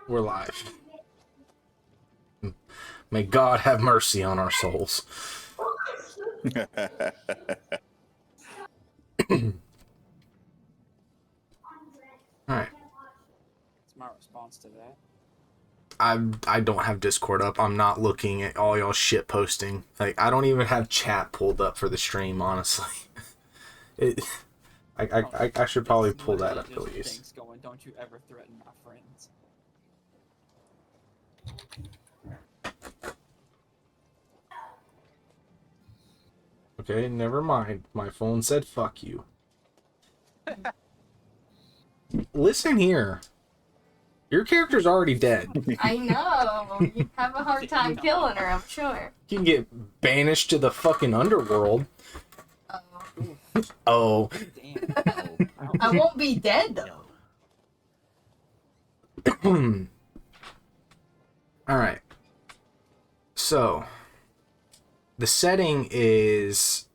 We're live. May God have mercy on our souls. Alright. What's my response to that? I don't have Discord up. I'm not looking at all y'all shit posting. Like, I don't even have chat pulled up for the stream, honestly. I should probably pull that up at least. Things going, don't you ever threaten my friends. Okay, never mind. My phone said fuck you. Listen here. Your character's already dead. I know. You have a hard time killing her, I'm sure. You can get banished to the fucking underworld. Oh. Oh. Damn. I won't be dead, though. Alright. So, the setting is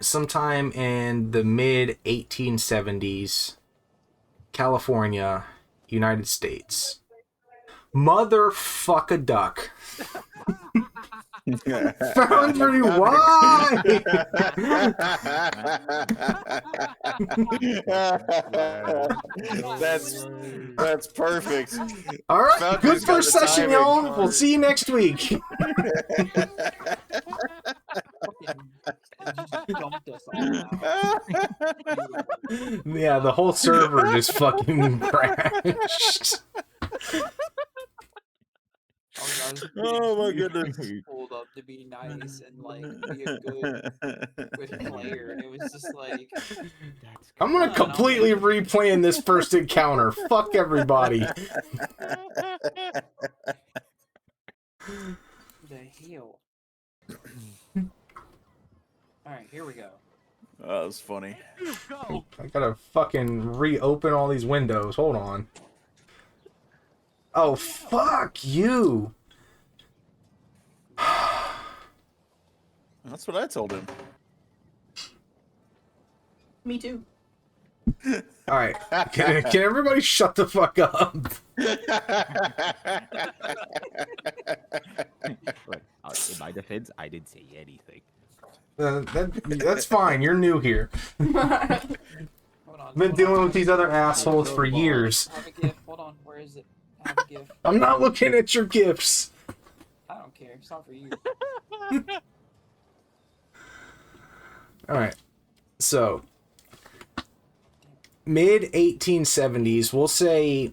sometime in the mid-1870s, California, United States. Motherfuck a duck. Foundry, why? That's perfect. All right, Foundry's good got first the session, timing. y'all. We'll see you next week. You just dumped us all out. Yeah, the whole server just fucking crashed. Oh my goodness. Pulled up to be nice and like be a good player, and it was just like I'm gonna completely replan this first encounter. Fuck everybody. the hell. Alright, here we go. Oh, that was funny. I gotta fucking reopen all these windows. Hold on. Oh, fuck you. That's what I told him. Me too. Alright. Can everybody shut the fuck up? In my defense, I didn't say anything. That's fine. You're new here. Hold on. I've been dealing with these other assholes for years. I have a gift. Hold on. Where is it? I have a gift. I'm not looking at your gifts. I don't care. It's not for you. Alright. So, mid-1870s, we'll say,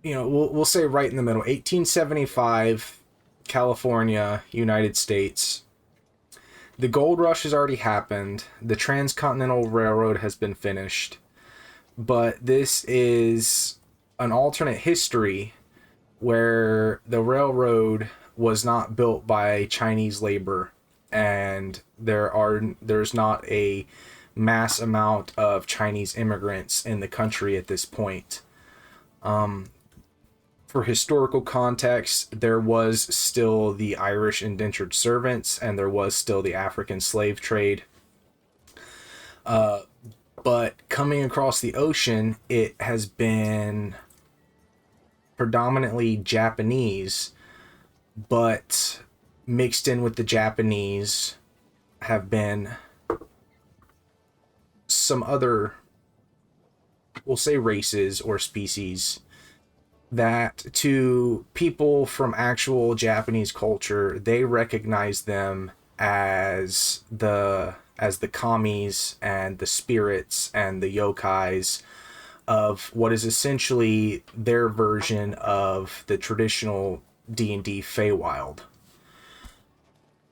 we'll say right in the middle. 1875, California, United States. The gold rush has already happened. The Transcontinental Railroad has been finished. But this is an alternate history where the railroad was not built by Chinese labor, and there's not a mass amount of Chinese immigrants in the country at this point. For historical context, there was still the Irish indentured servants, and there was still the African slave trade. But coming across the ocean, it has been predominantly Japanese, but mixed in with the Japanese have been some other, we'll say races or species, that to people from actual Japanese culture, they recognize them as the kamis and the spirits and the yokais of what is essentially their version of the traditional D&D Feywild.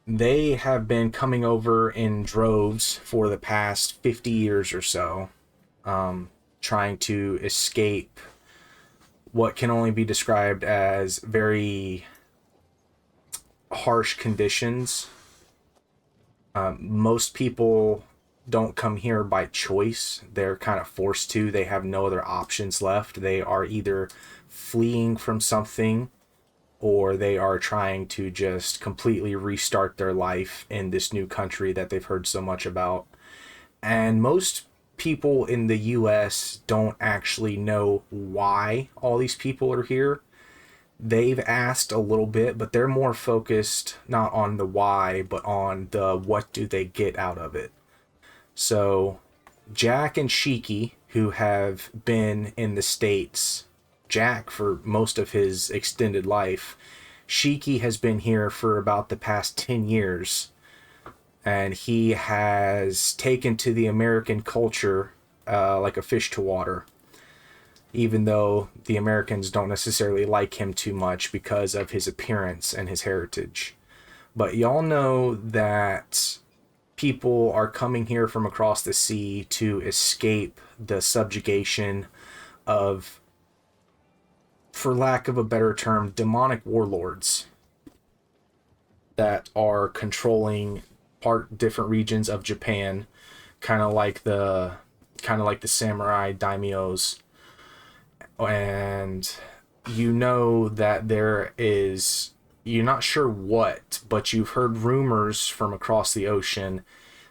They have been coming over in droves for the past 50 years or so, trying to escape what can only be described as very harsh conditions. Most people don't come here by choice. They're kind of forced to. They have no other options left. They are either fleeing from something, or they are trying to just completely restart their life in this new country that they've heard so much about. And most people in the US don't actually know why all these people are here. They've asked a little bit, but they're more focused not on the why, but on the what do they get out of it. So Jack and Shiki, who have been in the States, Jack for most of his extended life, Shiki has been here for about the past 10 years, and he has taken to the American culture like a fish to water, even though the Americans don't necessarily like him too much because of his appearance and his heritage. But y'all know that people are coming here from across the sea to escape the subjugation of, for lack of a better term, demonic warlords that are controlling different regions of Japan, kind of like the samurai daimyos. And you know that you're not sure what, but you've heard rumors from across the ocean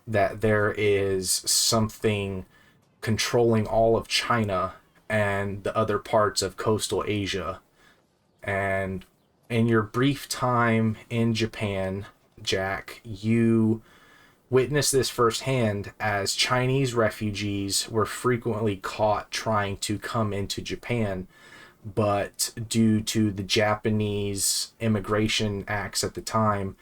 that there is something controlling all of China and the other parts of coastal Asia. And in your brief time in Japan, Jack, you witnessed this firsthand as Chinese refugees were frequently caught trying to come into Japan, but due to the Japanese immigration acts at the time,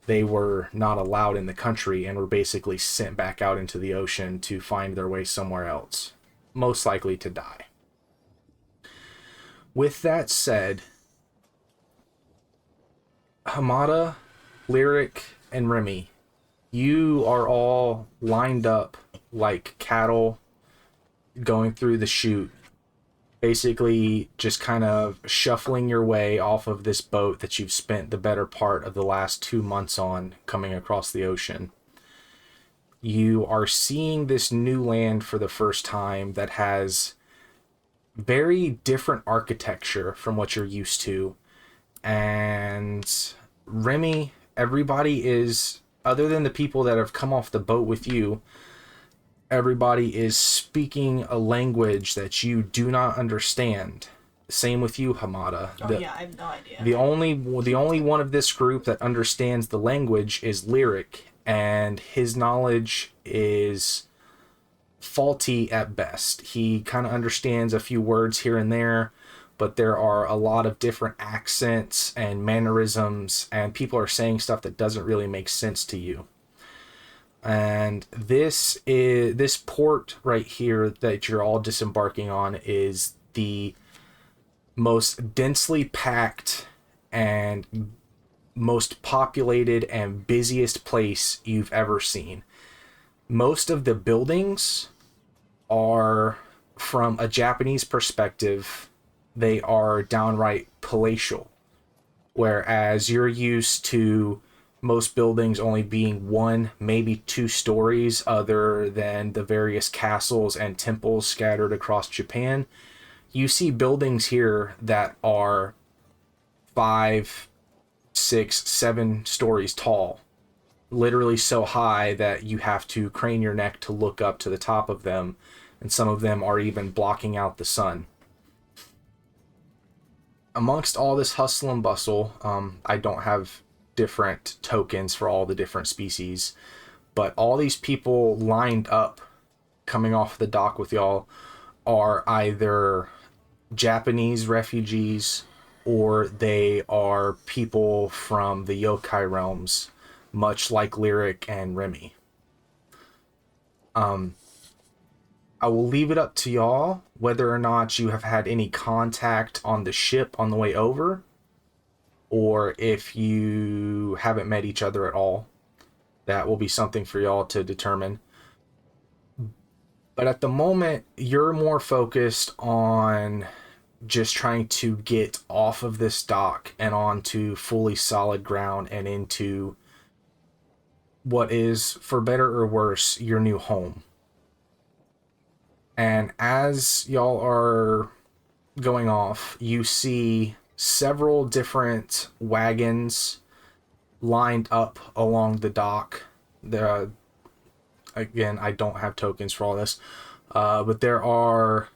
they were not allowed in the country and were basically sent back out into the ocean to find their way somewhere else, most likely to die. With that said, Hamada, Lyric, and Remy, you are all lined up like cattle going through the chute, basically just kind of shuffling your way off of this boat that you've spent the better part of the last 2 months on coming across the ocean. You are seeing this new land for the first time that has very different architecture from what you're used to. And Remy, everybody is, other than the people that have come off the boat with you, everybody is speaking a language that you do not understand. Same with you, Hamada. Yeah, I have no idea. The only one of this group that understands the language is Lyric, and his knowledge is faulty at best. He kind of understands a few words here and there, but there are a lot of different accents and mannerisms, and people are saying stuff that doesn't really make sense to you. And this port right here that you're all disembarking on is the most densely packed and most populated and busiest place you've ever seen. Most of the buildings are, from a Japanese perspective, they are downright palatial, whereas you're used to most buildings only being 1, maybe 2 stories, other than the various castles and temples scattered across Japan. You see buildings here that are 5, 6, 7 stories tall, literally so high that you have to crane your neck to look up to the top of them, and some of them are even blocking out the sun. Amongst all this hustle and bustle, I don't have different tokens for all the different species, but all these people lined up coming off the dock with y'all are either Japanese refugees or they are people from the yokai realms, much like Lyric and Remy. I will leave it up to y'all whether or not you have had any contact on the ship on the way over, or if you haven't met each other at all. That will be something for y'all to determine. But at the moment, you're more focused on just trying to get off of this dock and onto fully solid ground and into what is, for better or worse, your new home. And as y'all are going off, you see several different wagons lined up along the dock. Again, I don't have tokens for all this. But there are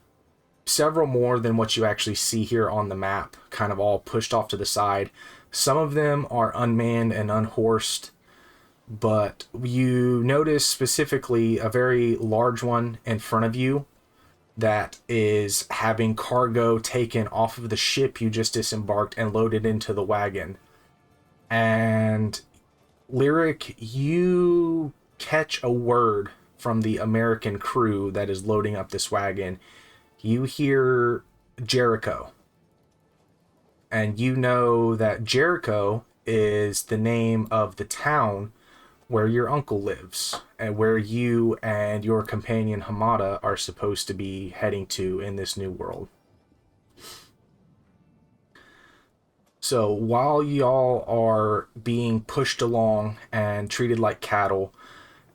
several more than what you actually see here on the map, kind of all pushed off to the side. Some of them are unmanned and unhorsed, but you notice specifically a very large one in front of you that is having cargo taken off of the ship you just disembarked and loaded into the wagon. And Lyric, you catch a word from the American crew that is loading up this wagon. You hear Jericho. And you know that Jericho is the name of the town where your uncle lives and where you and your companion Hamada are supposed to be heading to in this new world. So while y'all are being pushed along and treated like cattle,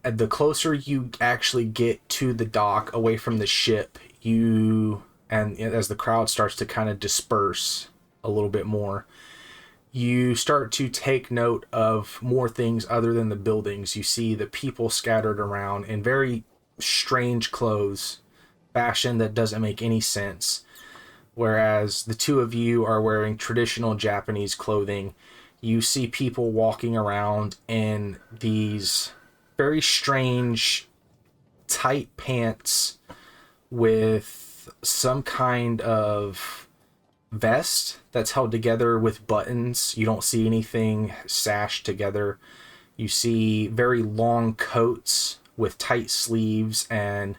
the closer you actually get to the dock away from the ship, and as the crowd starts to kind of disperse a little bit more, you start to take note of more things other than the buildings. You see the people scattered around in very strange clothes, fashion that doesn't make any sense. Whereas the two of you are wearing traditional Japanese clothing, you see people walking around in these very strange tight pants with some kind of vest that's held together with buttons. You don't see anything sashed together. You see very long coats with tight sleeves and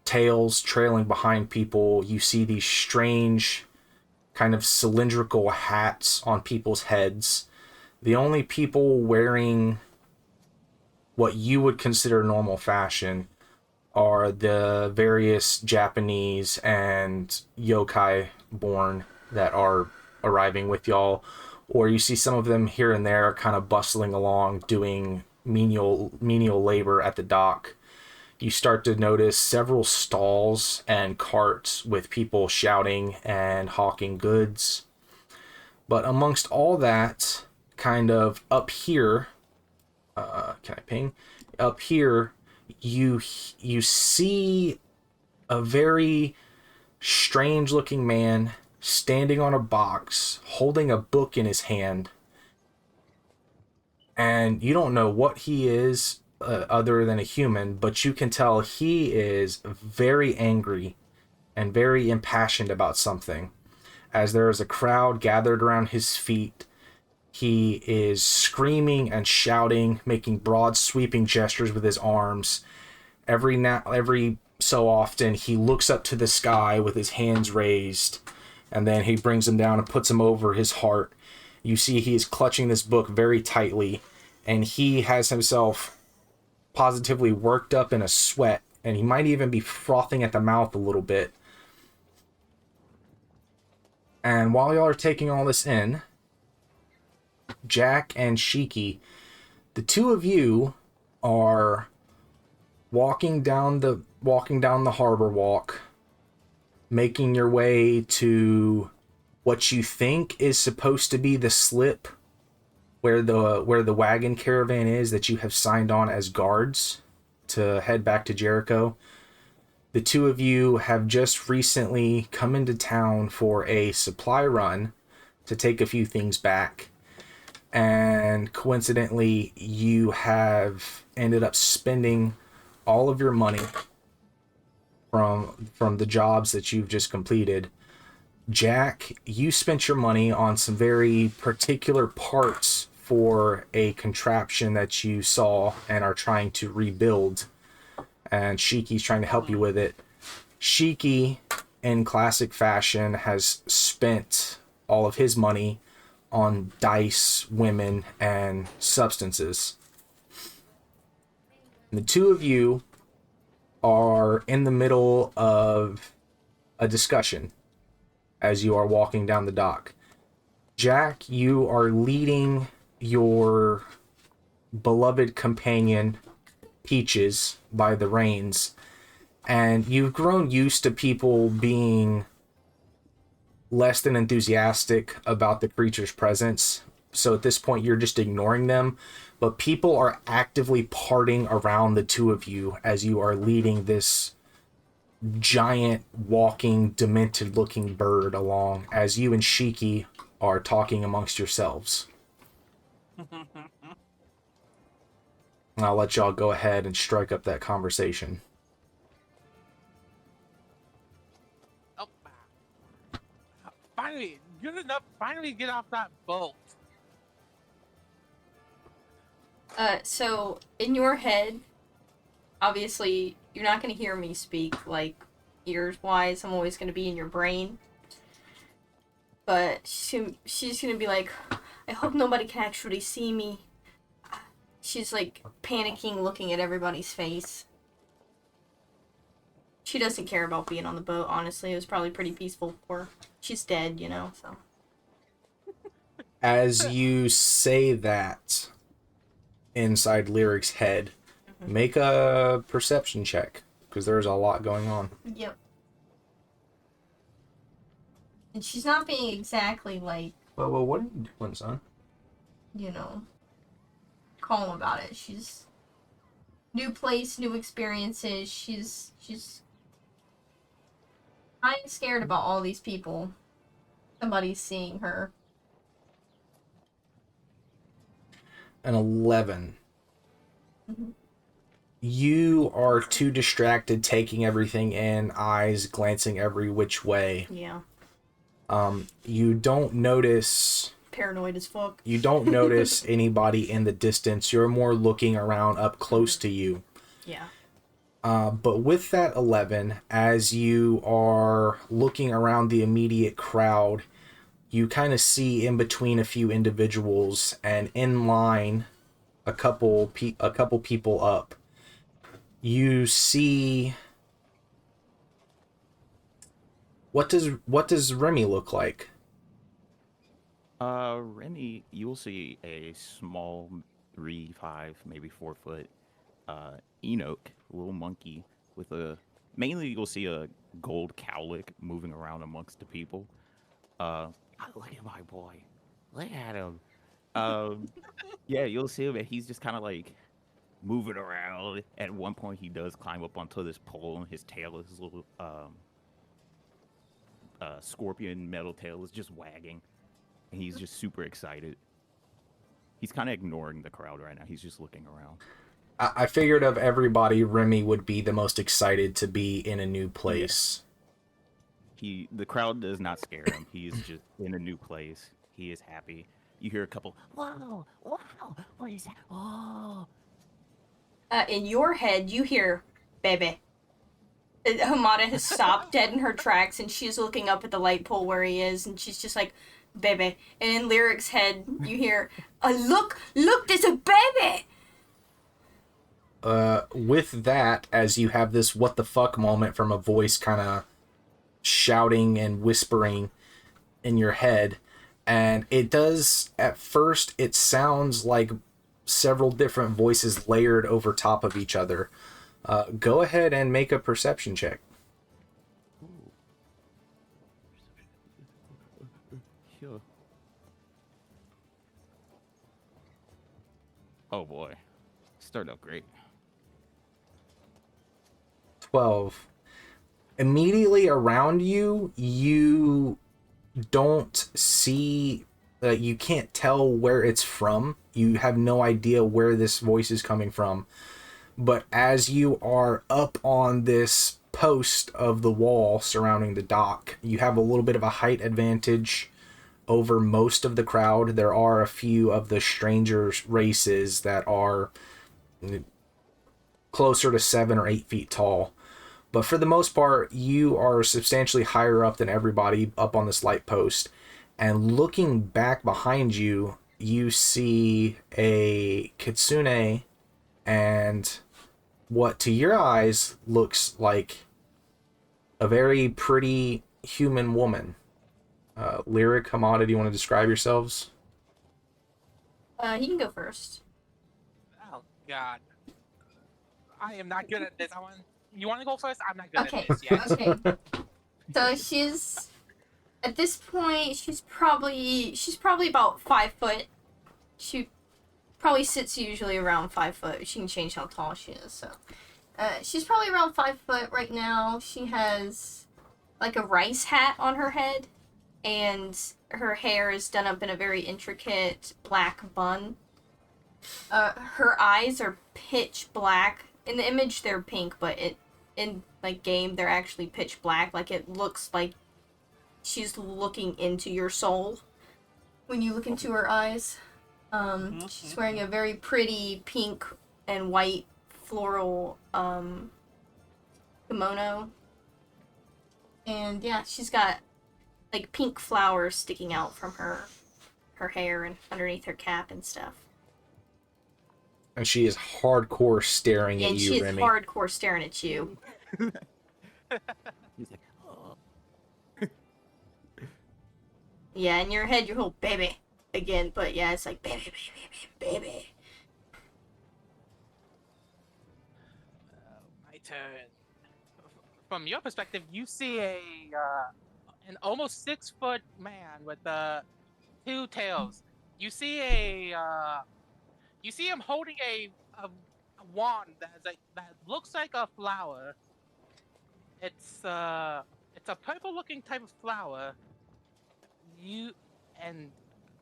tails trailing behind people. You see these strange kind of cylindrical hats on people's heads. The only people wearing what you would consider normal fashion are the various Japanese and yokai born that are arriving with y'all, or you see some of them here and there kind of bustling along doing menial labor at the dock. You start to notice several stalls and carts with people shouting and hawking goods. But amongst all that, kind of up here, can I ping? Up here, you see a very strange looking man standing on a box, holding a book in his hand. And you don't know what he is, other than a human, but you can tell he is very angry and very impassioned about something. As there is a crowd gathered around his feet, he is screaming and shouting, making broad sweeping gestures with his arms. Every so often he looks up to the sky with his hands raised, and then he brings them down and puts them over his heart. You see he is clutching this book very tightly, and he has himself positively worked up in a sweat, and he might even be frothing at the mouth a little bit. And while y'all are taking all this in, Jack and Shiki, the two of you are walking down the harbor walk, making your way to what you think is supposed to be the slip where the wagon caravan is that you have signed on as guards to head back to Jericho. The two of you have just recently come into town for a supply run to take a few things back. And coincidentally, you have ended up spending all of your money from the jobs that you've just completed. Jack, you spent your money on some very particular parts for a contraption that you saw and are trying to rebuild. And Shiki's trying to help you with it. Shiki, in classic fashion, has spent all of his money on dice, women, and substances. And the two of you are in the middle of a discussion as you are walking down the dock. Jack, you are leading your beloved companion, Peaches, by the reins, and you've grown used to people being less than enthusiastic about the creature's presence. So at this point, you're just ignoring them. but people are actively parting around the two of you as you are leading this giant walking demented looking bird along, as you and Shiki are talking amongst yourselves. And I'll let y'all go ahead and strike up that conversation. Oh, finally, good enough. Finally, get off that boat. So in your head, obviously, you're not going to hear me speak, like, ears-wise. I'm always going to be in your brain. But she's going to be like, I hope nobody can actually see me. She's, like, panicking, looking at everybody's face. She doesn't care about being on the boat, honestly. It was probably pretty peaceful for her. She's dead, you know, so. As you say that inside Lyric's head, make a perception check, because there's a lot going on. Yep. And she's not being exactly, like, Well, what are you doing, son? you know, calm about it. She's new place, new experiences. She's kind of scared about all these people. Somebody's seeing her. An 11. Mhm. You are too distracted taking everything in, eyes glancing every which way. Yeah. You don't notice... Paranoid as fuck. You don't notice anybody in the distance. You're more looking around up close to you. Yeah. But with that 11, as you are looking around the immediate crowd, you kind of see in between a few individuals, and in line, a couple people up, you see... What does Remy look like? Remy, you'll see a small 3, 5, maybe 4 foot Enoch, little monkey with mainly you'll see a gold cowlick moving around amongst the people. Look at my boy. Look at him. Yeah, you'll see him, and he's just kind of like moving around. At one point, he does climb up onto this pole, and his tail, his little scorpion metal tail, is just wagging, and he's just super excited. He's kind of ignoring the crowd right now. He's just looking around. I figured of everybody, Remy would be the most excited to be in a new place. Yeah. The crowd does not scare him. He is just in a new place. He is happy. You hear a couple, wow, what is that? Oh. In your head, you hear, baby. Hamada has stopped dead in her tracks, and she's looking up at the light pole where he is, and she's just like, baby. And in Lyric's head, you hear, look, there's a baby! With that, as you have this what the fuck moment from a voice kind of shouting and whispering in your head, and it does, at first, it sounds like several different voices layered over top of each other. Go ahead and make a perception check. Sure. Oh boy. Start out great. 12. Immediately around you, you don't see, you can't tell where it's from. You have no idea where this voice is coming from. But as you are up on this post of the wall surrounding the dock, you have a little bit of a height advantage over most of the crowd. There are a few of the stranger races that are closer to 7 or 8 feet tall. But for the most part, you are substantially higher up than everybody up on this light post. And looking back behind you, you see a kitsune and what to your eyes looks like a very pretty human woman. Lyric, Hamada, do you want to describe yourselves? He can go first. Oh God, I am not good at this. You want to go first? I'm not good Okay, at this yet. okay. So she's, at this point, she's probably about 5 foot. She probably sits usually around 5 foot. She can change how tall she is, so. She's probably around 5 foot right now. She has like a rice hat on her head, and her hair is done up in a very intricate black bun. Her eyes are pitch black. In the image, they're pink, but in like game, they're actually pitch black. Like it looks like she's looking into your soul when you look into her eyes. She's wearing a very pretty pink and white floral kimono. And yeah, she's got like pink flowers sticking out from her hair and underneath her cap and stuff. And she is hardcore staring at And you, she is Remy. hardcore staring at you. He's like, oh. Yeah, in your head, your whole baby again, but yeah, it's like baby, baby, baby, baby. My turn. From your perspective, you see an almost 6-foot man with 2 tails. You see you see him holding a wand that looks like a flower. It's a purple-looking type of flower.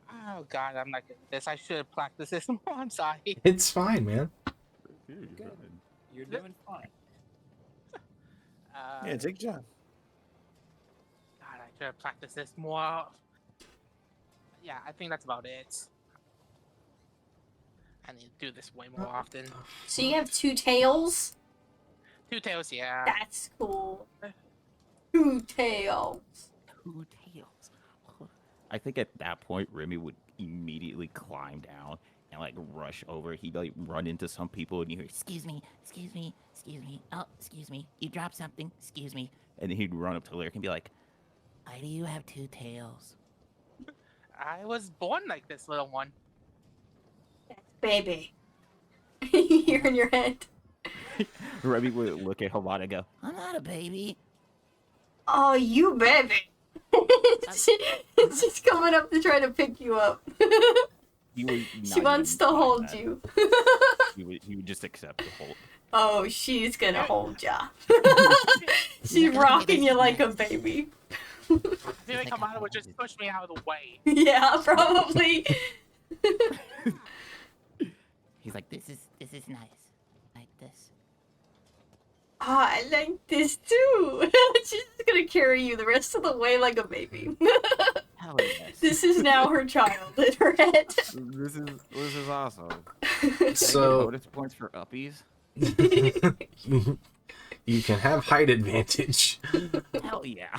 Oh god, I'm not good at this. I should have practiced this more. I'm sorry. It's fine, man. Dude, Good. good. You're doing fine. Yeah, take your time. God, I should have practiced this more. Yeah, I think that's about it. I need to do this way more often. So you have 2 tails? 2 tails, yeah. That's cool. 2 tails. 2 tails. I think at that point, Remy would immediately climb down and like rush over. He'd like run into some people and you hear, excuse me, excuse me, excuse me. Oh, excuse me. You dropped something. Excuse me. And then he'd run up to Lyric and be like, why do you have 2 tails? I was born like this, little one. That's baby. You hear in your head. Remy would look at Hamada and go, I'm not a baby. Oh, you baby. She's coming up to try to pick you up. He would She not wants even to mind hold that. you. He would just accept the hold. Oh, she's gonna hold ya. She's rocking you like a baby. I feel like Hamada would just push me out of the way. Yeah, probably. He's like, this is nice. Like this. Oh, I like this too. She's just gonna carry you the rest of the way like a baby. Hell yes. This is now her child in her head. This is awesome. So bonus points for uppies. you can have height advantage. Hell yeah.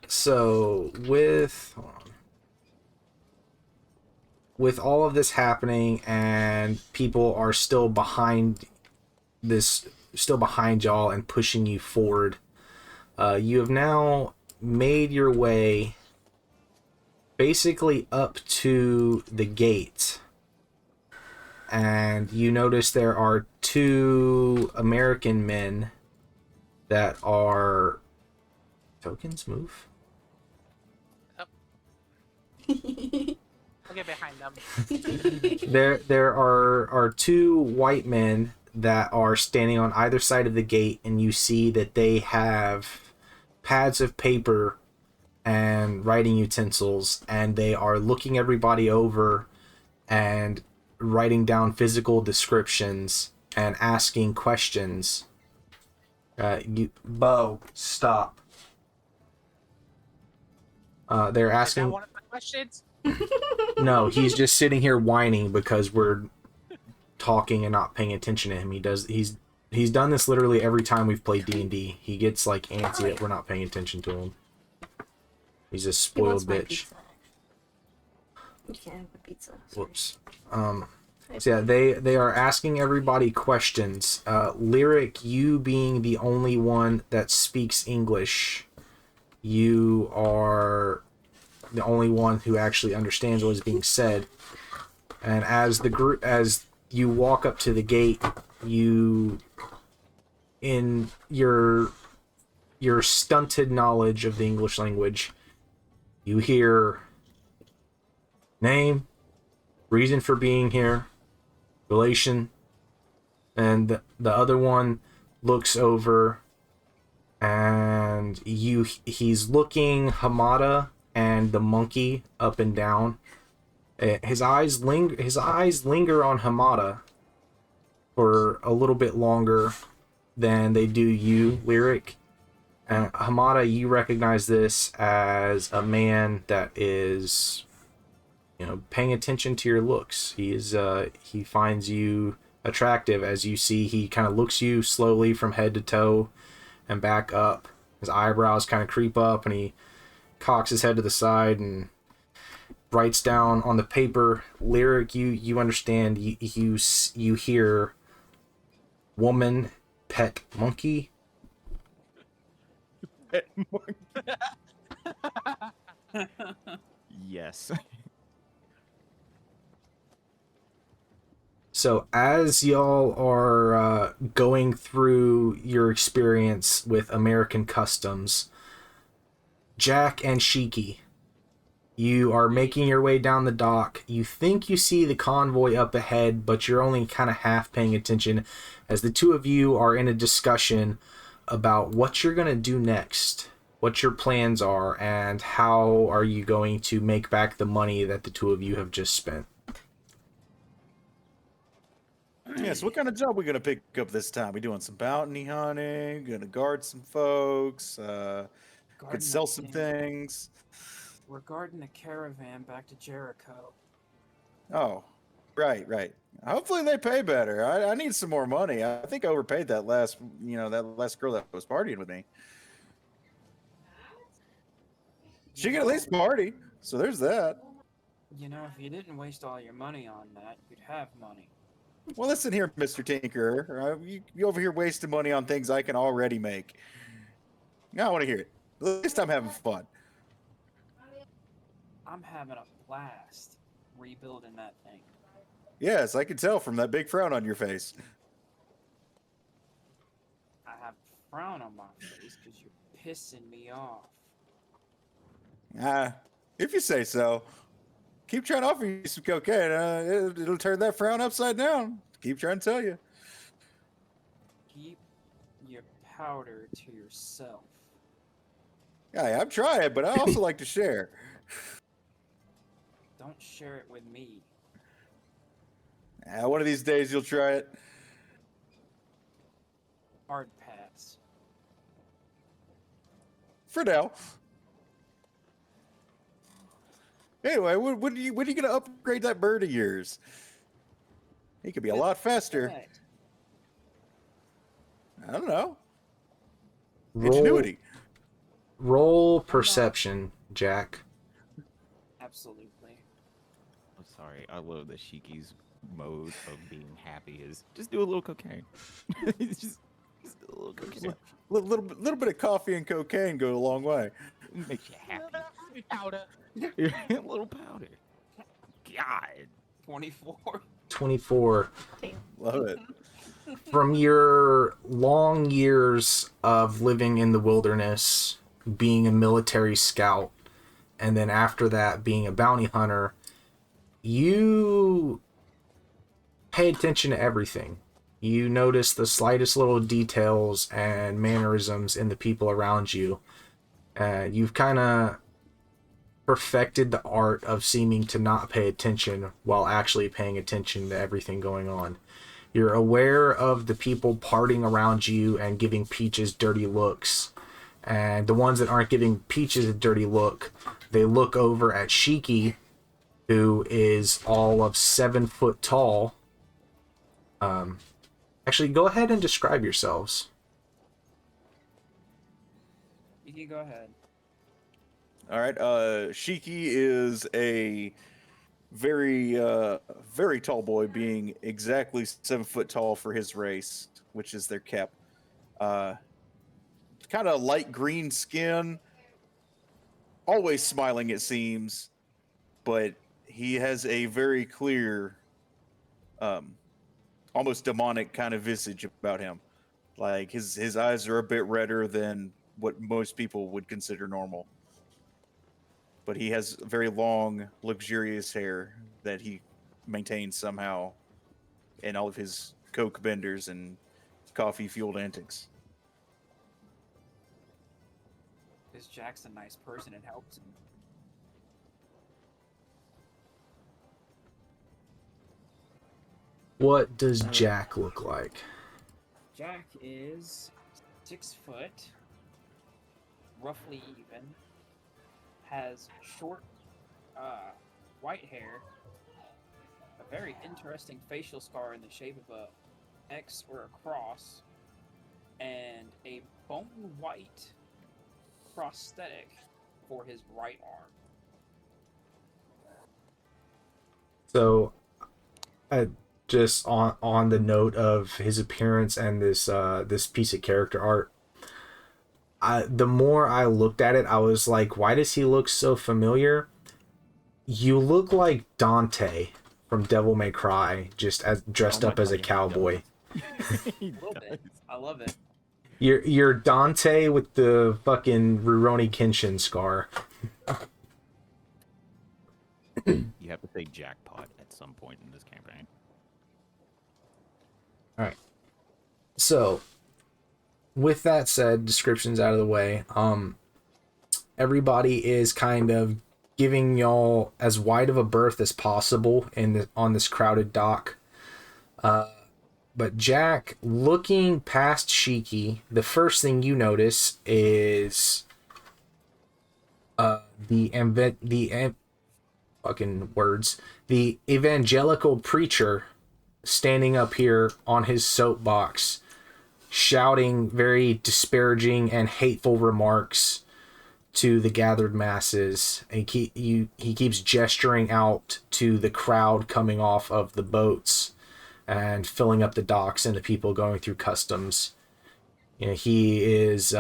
So hold on. With all of this happening and people are still behind y'all and pushing you forward, you have now made your way basically up to the gate, and you notice there are 2 American men that are tokens. Move. I'll get behind them. There are 2 white men that are standing on either side of the gate, and you see that they have pads of paper and writing utensils, and they are looking everybody over and writing down physical descriptions and asking questions. Bo, stop. They're Is that asking. one of the questions? No, he's just sitting here whining because we're talking and not paying attention to him. He's done this literally every time we've played D&D. He gets like antsy that we're not paying attention to him. He's a spoiled bitch. You can't have a pizza. Whoops. So yeah, they are asking everybody questions. Lyric, you being the only one that speaks English, you are the only one who actually understands what is being said. And as you walk up to the gate, you, in your stunted knowledge of the English language, you hear name, reason for being here, relation, and the other one looks over and he's looking Hamada and the monkey up and down. His eyes linger on Hamada for a little bit longer than they do you, Lyric. Hamada, you recognize this as a man that is, paying attention to your looks. He finds you attractive. As you see, he kind of looks you slowly from head to toe and back up. His eyebrows kind of creep up, and he cocks his head to the side and writes down on the paper. Lyric, you understand. You hear woman, pet monkey. Pet monkey. Yes. So as y'all are going through your experience with American customs, Jack and Shiki, you are making your way down the dock. You think you see the convoy up ahead, but you're only kind of half paying attention as the two of you are in a discussion about what you're going to do next, what your plans are, and how are you going to make back the money that the two of you have just spent. Yeah, so what kind of job we gonna pick up this time? We doing some bounty hunting? Gonna guard some folks? Could sell some things. We're guarding a caravan back to Jericho. Oh, right. Hopefully they pay better. I need some more money. I think I overpaid that last girl that was partying with me. She can at least party, so there's that. You know, if you didn't waste all your money on that, you'd have money. Well, listen here, Mr. Tinkerer. You over here wasting money on things I can already make. I want to hear it. At least I'm having fun. I'm having a blast rebuilding that thing. Yes, I can tell from that big frown on your face. I have a frown on my face because you're pissing me off. If you say so. Keep trying to offer you some cocaine. It'll turn that frown upside down. Keep trying to tell you. Keep your powder to yourself. Yeah, I'm trying, but I also like to share. Don't share it with me. One of these days you'll try it. Hard pass. For now. Anyway, when are you gonna upgrade that bird of yours? He could be a lot faster. Right. I don't know. Ingenuity. Roll perception, Jack. Absolutely. I'm sorry. I love that Shiki's mode of being happy is just do a little cocaine. just do a little cocaine. Little bit of coffee and cocaine go a long way. It makes you happy. Powder. A little powder. God. 24. 24. Love it. From your long years of living in the wilderness, being a military scout, and then after that being a bounty hunter, you pay attention to everything. You notice the slightest little details and mannerisms in the people around you. You've kind of perfected the art of seeming to not pay attention while actually paying attention to everything going on. You're aware of the people partying around you and giving Peaches dirty looks. And the ones that aren't giving Peaches a dirty look, they look over at Shiki, who is all of 7 foot tall. Actually, go ahead and describe yourselves. You can go ahead. All right. Shiki is a very tall boy, being exactly 7 foot tall for his race, which is their cap. Kind of light green skin, always smiling, it seems, but he has a very clear, almost demonic kind of visage about him. Like his eyes are a bit redder than what most people would consider normal. But he has very long, luxurious hair that he maintains somehow in all of his coke benders and coffee fueled antics. Because Jack's a nice person and helps him. What does Jack look like? Jack is 6 foot, roughly even, has short, white hair, a very interesting facial scar in the shape of a X or a cross, and a bone white prosthetic for his right arm. So, just on the note of his appearance and this piece of character art, the more I looked at it, I was like, why does he look so familiar? You look like Dante from Devil May Cry, just as dressed up as a cowboy. A little bit. I love it. You're Dante with the fucking Rurouni Kenshin scar. You have to say jackpot at some point in this campaign. All right. So, with that said, descriptions out of the way. Everybody is kind of giving y'all as wide of a berth as possible on this crowded dock. But Jack, looking past Shiki, the first thing you notice is the evangelical preacher standing up here on his soapbox, shouting very disparaging and hateful remarks to the gathered masses, and he keeps gesturing out to the crowd coming off of the boats and filling up the docks and the people going through customs. You know, he is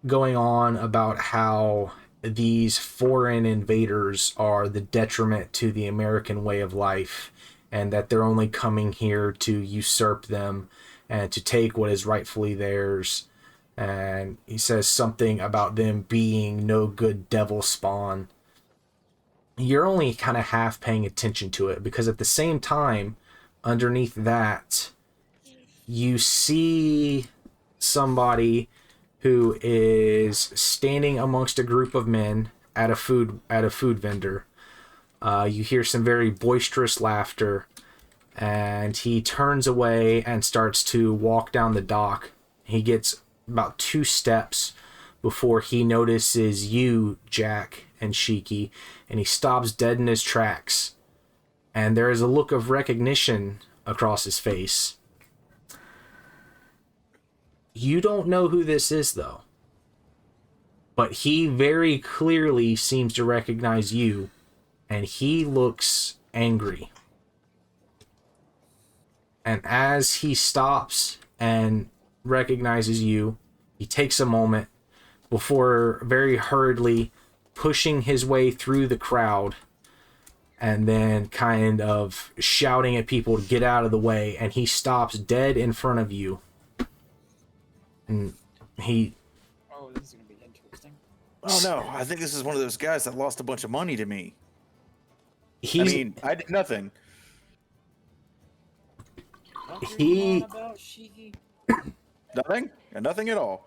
going on about how these foreign invaders are the detriment to the American way of life, and that they're only coming here to usurp them and to take what is rightfully theirs. And he says something about them being no good devil spawn. You're only kind of half paying attention to it, because at the same time, underneath that, you see somebody who is standing amongst a group of men at a food vendor. You hear some very boisterous laughter, and he turns away and starts to walk down the dock. He gets about 2 steps before he notices you, Jack, and Shiki, and he stops dead in his tracks. And there is a look of recognition across his face. You don't know who this is, though. But he very clearly seems to recognize you, and he looks angry. And as he stops and recognizes you, he takes a moment before very hurriedly pushing his way through the crowd and then kind of shouting at people to get out of the way, and he stops dead in front of you. And he... Oh, this is going to be interesting. Oh no, I think this is one of those guys that lost a bunch of money to me. I did nothing. What are you on about, Shiki? Nothing? Nothing at all.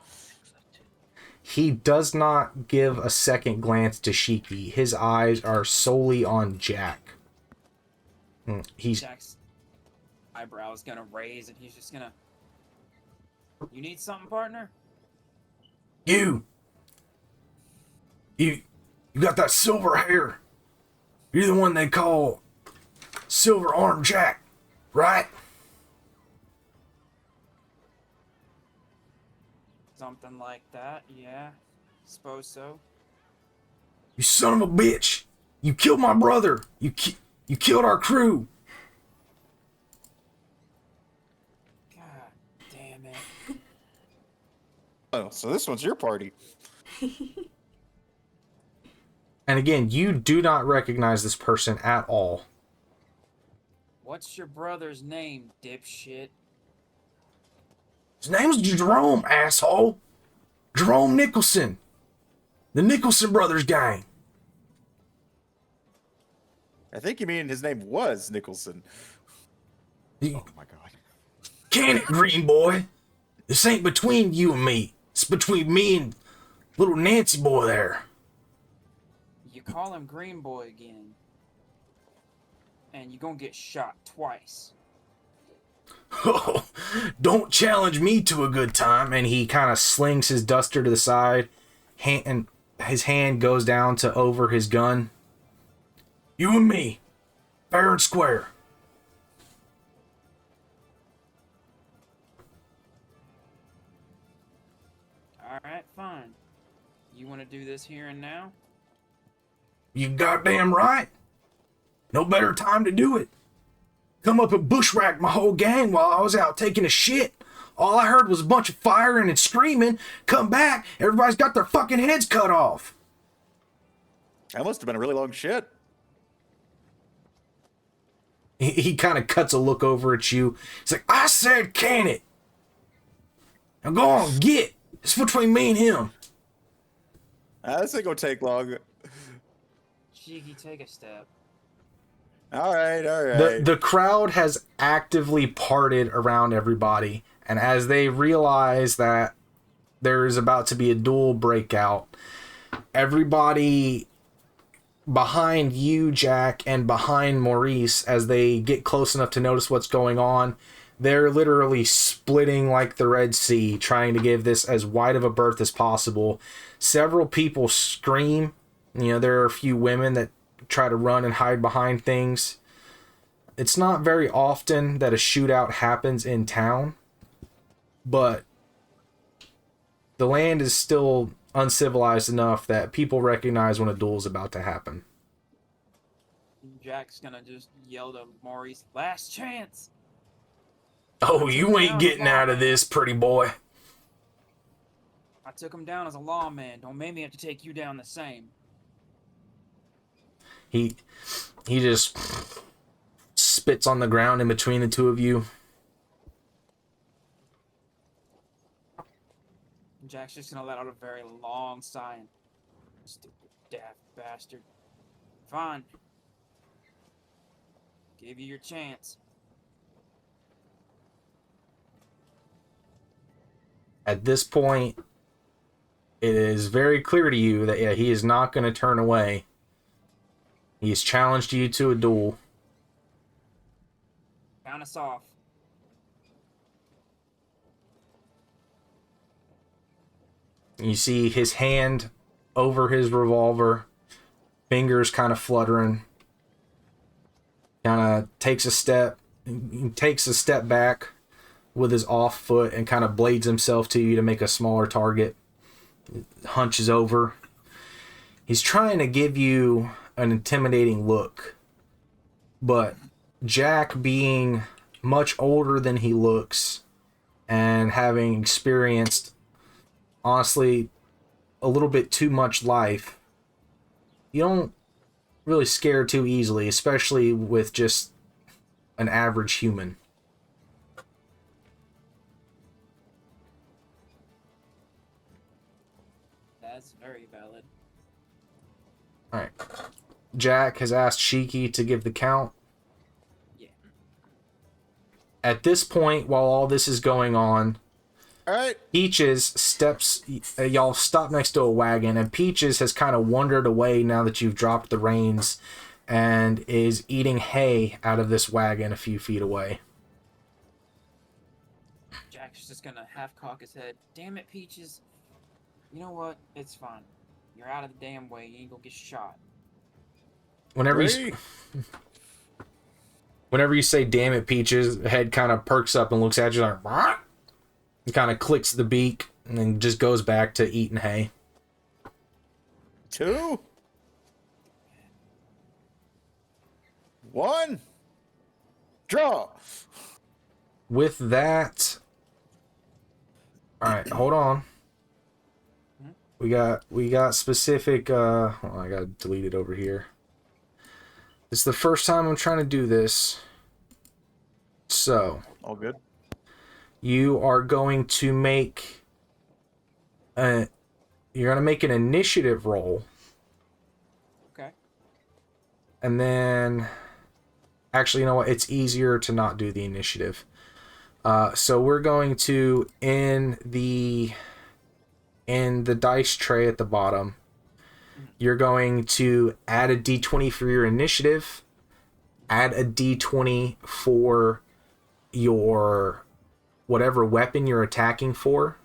He does not give a second glance to Shiki. His eyes are solely on Jack. Jack's eyebrows gonna raise, and he's just gonna... You need something, partner? You got that silver hair. You're the one they call Silver Arm Jack, right? Something like that, yeah. Suppose so. You son of a bitch! You killed my brother! You killed our crew! God damn it. Oh, so this one's your party. And again, you do not recognize this person at all. What's your brother's name, dipshit? His name's Jerome, asshole! Jerome Nicholson! The Nicholson Brothers gang! I think you mean his name was Nicholson. Oh my god. Can it, green boy? This ain't between you and me. It's between me and little Nancy boy there. You call him Green Boy again, and you're gonna get shot twice. Oh, don't challenge me to a good time. And he kind of slings his duster to the side, and his hand goes down to over his gun. You and me, fair and square. Alright, fine. You wanna do this here and now? You goddamn right. No better time to do it. Come up and bushwhacked my whole gang while I was out taking a shit. All I heard was a bunch of firing and screaming. Come back, everybody's got their fucking heads cut off. That must have been a really long shit. He kind of cuts a look over at you. He's like, I said can it. Now go on, get. It's between me and him. This ain't gonna take long. Cheeky, take a step. All right, all right. The crowd has actively parted around everybody. And as they realize that there's about to be a duel breakout, everybody behind you, Jack, and behind Maurice, as they get close enough to notice what's going on, they're literally splitting like the Red Sea, trying to give this as wide of a berth as possible. Several people scream. You know, there are a few women that try to run and hide behind things. It's not very often that a shootout happens in town, but the land is still uncivilized enough that people recognize when a duel is about to happen. Jack's gonna just yell to Maurice, last chance! Oh, you ain't getting out of this, pretty boy. I took him down as a lawman. Don't make me have to take you down the same. He just spits on the ground in between the two of you. Jack's just gonna let out a very long sigh and, stupid daft bastard. Fine. Gave you your chance. At this point, it is very clear to you that he is not going to turn away. He's challenged you to a duel. Count us off. You see his hand over his revolver, fingers kind of fluttering. Kind of takes a step back with his off foot and kind of blades himself to you to make a smaller target. Hunches over. He's trying to give you an intimidating look, but Jack, being much older than he looks and having experienced, honestly, a little bit too much life, you don't really scare too easily, especially with just an average human. That's very valid. Alright. Jack has asked Shiki to give the count. Yeah. At this point, while all this is going on, All right. Peaches steps... y'all stop next to a wagon, and Peaches has kind of wandered away now that you've dropped the reins and is eating hay out of this wagon a few feet away. Jack's just gonna half cock his head. Damn it, Peaches. You know what? It's fine. You're out of the damn way. You ain't gonna get shot. Whenever you say "damn it, Peaches," the head kind of perks up and looks at you like, "What?" And kind of clicks the beak and then just goes back to eating hay. 2, 1, draw. With that, all right, hold on. We got specific. Hold on, I gotta delete it over here. It's the first time I'm trying to do this. So All good. you are going to make you're gonna make an initiative roll. Okay. And then, actually, you know what? It's easier to not do the initiative. So we're going to, in the dice tray at the bottom, you're going to add a d20 for your initiative, add a d20 for your whatever weapon you're attacking for,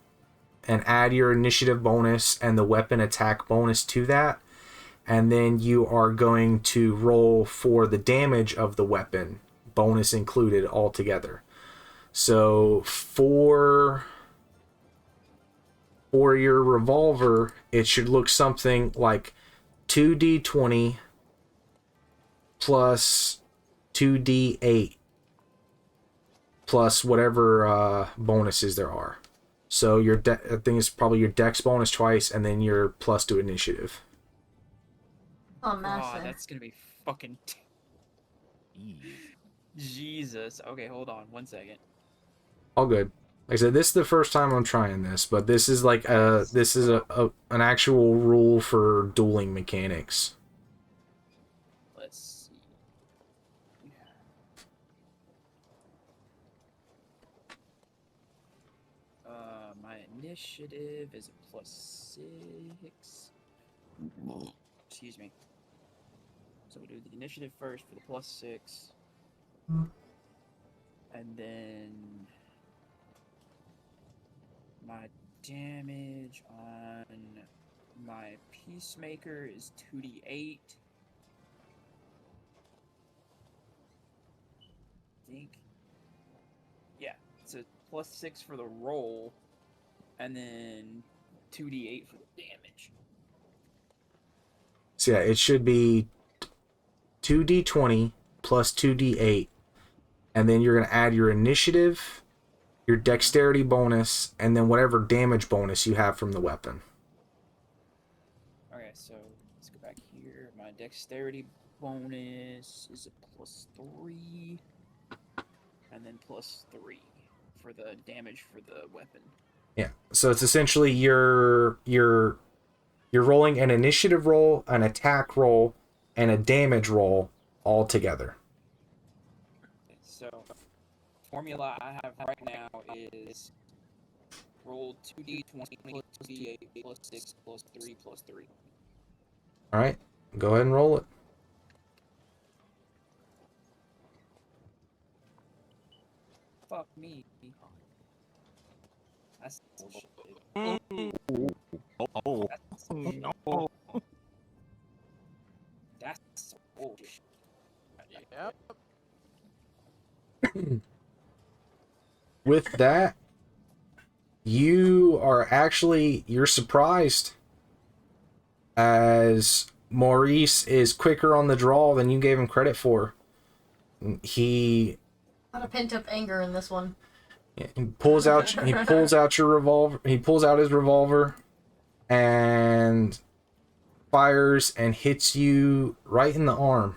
and add your initiative bonus and the weapon attack bonus to that. And then you are going to roll for the damage of the weapon, bonus included, altogether. So for your revolver, it should look something like 2d20 plus 2d8 plus whatever bonuses there are. So your I think it's probably your dex bonus twice, and then your plus to initiative. Oh, Oh, massive. that's gonna be fucking. Jesus. Okay, hold on 1 second. All good. Like I said, this is the first time I'm trying this, but this is like an actual rule for dueling mechanics. Let's see. My initiative is a +6. Excuse me. So we'll do the initiative first for the +6. And then my damage on my Peacemaker is 2d8. I think. Yeah, it's a +6 for the roll, and then 2d8 for the damage. So yeah, it should be 2d20 plus 2d8, and then you're going to add your initiative, your dexterity bonus, and then whatever damage bonus you have from the weapon. Okay, so let's go back here. My dexterity bonus is a +3, and then +3 for the damage for the weapon. Yeah, so it's essentially you're rolling an initiative roll, an attack roll, and a damage roll all together. Okay, so formula I have right now is roll 2d20 plus 2d8 plus 6 plus 3 plus 3. All right, go ahead and roll it. Fuck me. That's bullshit. Oh, no. That's bullshit. Yep. With that, you're surprised as Maurice is quicker on the draw than you gave him credit for. He A lot of pent up anger in this one. He pulls out your revolver. He pulls out his revolver and fires and hits you right in the arm,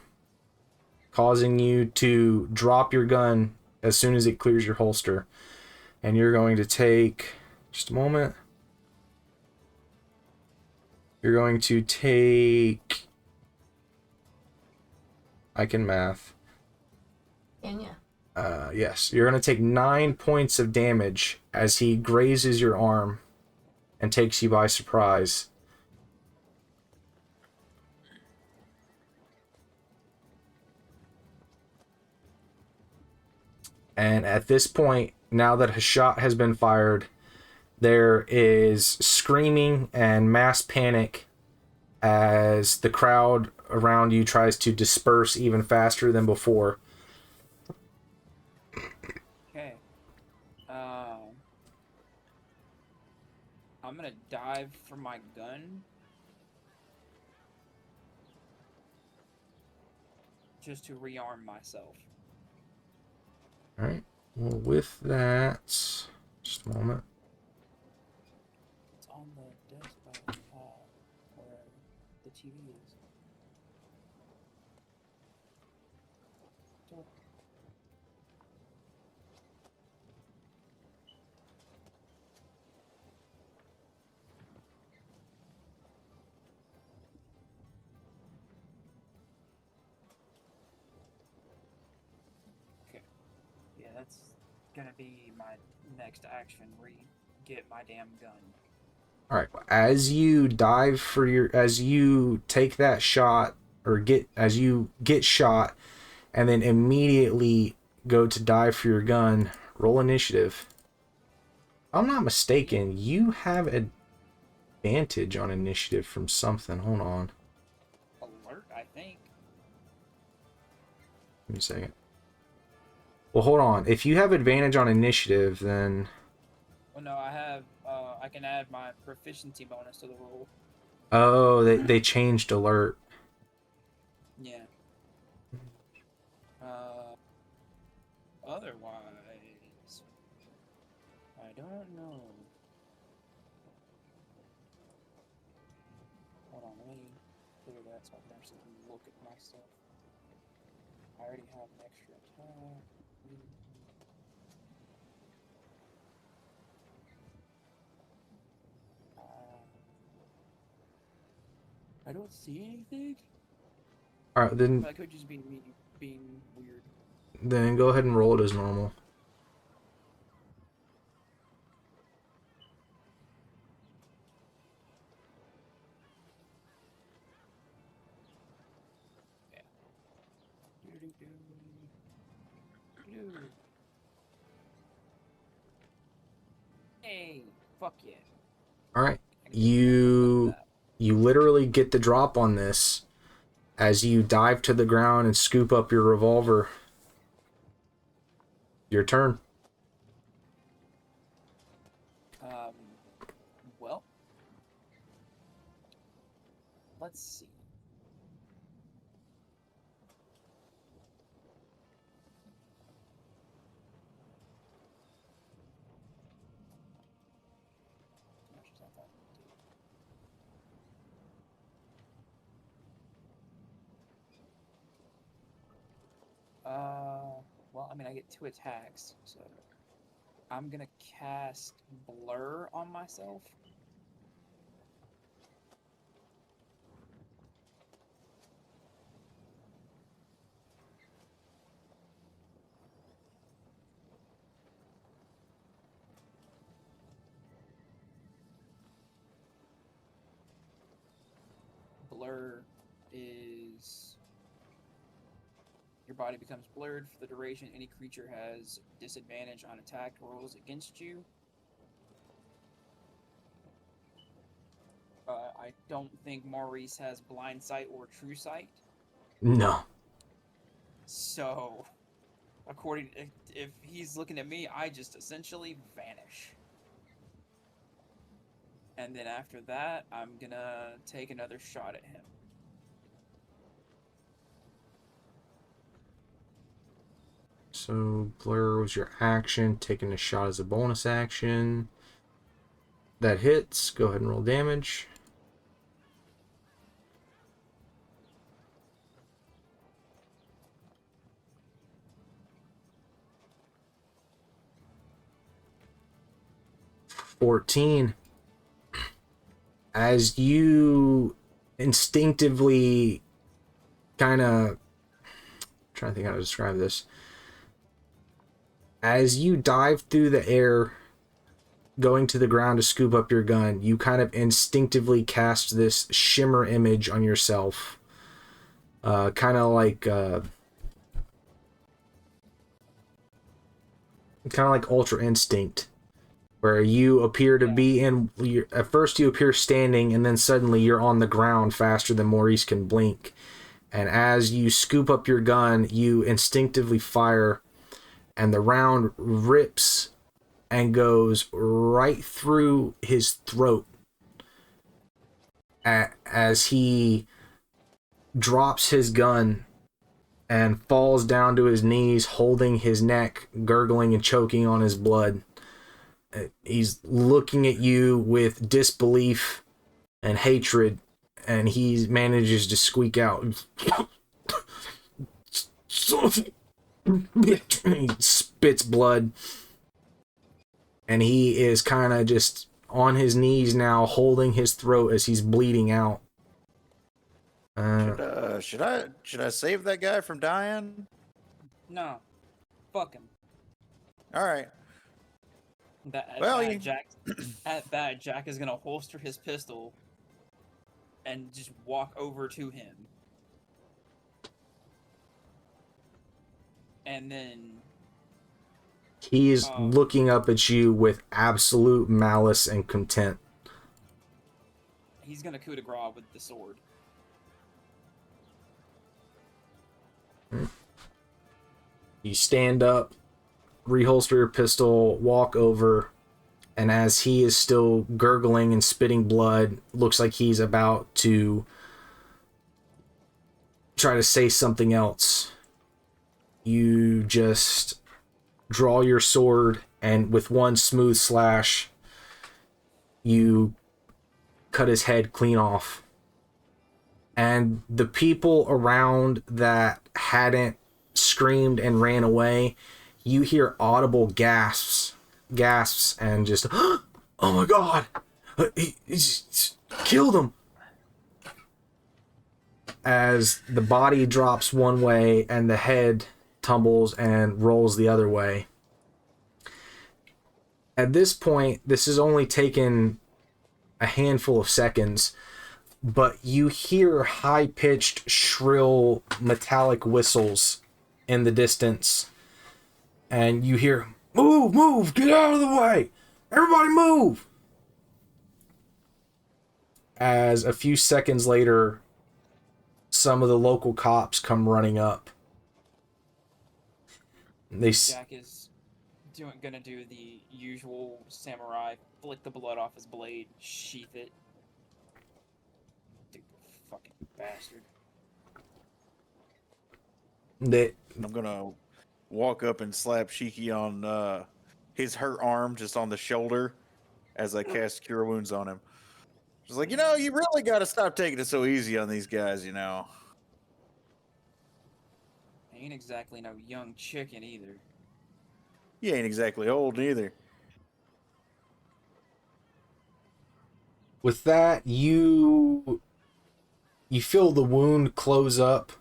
causing you to drop your gun as soon as it clears your holster. And you're going to take just a moment. You're going to take, I can math. Can ya? Yes, you're going to take 9 points of damage as he grazes your arm and takes you by surprise. And at this point, now that a shot has been fired, there is screaming and mass panic as the crowd around you tries to disperse even faster than before. Okay. I'm gonna dive for my gun. Just to rearm myself. All right. Well, with that, just a moment. It's on the desk by the wall where the TV is. gonna be my next action. Get my damn gun. All right. As you dive for as you take that shot, as you get shot, and then immediately go to dive for your gun, roll initiative. If I'm not mistaken, you have advantage on initiative from something. Hold on. Alert, I think. Give me a second. Well, hold on. If you have advantage on initiative, then... Well, no, I have. I can add my proficiency bonus to the roll. Oh, they changed alert. Yeah. Otherwise, I don't know. Hold on, let me clear that so I can actually look at my stuff. I already have an extra attack. I don't see anything. All right, then That could just be me being weird. go ahead and roll it as normal. Hey, fuck yeah. All right, I can do that. you literally get the drop on this as you dive to the ground and scoop up your revolver. Your turn. Well, let's see. How much is that? Well, I mean, I get 2 attacks, so I'm gonna cast Blur on myself. Blur is your body becomes blurred for the duration. Any creature has disadvantage on attack rolls against you. I don't think Maurice has blind sight or true sight. No. So, if he's looking at me, I just essentially vanish. And then after that, I'm gonna take another shot at him. So blur was your action. Taking a shot as a bonus action. That hits. Go ahead and roll damage. $14. As you instinctively kind of trying to think how to describe this. As you dive through the air, going to the ground to scoop up your gun, you kind of instinctively cast this shimmer image on yourself. Kind of like Ultra Instinct, where you appear to be at first you appear standing, and then suddenly you're on the ground faster than Maurice can blink. And as you scoop up your gun, you instinctively fire, and the round rips and goes right through his throat as he drops his gun and falls down to his knees, holding his neck, gurgling and choking on his blood. He's looking at you with disbelief and hatred, and he manages to squeak out, he spits blood, and he is kind of just on his knees now, holding his throat as he's bleeding out. Should I save that guy from dying? No. Fuck him. All right. At Well, that, you- Jack is gonna holster his pistol and just walk over to him, and then He's looking up at you with absolute malice and contempt. he's gonna coup de grace with the sword. You stand up, reholster your pistol, walk over, and as he is still gurgling and spitting blood, looks like he's about to try to say something else. You just draw your sword, and with one smooth slash, you cut his head clean off. And the people around that hadn't screamed and ran away, you hear audible gasps, and just, oh my god, he's killed him. As the body drops one way and the head tumbles and rolls the other way. At this point, this has only taken a handful of seconds, but you hear high-pitched, shrill, metallic whistles in the distance, and you hear, move, get out of the way, everybody move! As a few seconds later, some of the local cops come running up. Jack is gonna do the usual samurai, flick the blood off his blade, sheath it. Dude, fucking bastard. I'm gonna walk up and slap Shiki on his hurt arm, just on the shoulder, as I cast Cure Wounds on him. Just like, you really got to stop taking it so easy on these guys, He ain't exactly no young chicken either. He ain't exactly old either. With that, you feel the wound close up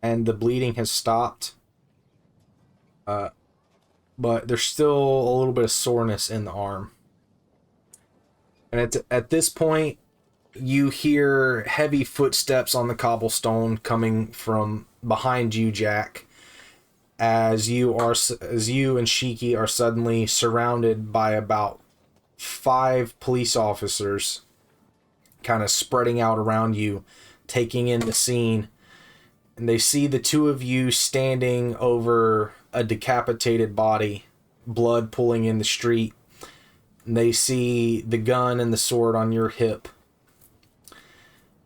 and the bleeding has stopped. But there's still a little bit of soreness in the arm. And at this point, you hear heavy footsteps on the cobblestone coming from behind you, Jack, as you and Shiki are suddenly surrounded by about 5 police officers kind of spreading out around you, taking in the scene. And they see the two of you standing over a decapitated body, blood pooling in the street. And they see the gun and the sword on your hip.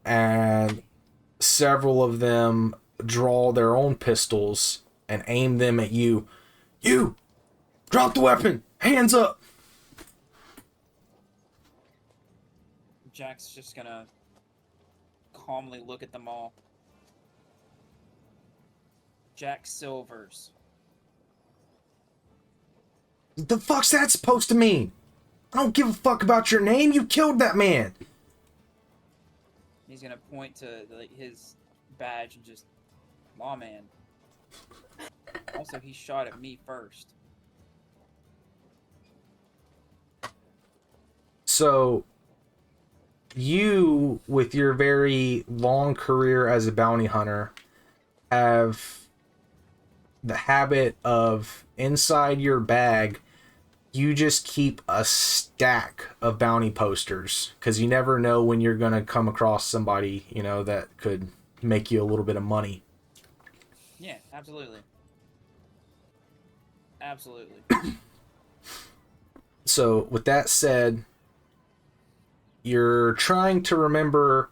And several of them draw their own pistols and aim them at you. You! Drop the weapon! Hands up! Jack's just gonna calmly look at them all. Jack Silvers. The fuck's that supposed to mean? I don't give a fuck about your name. You killed that man. He's gonna point to his badge and just, lawman. Also, he shot at me first. So, you, with your very long career as a bounty hunter, have the habit of, inside your bag, you just keep a stack of bounty posters, because you never know when you're going to come across somebody, that could make you a little bit of money. Yeah, absolutely. Absolutely. So, with that said, you're trying to remember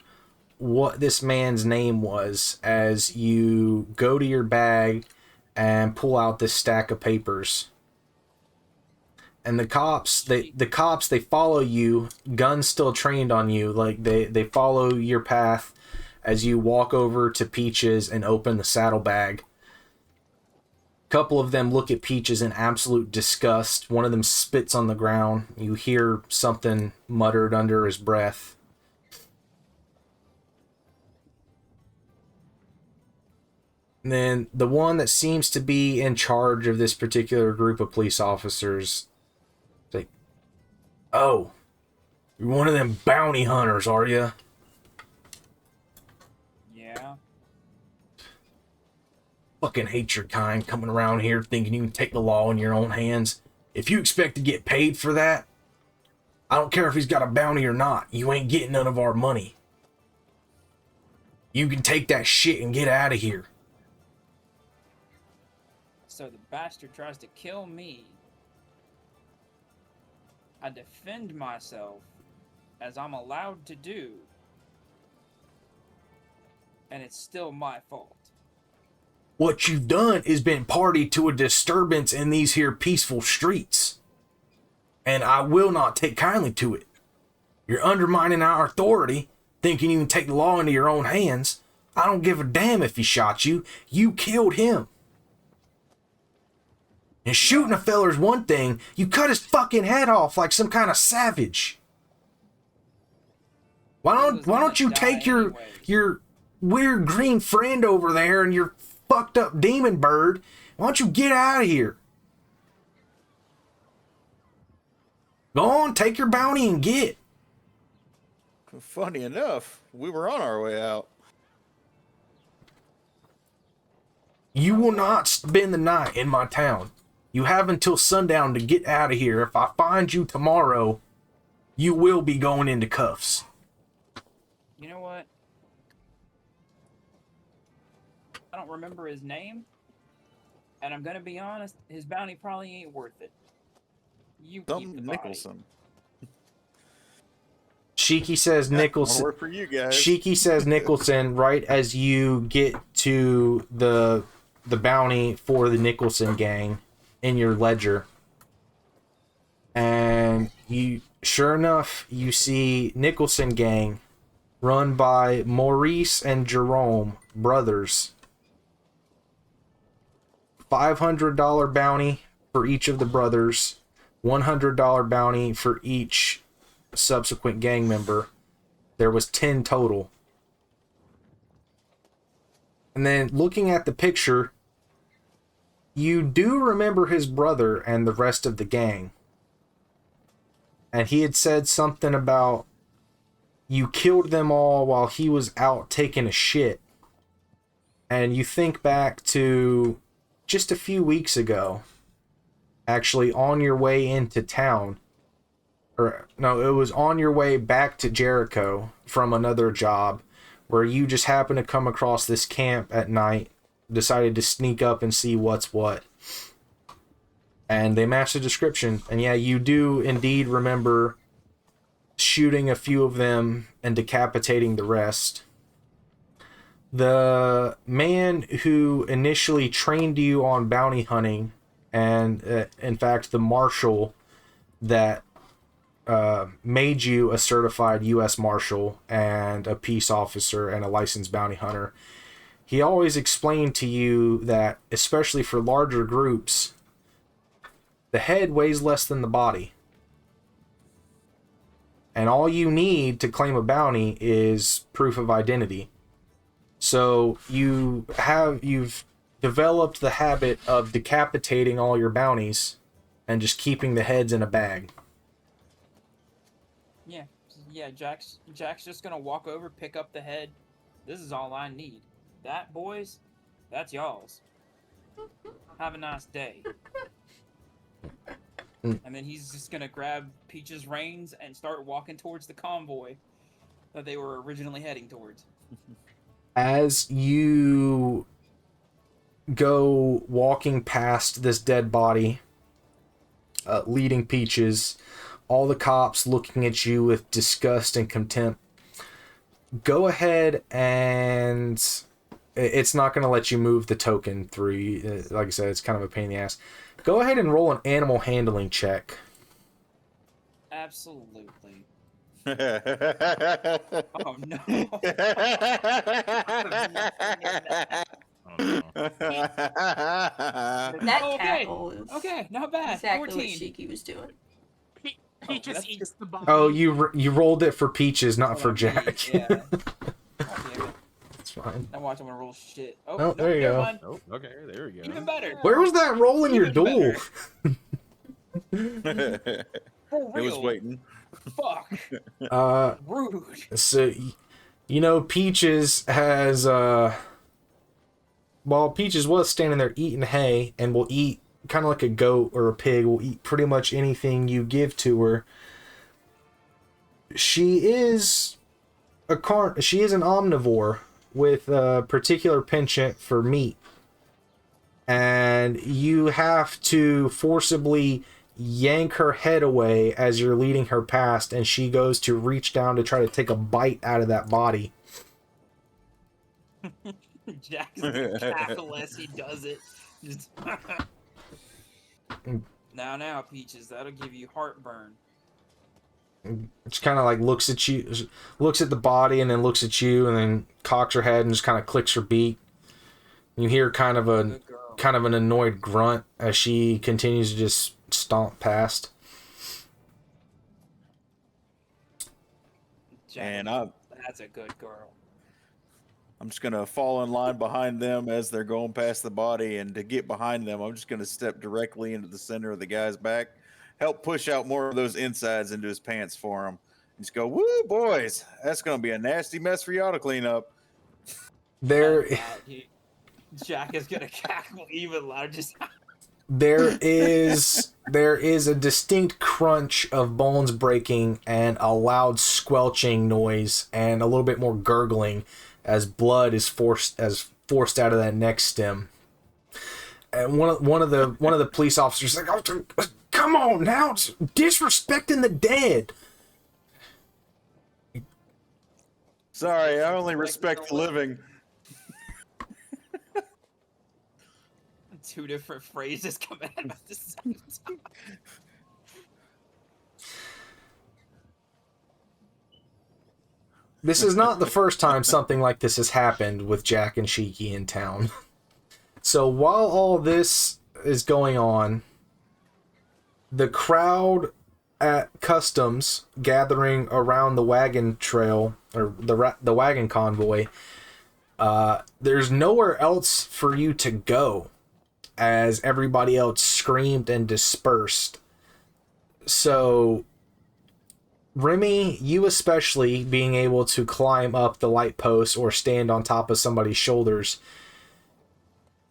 what this man's name was as you go to your bag and pull out this stack of papers. And the cops, they follow you, guns still trained on you, like they follow your path as you walk over to Peaches and open the saddlebag. A couple of them look at Peaches in absolute disgust. One of them spits on the ground. You hear something muttered under his breath. And then the one that seems to be in charge of this particular group of police officers, is like, oh, you're one of them bounty hunters, are you? Yeah. Fucking hate your kind coming around here thinking you can take the law in your own hands. If you expect to get paid for that, I don't care if he's got a bounty or not. You ain't getting none of our money. You can take that shit and get out of here. So the bastard tries to kill me. I defend myself, as I'm allowed to do. And it's still my fault. What you've done is been party to a disturbance in these here peaceful streets. And I will not take kindly to it. You're undermining our authority, thinking you can take the law into your own hands. I don't give a damn if he shot you. You killed him. And shooting a feller's one thing, you cut his fucking head off like some kind of savage. Why don't you take your weird green friend over there and your fucked up demon bird? Why don't you get out of here? Go on, take your bounty and get. Funny enough, we were on our way out. You will not spend the night in my town. You have until sundown to get out of here. If I find you tomorrow, you will be going into cuffs. You know what? I don't remember his name. And I'm gonna be honest, his bounty probably ain't worth it. You keep the body. Nicholson. Shiki says Nicholson. More work for you guys. Shiki says Nicholson right as you get to the bounty for the Nicholson gang in your ledger. And you, sure enough, you see Nicholson gang run by Maurice and Jerome, brothers. $500 bounty for each of the brothers. $100 bounty for each subsequent gang member. There was 10 total. And then looking at the picture, you do remember his brother and the rest of the gang. And he had said something about you killed them all while he was out taking a shit. And you think back to just a few weeks ago, actually on your way into town, or no, it was on your way back to Jericho from another job, where you just happened to come across this camp at night, decided to sneak up and see what's what. And they matched the description. And yeah, you do indeed remember shooting a few of them and decapitating the rest. The man who initially trained you on bounty hunting, and in fact, the marshal that made you a certified U.S. Marshal and a peace officer and a licensed bounty hunter, he always explained to you that, especially for larger groups, the head weighs less than the body. And all you need to claim a bounty is proof of identity. So you've developed the habit of decapitating all your bounties and just keeping the heads in a bag. Yeah, Jack's just gonna walk over, pick up the head. This is all I need. That, boys, that's y'all's. Have a nice day. And then he's just gonna grab Peach's reins and start walking towards the convoy that they were originally heading towards. As you go walking past this dead body, leading Peaches, all the cops looking at you with disgust and contempt, go ahead and it's not going to let you move the token through. Like I said, it's kind of a pain in the ass. Go ahead and roll an animal handling check. Absolutely. Oh no. That Okay. cackle is Okay, not bad. exactly 14. what Shiki was doing. He just that's eats the body. Oh, you rolled it for Peaches, not for Oh, Jack. yeah. God damn it. That's fine. Now watch, I'm gonna roll shit. Oh, Oh, no, there you never go. mind. Oh, okay, there we go. Even better. Where was that roll in your Even duel? It For real. was waiting. Fuck. Uh, Rude. so, you know, Peaches has, well, Peaches was standing there eating hay and will eat, kind of like a goat or a pig, will eat pretty much anything you give to her. She is she is an omnivore with a particular penchant for meat. And you have to forcibly yank her head away as you're leading her past, and she goes to reach down to try to take a bite out of that body. Jack is gonna cackle as he does it. Just now, Peaches, that'll give you heartburn. She kind of like looks at you, looks at the body, and then looks at you, and then cocks her head and just kind of clicks her beak. You hear kind of an annoyed grunt as she continues to just stomp past. Jack, And that's a good girl. I'm just gonna fall in line behind them as they're going past the body, and to get behind them, I'm just gonna step directly into the center of the guy's back, help push out more of those insides into his pants for him, and just go, "Woo, boys! That's gonna be a nasty mess for y'all to clean up." There, Jack is gonna cackle even louder. Just there is a distinct crunch of bones breaking and a loud squelching noise and a little bit more gurgling as blood is forced out of that neck stem. And one of the police officers is like, "Oh, come on now, it's disrespecting the dead." Sorry, I only respect the living. two different phrases come out at the same time. This is not the first time something like this has happened with Jack and Shiki in town. So while all this is going on, the crowd at customs gathering around the wagon trail, or the wagon convoy, there's nowhere else for you to go as everybody else screamed and dispersed. So Remy, you especially, being able to climb up the light post or stand on top of somebody's shoulders,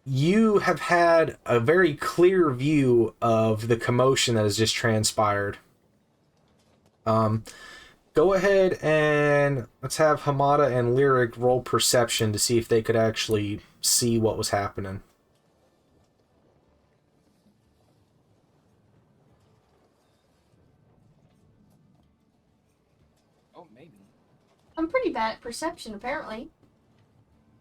you have had a very clear view of the commotion that has just transpired. Go ahead and let's have Hamada and Lyric roll perception to see if they could actually see what was happening. Oh, maybe. I'm pretty bad at perception, apparently.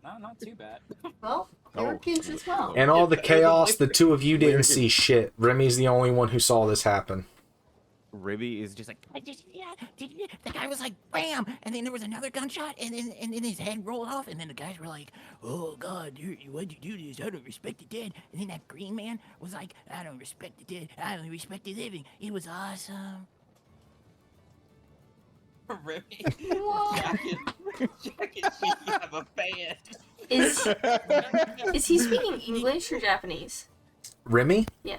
No, not too bad. Well, Lyric is as well. And all the chaos, the two of you didn't see shit. Remy's the only one who saw this happen. Ribby is just like, The guy was like, bam! And then there was another gunshot, and then his head rolled off, and then the guys were like, oh, God, why'd you do this? I don't respect the dead. And then that green man was like, I don't respect the dead. I only respect the living. It was awesome. Remy, Whoa. Jack and Shiki have a fan. Is he speaking English or Japanese? Remy? Yeah.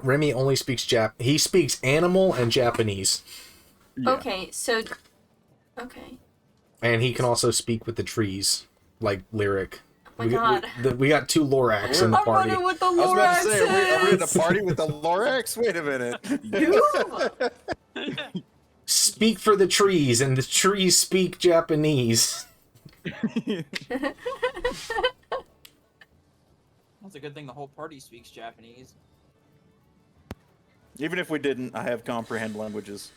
Remy only speaks he speaks animal and Japanese. Yeah. Okay, so... Okay. And he can also speak with the trees, like Lyric. Oh my god. We got two Lorax in the I'm party. running with the I was about to say, are we in a Loraxes! party with the Lorax? Wait a minute. Speak for the trees, and the trees speak Japanese. That's a good thing the whole party speaks Japanese. Even if we didn't, I have comprehend languages.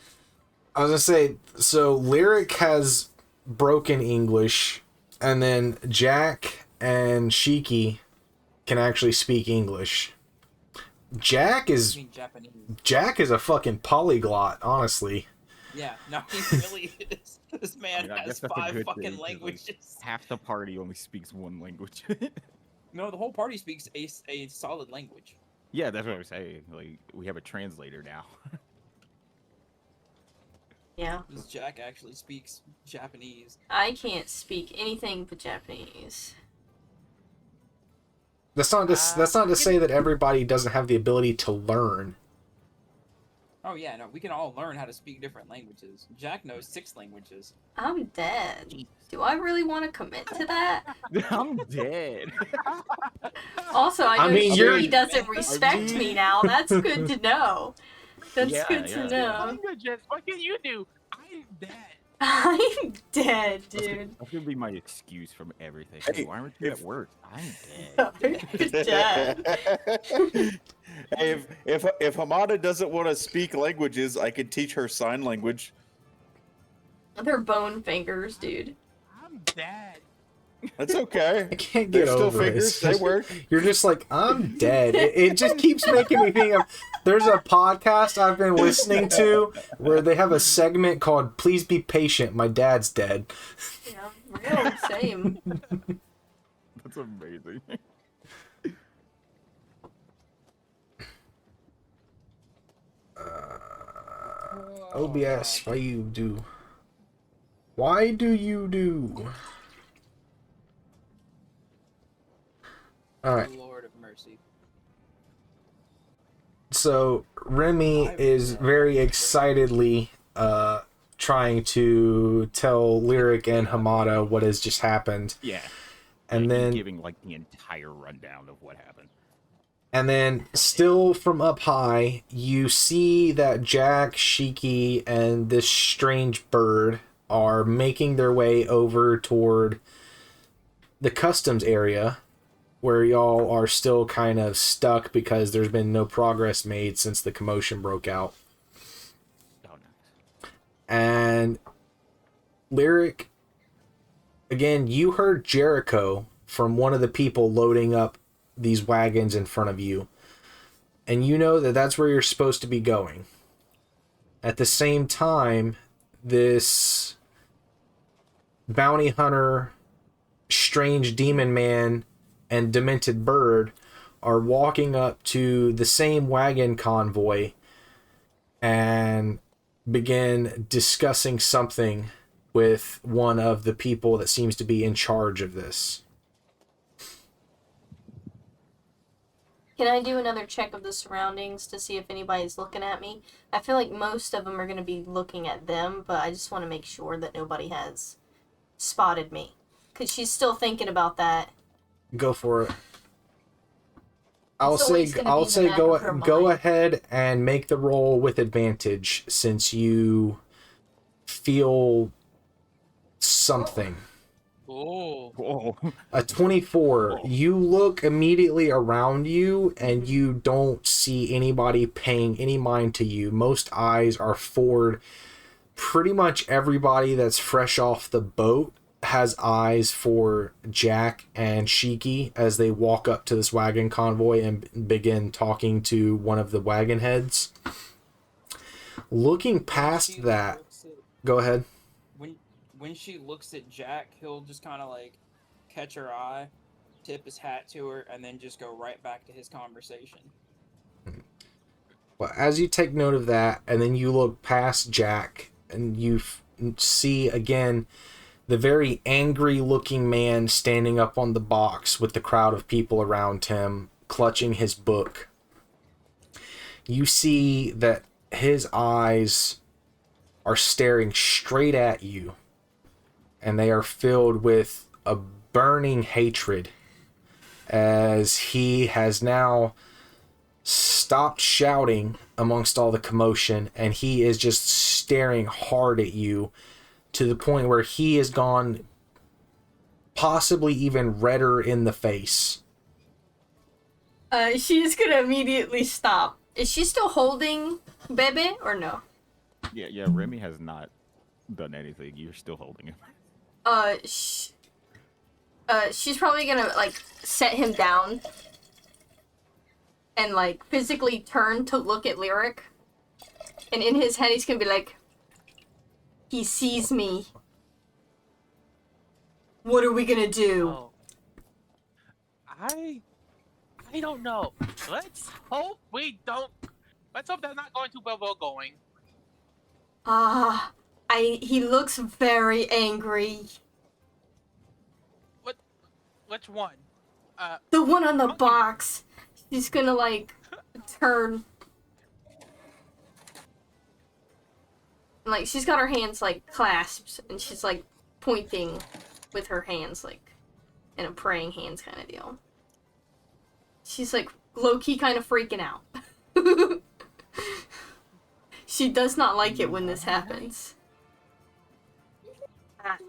I was gonna say, so Lyric has broken English, and then Jack and Shiki can actually speak English. Jack I is mean Japanese. a fucking polyglot, honestly. Yeah, no, he really is. This man I has guess that's a 5 good fucking thing, 'cause, like, languages. half the party only speaks one language. No, the whole party speaks a solid language. Yeah, that's what I'm saying. Like, we have a translator now. Yeah. Because Jack actually speaks Japanese. I can't speak anything but Japanese. That's not to say that everybody doesn't have the ability to learn. Oh yeah, no, we can all learn how to speak different languages. Jack knows 6 languages. I'm dead. Do I really want to commit to that? I'm dead. Also, I know mean, he doesn't respect me now. That's good to know. That's Yeah, good to yeah. know. Languages. What can you do? I'm dead. I'm dead, dude. That's gonna be my excuse from everything. Hey, Why aren't you if- at work? I'm dead. I'm dead. Hey, if Hamada doesn't want to speak languages, I can teach her sign language. They're bone fingers, dude. I'm dead. That's okay. I can't They're get still over fingers. this. They work. You're just like, I'm dead. It just keeps making me think of. There's a podcast I've been listening to where they have a segment called "Please Be Patient, My Dad's Dead." Yeah, real same. That's amazing. OBS, why do you do? All right. Lord of mercy. So Remy is very excitedly trying to tell Lyric and Hamada what has just happened. Yeah. And He's then giving like the entire rundown of what happened. And then, still from up high, you see that Jack, Shiki, and this strange bird are making their way over toward the customs area, where y'all are still kind of stuck because there's been no progress made since the commotion broke out. Oh, nice. And Lyric, again, you heard Jericho from one of the people loading up these wagons in front of you, and you know that that's where you're supposed to be going. At the same time, this bounty hunter, strange demon man, and demented bird are walking up to the same wagon convoy and begin discussing something with one of the people that seems to be in charge of this. Can I do another check of the surroundings to see if anybody's looking at me? I feel like most of them are going to be looking at them, but I just want to make sure that nobody has spotted me. Because she's still thinking about that. Go for it. I'll It's say always gonna be in the back of her go mind. ahead and make the roll with advantage since you feel something. Oh. Whoa. A 24. You look immediately around you and you don't see anybody paying any mind to you. Most eyes are forward. Pretty much everybody that's fresh off the boat has eyes for Jack and Shiki as they walk up to this wagon convoy and begin talking to one of the wagon heads. Looking past that, go ahead. When she looks at Jack, he'll just kind of like catch her eye, tip his hat to her, and then just go right back to his conversation. Well, as you take note of that, and then you look past Jack, and you see again the very angry looking man standing up on the box with the crowd of people around him, clutching his book. You see that his eyes are staring straight at you, and they are filled with a burning hatred as he has now stopped shouting amongst all the commotion, and he is just staring hard at you to the point where he has gone possibly even redder in the face. She's gonna immediately stop. Is she still holding Bebe or no? Yeah, Remy has not done anything. You're still holding him. She's probably gonna, like, set him down and, like, physically turn to look at Lyric. And in his head, he's gonna be like, he sees me. What are we gonna do? Oh. I don't know. Let's hope we don't. Let's hope that's not going too well going. He looks very angry. Which one? The one on the Monkey. box. She's gonna like turn. Like she's got her hands like clasped and she's like pointing with her hands like in a praying hands kind of deal. She's like low-key kind of freaking out. She does not like it when this happens.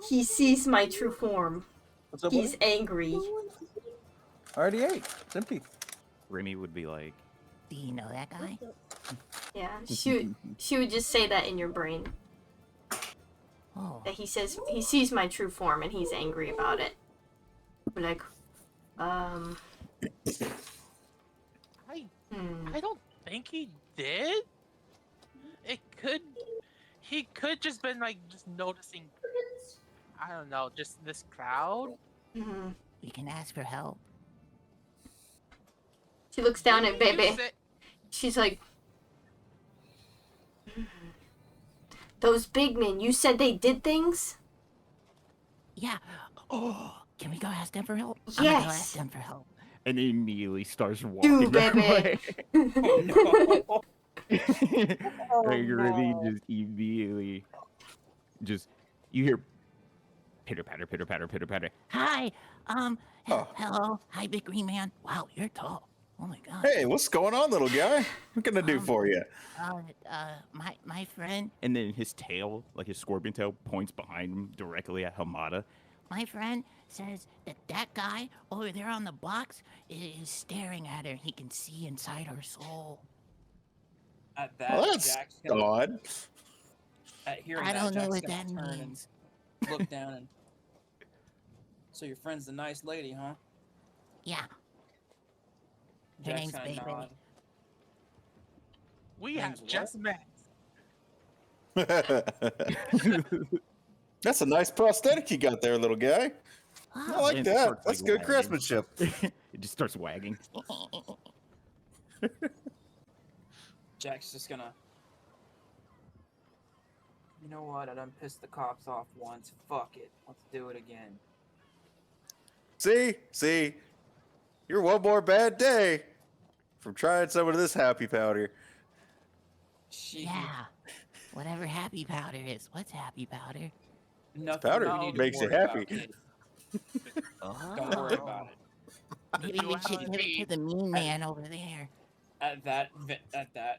He sees my true form. What's up, He's buddy? angry. I already ate. It's empty. Remy would be like, Do you know that guy? Yeah, she would just say that in your brain. Oh, That he sees my true form and he's angry about it. But like, I don't think he did. He could just been like just noticing. I don't know, just this crowd. mhm. we can ask for help. She looks down at You Bebe. say- She's like, those big men, you said they did things? Yeah. Oh, can we go ask them for help? I'm gonna go Yes. ask them for help. and he immediately starts walking that Bebe. way. No. Like Remy just immediately, you hear pitter patter, pitter patter, pitter patter. Hi. Oh. Hello. Hi, big green man. Wow, you're tall. Oh my god. Hey, what's going on, little guy? What can I do for you? My friend, And then his tail, like his scorpion tail, points behind him directly at Hamada. my friend says that guy over there on the box is staring at her. He can see inside her soul. At that, Well, that's Jack's gonna, odd. at hearing I that, don't know Jack's what gonna that turn means. and look down and. So your friend's the nice lady, huh? Yeah. Her Jack's name's gonna Baby. nod. We Name's have what? just met. That's a nice prosthetic you got there, little guy. I Oh, like And it that. starts, That's like, good wagging. craftsmanship. It just starts wagging. Jack's just gonna. You know what? I done pissed the cops off once. Fuck it. Let's do it again. See, you're one more bad day from trying some of this happy powder. She. yeah. Whatever happy powder is. What's happy powder? Nothing powder we need to makes you worry about, happy. kid. Oh. Don't worry about it. Maybe we should give it to the mean man over there. At that,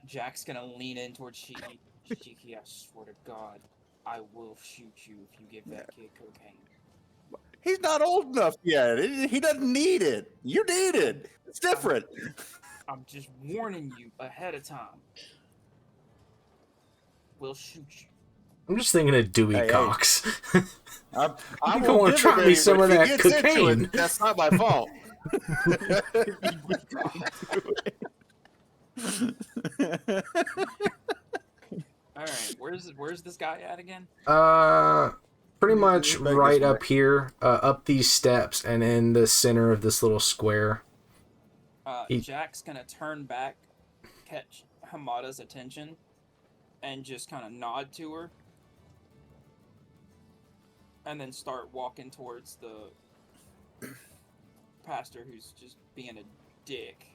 Jack's gonna lean in towards Shiki. Shiki, I swear to God, I will shoot you if you give that kid cocaine. He's not old enough yet. He doesn't need it. You need it. It's different. I'm just warning you ahead of time. We'll shoot you. I'm just thinking of Dewey Hey, hey. Cox. I You won't gonna give try it me any, some but of if he that gets into cocaine. it, that's not my fault. All right, where's this guy at again? Pretty much Back this right way. up here, up these steps, and in the center of this little square. He- Jack's gonna turn back, catch Hamada's attention, and just kind of nod to her, and then start walking towards the pastor who's just being a dick.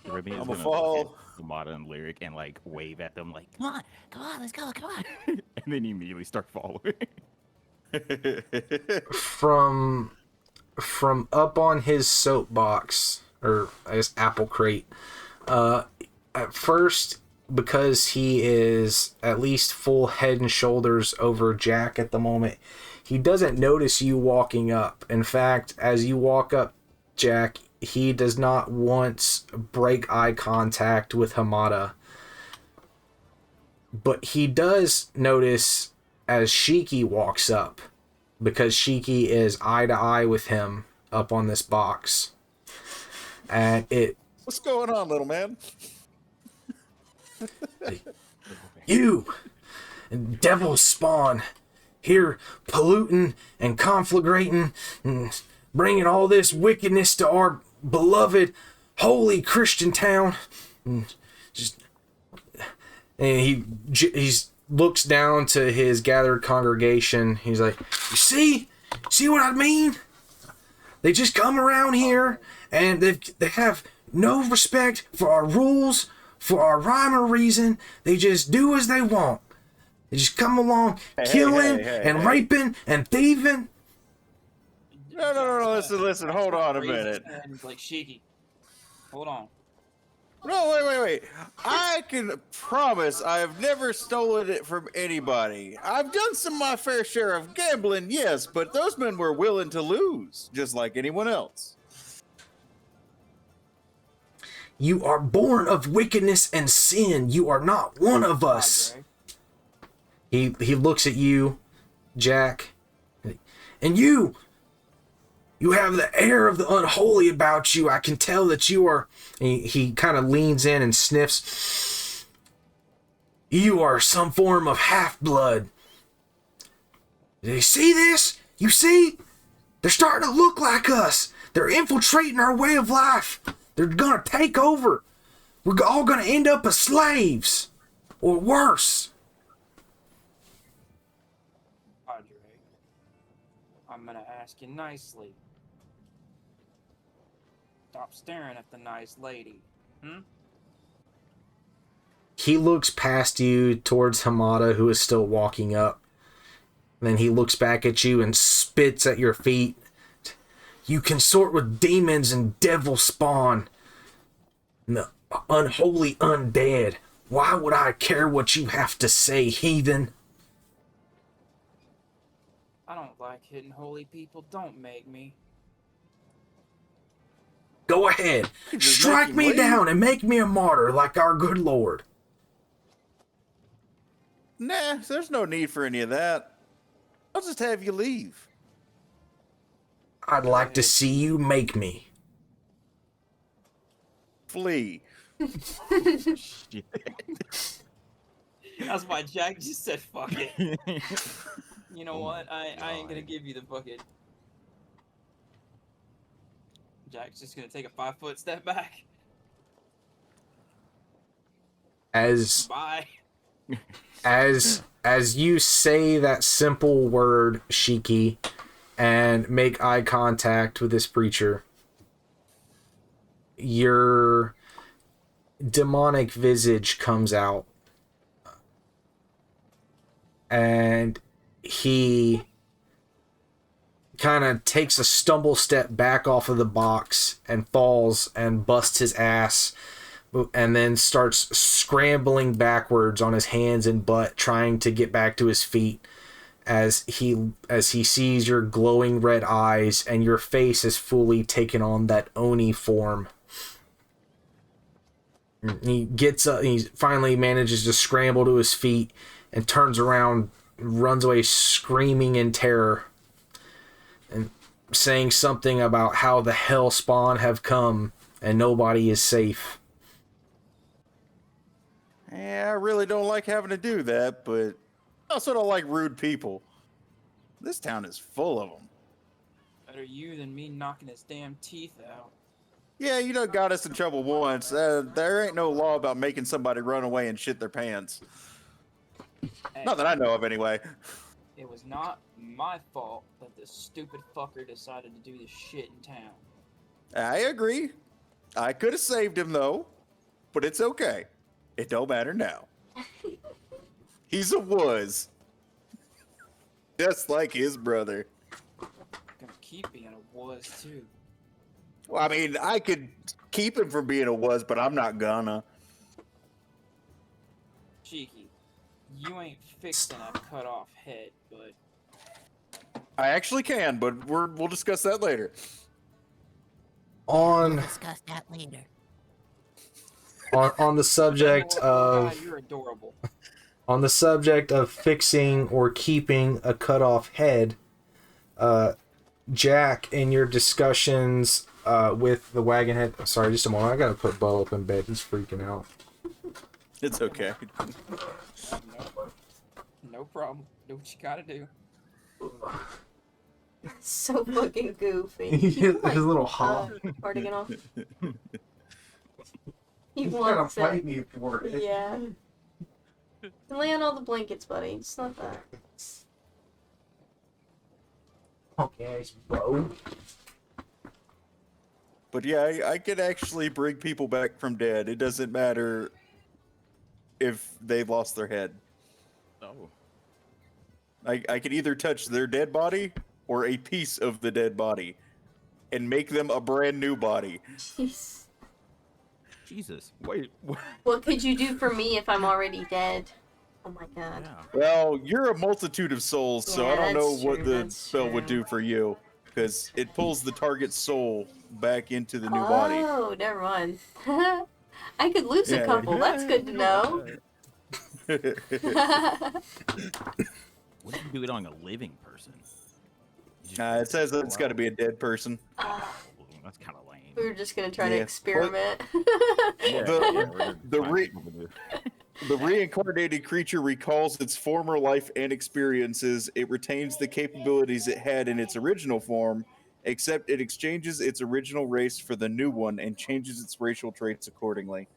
Remy is I'ma gonna fall. look at Hamada and Lyric and like wave at them like, Come on, let's go, come on. and then immediately start following. From up on his soapbox, or I guess apple crate, at first, because he is at least full head and shoulders over Jack at the moment, he doesn't notice you walking up. In fact, as you walk up, Jack, he does not once break eye contact with Hamada. But he does notice as Shiki walks up, because Shiki is eye to eye with him up on this box. And What's going on, little man? you, devil spawn, here polluting and conflagrating and bringing all this wickedness to our beloved holy Christian town. And he's looks down to his gathered congregation. He's like, you see what I mean? They just come around here and they have no respect for our rules, for our rhyme or reason. They just do as they want. They just come along killing and raping and thieving. No. Listen. Hold on a minute. Like, Shiki, hold on. No, wait. I can promise I have never stolen it from anybody. I've done my fair share of gambling, yes, but those men were willing to lose, just like anyone else. You are born of wickedness and sin. You are not one of us. He looks at you, Jack, and you have the air of the unholy about you. I can tell that you are... He kind of leans in and sniffs. You are some form of half-blood. Do you see this? You see? They're starting to look like us. They're infiltrating our way of life. They're going to take over. We're all going to end up as slaves. Or worse. Padre, I'm going to ask you nicely. Stop staring at the nice lady. He looks past you towards Hamada, who is still walking up. Then he looks back at you and spits at your feet. You consort with demons and devil spawn. And the unholy undead. Why would I care what you have to say, heathen? I don't like hitting holy people. Don't make me. Go ahead. Strike me down and make me a martyr like our good Lord. Nah, there's no need for any of that. I'll just have you leave. I'd like to see you make me. Flee. That's why Jack just said fuck it. You know what? I ain't gonna give you the bucket. Jack's just gonna take a 5-foot step back. Bye. As you say that simple word, Shiki, and make eye contact with this preacher, your demonic visage comes out. And he kind of takes a stumble step back off of the box and falls and busts his ass, and then starts scrambling backwards on his hands and butt, trying to get back to his feet as he sees your glowing red eyes and your face is fully taken on that Oni form. He gets up, he finally manages to scramble to his feet and turns around, runs away screaming in terror and saying something about how the hell spawn have come and nobody is safe. Yeah, I really don't like having to do that, but I also don't like rude people. This town is full of them. Better you than me knocking his damn teeth out. Yeah, you done got us in trouble once. There ain't no law about making somebody run away and shit their pants. Hey, Not that I know of, anyway. it was not my fault that this stupid fucker decided to do this shit in town. I agree. I could have saved him, though. But it's okay. It don't matter now. He's a wuss. Just like his brother. Gonna keep being a wuss, too. Well, I mean, I could keep him from being a wuss, but I'm not gonna. Cheeky, you ain't fixing a cut-off head, but... I actually can, but we'll discuss that later. We'll discuss that later. On the subject of... God, you're adorable. On the subject of fixing or keeping a cut off head, Jack, in your discussions with the wagon head... Sorry, just a moment. I gotta put Bo up in bed. He's freaking out. It's okay. No problem. Do what you gotta do. So fucking goofy. His little hop. Farting off. He wants it. me for it. Yeah. Lay on all the blankets, buddy. It's not that. Okay, bro. But yeah, I could actually bring people back from dead. It doesn't matter if they've lost their head. Oh. I could either touch their dead body or a piece of the dead body and make them a brand new body. Jeez. Jesus. Wait. What? What could you do for me if I'm already dead? Oh my god. Yeah. Well, you're a multitude of souls, so Yeah, I don't know that's what true, the that's spell would true. do for you. Because it pulls the target's soul back into the new body. Oh, never mind. I could lose a Yeah. couple. That's good to know. What if you do it on a living person? You just It says that it's got to be a dead person. That's kind of lame. We were just gonna try to Yeah, experiment. The reincarnated creature recalls its former life and experiences. It retains the capabilities it had in its original form, except it exchanges its original race for the new one and changes its racial traits accordingly.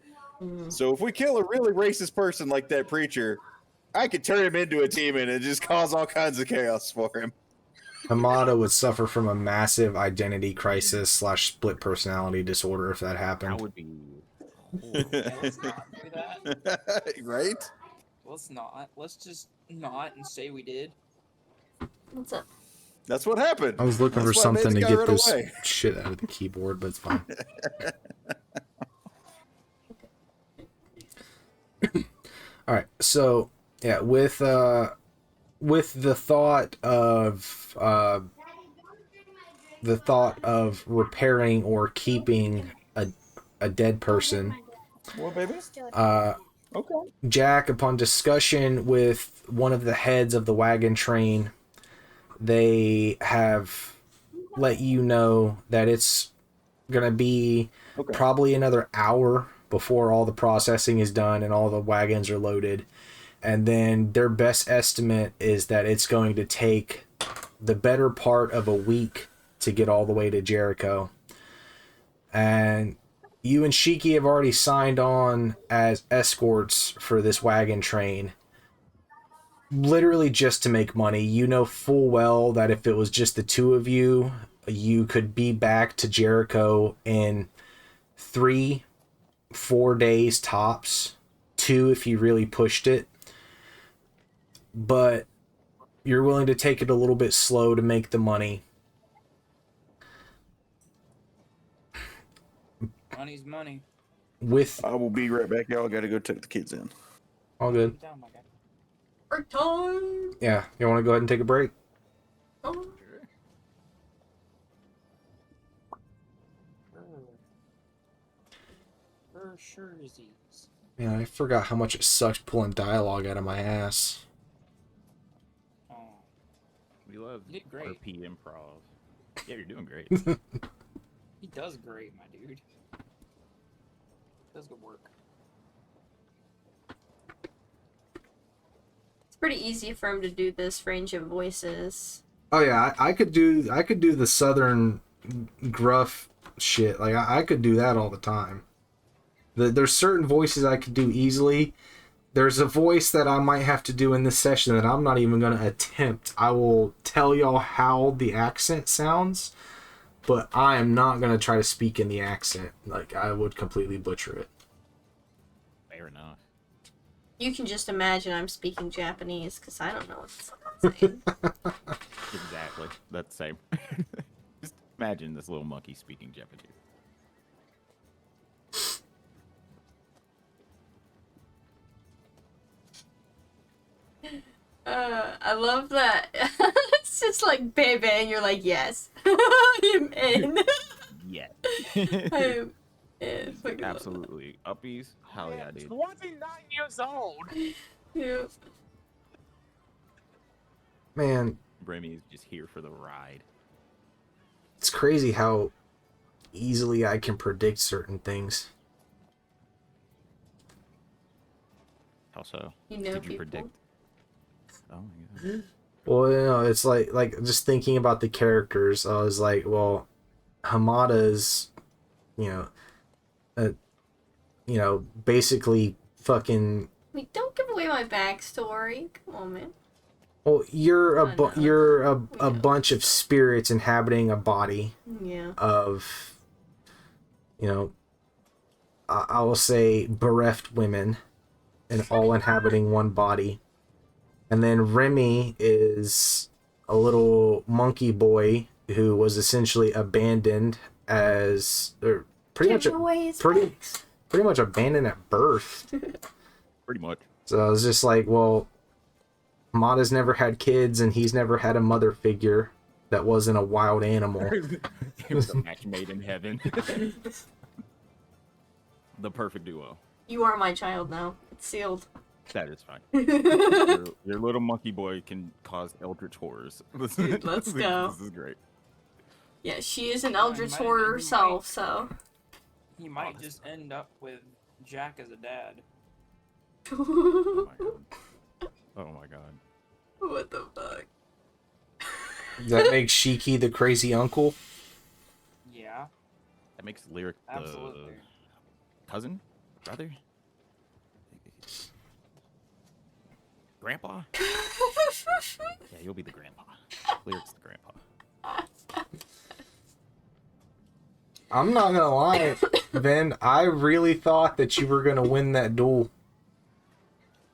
So if we kill a really racist person like that preacher, I could turn him into a demon and just cause all kinds of chaos for him. Hamada would suffer from a massive identity crisis / split personality disorder if that happened. That would be. Okay, let's not do that. Right? Let's not. Let's just not and say we did. What's up? That's what happened. I was looking That's for why I made something the to guy get run this away. shit out of the keyboard, but it's fine. All right, so yeah, with the thought of repairing or keeping a dead person, What, baby? Okay. Jack, upon discussion with one of the heads of the wagon train, they have let you know that it's gonna be Okay. probably another hour before all the processing is done and all the wagons are loaded. And then their best estimate is that it's going to take the better part of a week to get all the way to Jericho. And you and Shiki have already signed on as escorts for this wagon train. Literally just to make money. You know full well that if it was just the two of you, you could be back to Jericho in 3-4 days tops. 2 if you really pushed it. But you're willing to take it a little bit slow to make the money. Money's money. With I will be right back, y'all. I gotta go take the kids in. all good. Down, my guy. Break time. Yeah, you want to go ahead and take a break? Oh. For sure. Yeah, I forgot how much it sucks pulling dialogue out of my ass. Oh, We love You did great. RP improv. Yeah, you're doing great. he does great, my dude. Does good work. It's pretty easy for him to do this range of voices. Oh yeah, I could do the southern gruff shit. Like I could do that all the time. There's certain voices I could do easily. There's a voice that I might have to do in this session that I'm not even going to attempt. I will tell y'all how the accent sounds, but I am not going to try to speak in the accent. Like, I would completely butcher it. Fair enough. You can just imagine I'm speaking Japanese because I don't know what I'm saying. Exactly. That's the same. Just imagine this little monkey speaking Japanese. I love that. It's just like baby, and you're like, yes, I'm in. Yeah. I'm in. Fucking love Absolutely. Uppies? Hell yeah, dude. 29 years old. that. Yeah. Man, Bremmy's just here for the ride. it's crazy how easily I can predict certain things. How so? You know Did you people. predict? Oh my god. Well, you know, it's like just thinking about the characters. I was like, well, Hamada's, basically fucking Wait, don't give away away my backstory. Come on, man. Well, you're I know. you're a We know. bunch of spirits inhabiting a body Yeah. of, you know, I will say bereft women, and all inhabiting one body. And then Remy is a little monkey boy who was essentially abandoned as, or pretty much Give away his pretty backs. pretty much abandoned at birth. Pretty much. So I was just like, well, Mata's never had kids, and he's never had a mother figure that wasn't a wild animal. It was a match made in heaven. The perfect duo. You are my child now. It's sealed. That is fine. Your little monkey boy can cause eldritch horrors. Dude, let's go. This is great. Yeah, she is an Yeah, eldritch might- horror you herself, so. He might that's just end up with Jack as a dad. Oh my god. Oh my god. What the fuck? That makes Shiki the crazy uncle. Yeah, That makes Lyric the absolutely. cousin? Brother? Grandpa? Yeah, you'll be the grandpa. Lyric's the grandpa. I'm not gonna lie, Ben. I really thought that you were gonna win that duel.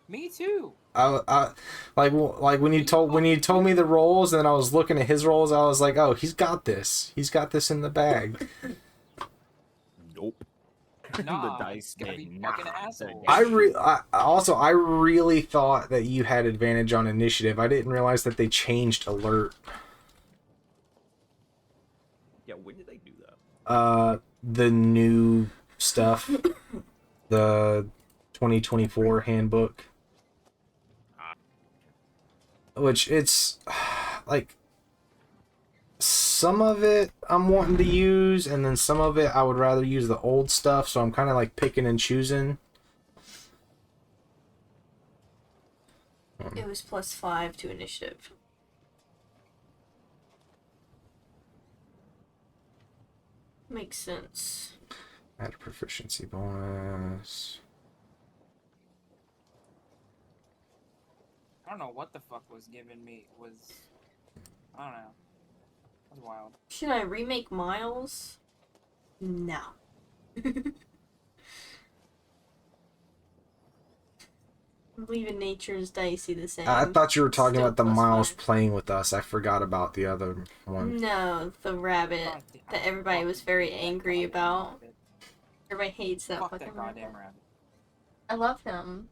Me too. I like when you told me the roles, and then I was looking at his roles. I was like, oh, he's got this. He's got this in the bag. Nope. Nah, the dice gotta did be not fucking say asshole. I really thought that you had advantage on initiative. I didn't realize that they changed alert. Yeah, when did they do that? The new stuff, the 2024 handbook, which it's like some of it I'm wanting to use, and then some of it I would rather use the old stuff, so I'm kind of like picking and choosing. It was +5 to initiative. Makes sense. Add a proficiency bonus. I don't know what the fuck was giving me. I don't know. It was wild. Should I remake Miles? No. Leaving nature's dicey the same. I thought you were talking Still about the +5. Miles playing with us. I forgot about the other one. No, the rabbit God damn- that everybody was very angry goddamn about. rabbit. Everybody hates that Fuck fucking that goddamn rabbit. rabbit. I love him.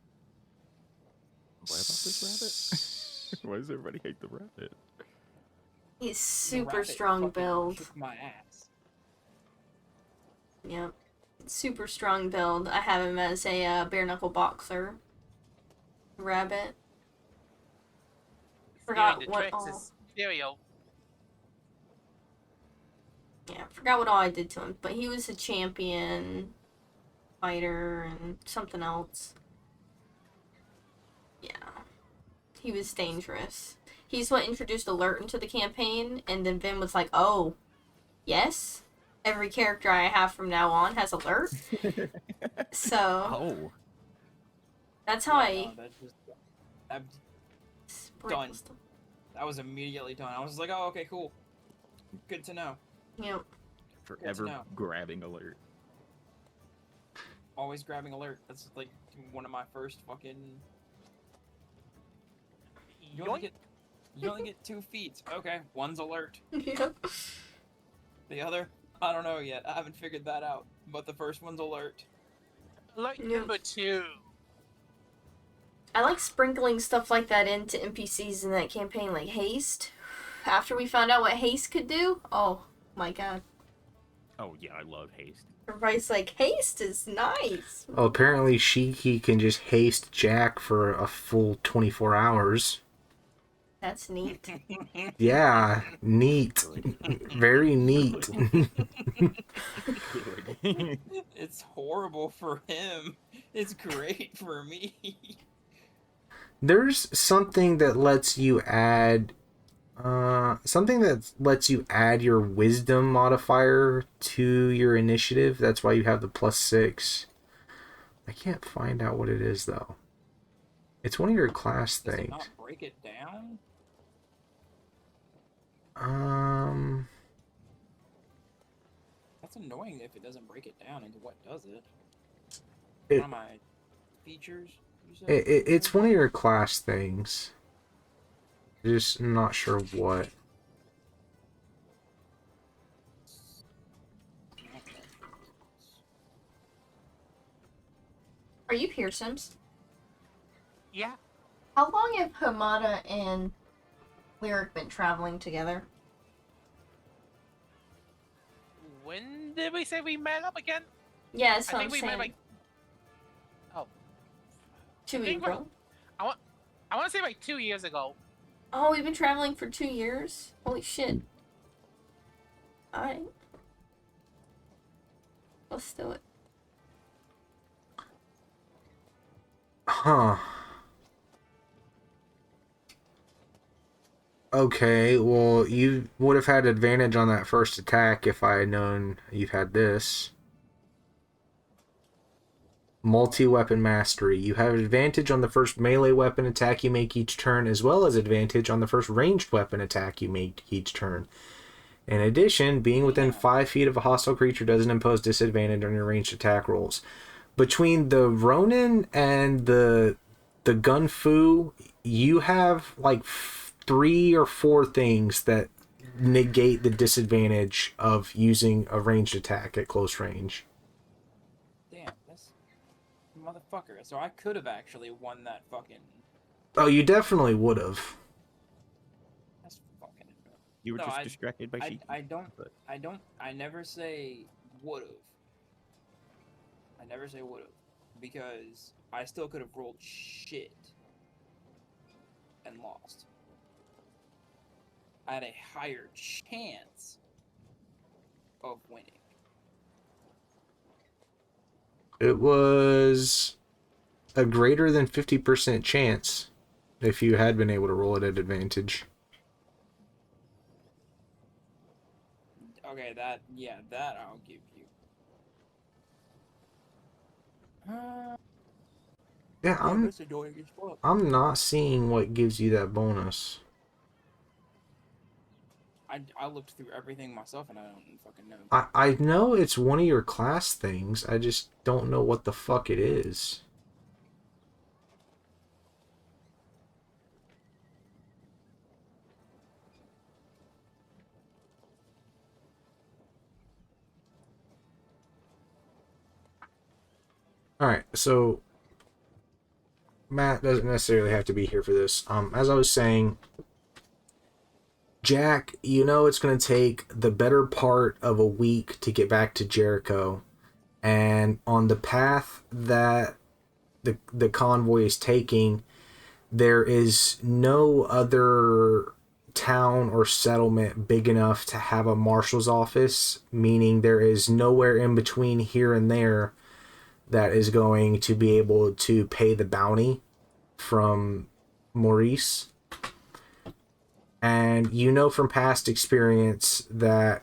What about this rabbit? Why does everybody hate the rabbit? He's The super rabbit strong fucking build. kicked my ass. Yep. Super strong build. I have him as a bare knuckle boxer. Rabbit. Forgot Stealing the what tricks all. is cereal. Yeah, forgot what all I did to him. But he was a champion fighter and something else. Yeah. He was dangerous. He's what introduced Alert into the campaign, and then Vin was like, oh, yes? Every character I have from now on has Alert? So, Oh. that's how Yeah, no, that sprinkle done. stuff. that was immediately done. I was like, oh, okay, cool. Good to know. Yep. Forever know. grabbing alert. Always grabbing alert. That's like one of my first fucking. You only get 2 feet. Okay, one's alert. Yep. The other, I don't know yet. I haven't figured that out. But the first one's alert. Alert Yeah. number 2. I like sprinkling stuff like that into NPCs in that campaign, like haste. After we found out what haste could do, oh my god. Oh yeah, I love haste. Everybody's like, haste is nice. Well, apparently Shiki can just haste Jack for a full 24 hours. That's neat. Yeah, neat. Very neat. It's horrible for him. It's great for me. There's something that lets you add your wisdom modifier to your initiative. That's why you have the +6. I can't find out what it is though. It's one of your class Does it things. not break it down? That's annoying if it doesn't break it down into what does it. It, One of my features, you said? it's one of your class things. Just not sure what. Are you here, Sims? Yeah. How long have Hamada and Lyric been traveling together? When did we say we met up again? Yeah, that's I what think I'm we saying. met like. Oh. 2 I weeks think ago. I want to say like 2 years ago. Oh, we've been traveling for 2 years? Holy shit. Alright. Let's do it. Huh. Okay, well, you would have had advantage on that first attack if I had known you had this. Multi-weapon mastery. You have advantage on the first melee weapon attack you make each turn, as well as advantage on the first ranged weapon attack you make each turn. In addition, being within 5 feet of a hostile creature doesn't impose disadvantage on your ranged attack rolls. Between the Ronin and the Gun Fu, you have like 3 or 4 things that negate the disadvantage of using a ranged attack at close range. Damn, that's motherfucker. So I could have actually won that fucking. Oh, you definitely would have. That's fucking. You were No, just distracted by Shiki. But I never say would've. I never say would've. Because I still could have rolled shit. And lost. I had a higher chance of winning. It was a greater than 50% chance if you had been able to roll it at advantage. Okay, that I'll give you. Yeah, That's annoying as fuck. I'm not seeing what gives you that bonus. I looked through everything myself and I don't fucking know. I know it's one of your class things. I just don't know what the fuck it is. Alright, so Matt doesn't necessarily have to be here for this. As I was saying, Jack, you know it's going to take the better part of a week to get back to Jericho. And on the path that the convoy is taking, there is no other town or settlement big enough to have a marshal's office, meaning there is nowhere in between here and there that is going to be able to pay the bounty from Maurice. And you know from past experience that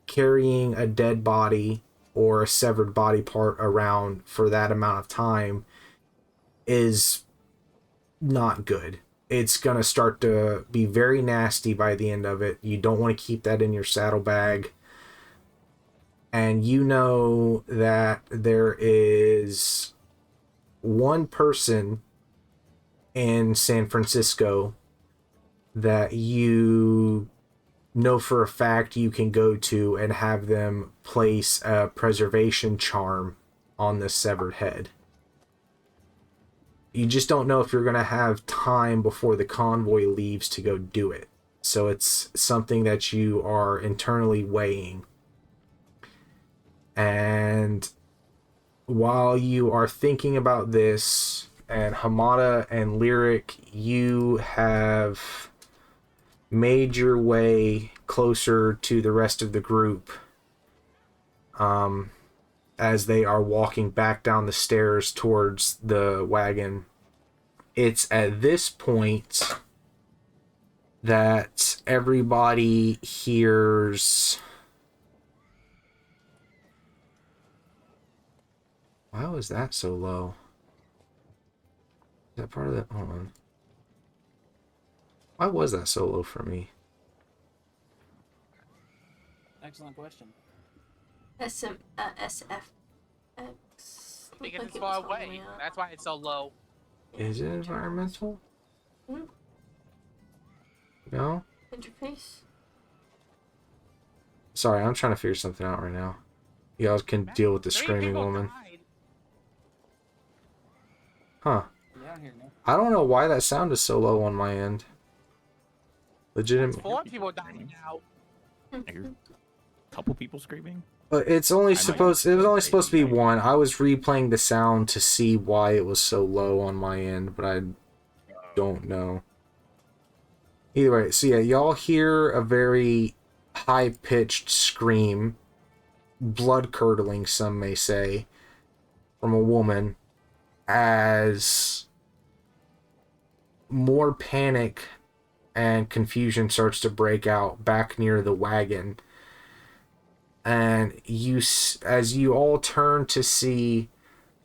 carrying a dead body or a severed body part around for that amount of time is not good. It's going to start to be very nasty by the end of it. You don't want to keep that in your saddlebag. And you know that there is one person in San Francisco that you know for a fact you can go to and have them place a preservation charm on the severed head. You just don't know if you're going to have time before the convoy leaves to go do it. So it's something that you are internally weighing. And while you are thinking about this, and Hamada and Lyric, you have made your way closer to the rest of the group as they are walking back down the stairs towards the wagon. It's at this point that everybody hears... Why was that so low? that part of that? Hold on. Why was that so low for me? Excellent question. SFX. Because it's far away. That's why it's so low. Is it environmental? Hmm? No? Interface? Sorry, I'm trying to figure something out right now. You guys can deal with the 3 screaming people woman. died. Huh. Yeah, I don't hear no. I don't know why that sound is so low on my end. Legitimate. 4 people dying now. A couple people screaming. But it's only I might supposed. It was only supposed to be one. I was replaying the sound to see why it was so low on my end, but I don't know. Either way, so yeah, y'all hear a very high-pitched scream, blood-curdling, some may say, from a woman, as more panic and confusion starts to break out back near the wagon. And as you all turn to see